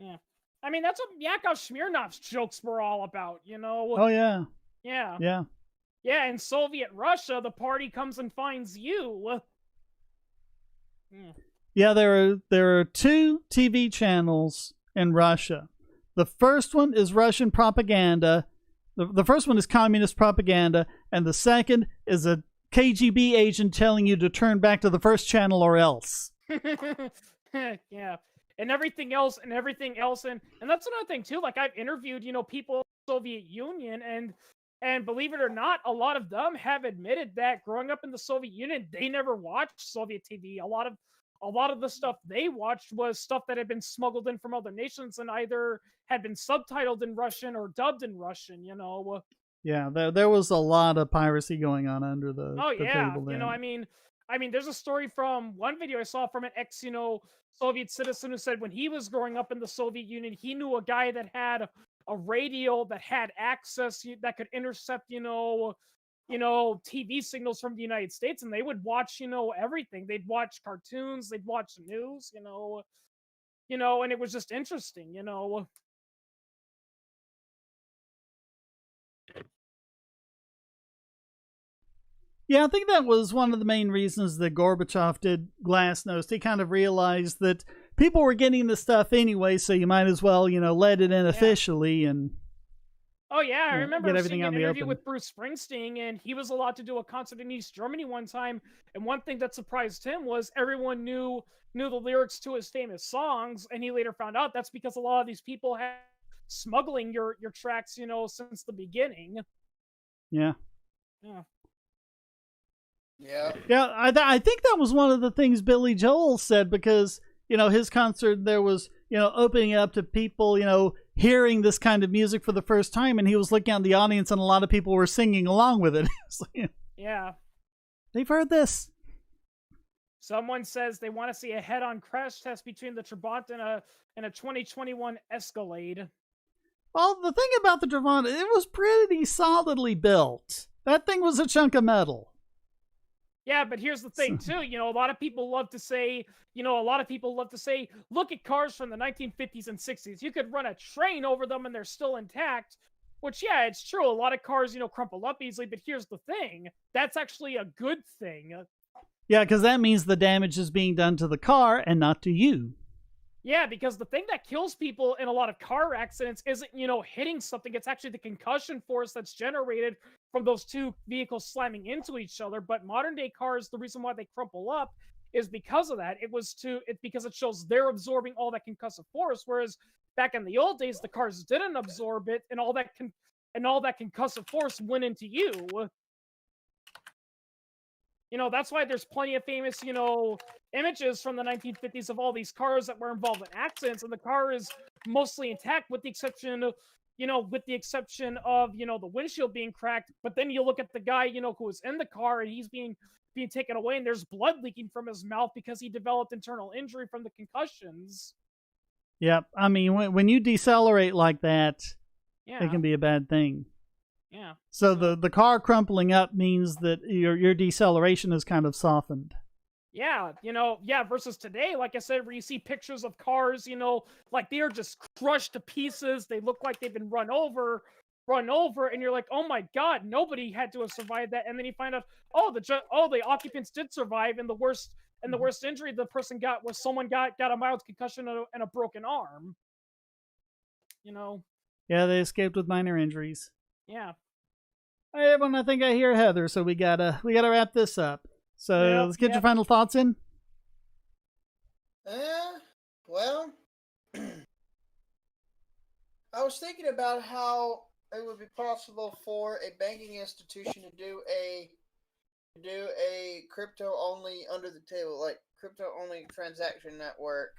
Yeah. I mean, that's what Yakov Smirnov's jokes were all about, Oh, yeah. Yeah. Yeah. Yeah, in Soviet Russia, the party comes and finds you. Yeah, there are two TV channels in Russia. The first one is Russian propaganda. The first one is communist propaganda, and the second is a KGB agent telling you to turn back to the first channel or else. Yeah. And everything else, and that's another thing too. Like, I've interviewed, people in the Soviet Union, and believe it or not, a lot of them have admitted that growing up in the Soviet Union, they never watched Soviet TV. A lot of the stuff they watched was stuff that had been smuggled in from other nations and either had been subtitled in Russian or dubbed in Russian. Yeah, there was a lot of piracy going on under the table then. I mean, there's a story from one video I saw from an ex, Soviet citizen who said when he was growing up in the Soviet Union, he knew a guy that had a radio that had access that could intercept, TV signals from the United States, and they would watch, everything. They'd watch cartoons, they'd watch the news, and it was just interesting, Yeah, I think that was one of the main reasons that Gorbachev did Glasnost. He kind of realized that people were getting the stuff anyway, so you might as well, let it in officially and. Oh yeah, I remember seeing an interview with Bruce Springsteen, and he was allowed to do a concert in East Germany one time. And one thing that surprised him was everyone knew the lyrics to his famous songs, and he later found out that's because a lot of these people had smuggling your tracks, since the beginning. Yeah. Yeah. Yeah. Yeah, I think that was one of the things Billy Joel said, because, his concert, there was, opening up to people, hearing this kind of music for the first time, and he was looking at the audience and a lot of people were singing along with it. Yeah. They've heard this. Someone says they want to see a head-on crash test between the Trabant and a 2021 Escalade. Well, the thing about the Trabant, it was pretty solidly built. That thing was a chunk of metal. Yeah, but here's the thing, too. A lot of people love to say, look at cars from the 1950s and 60s. You could run a train over them and they're still intact. Which, yeah, it's true. A lot of cars, crumple up easily. But here's the thing. That's actually a good thing. Yeah, because that means the damage is being done to the car and not to you. Yeah, because the thing that kills people in a lot of car accidents isn't, hitting something. It's actually the concussion force that's generated from those two vehicles slamming into each other. But modern day cars, the reason why they crumple up is because of that. It's because it shows they're absorbing all that concussive force, whereas back in the old days, the cars didn't absorb it, and all that concussive force went into you. That's why there's plenty of famous, images from the 1950s of all these cars that were involved in accidents, and the car is mostly intact with the exception with the exception of, the windshield being cracked. But then you look at the guy, who was in the car, and he's being taken away, and there's blood leaking from his mouth because he developed internal injury from the concussions. Yep. I mean, when you decelerate like that, it can be a bad thing. Yeah. So the car crumpling up means that your deceleration is kind of softened. Yeah, versus today, like I said, where you see pictures of cars, like they are just crushed to pieces. They look like they've been run over, and you're like, oh my God, nobody had to have survived that. And then you find out, the occupants did survive, and the worst injury the person got was someone got a mild concussion and a broken arm. Yeah, they escaped with minor injuries. Yeah. All right, everyone, I think I hear Heather, so we gotta wrap this up. So let's get your final thoughts in. Well, I was thinking about how it would be possible for a banking institution to do a crypto only under the table, like crypto only transaction network,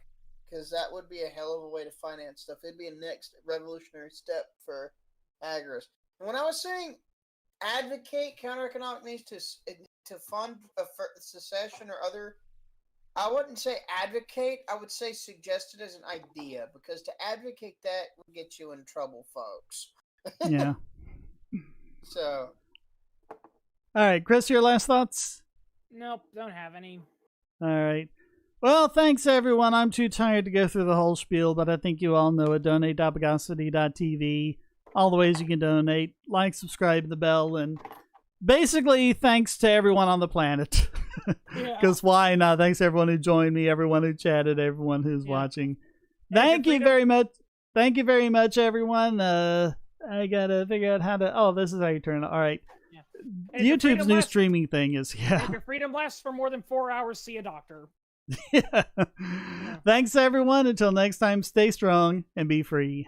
because that would be a hell of a way to finance stuff. It'd be a next revolutionary step for agorists. And when I was saying advocate counter-economic means to fund a secession or other, I wouldn't say advocate, I would say suggest it as an idea, because to advocate that would get you in trouble, folks. Yeah. So. All right, Chris, your last thoughts? Nope, don't have any. All right. Well, thanks, everyone. I'm too tired to go through the whole spiel, but I think you all know it. Donate.bogosity.tv. All the ways you can donate. Like, subscribe, the bell, and basically, thanks to everyone on the planet. Because why not? Thanks to everyone who joined me, everyone who chatted, everyone who's watching. Thank you very much. Thank you very much, everyone. I got to figure out how to... Oh, this is how you turn it. All right. YouTube's new streaming thing is... If your freedom lasts for more than 4 hours, see a doctor. Thanks, everyone. Until next time, stay strong and be free.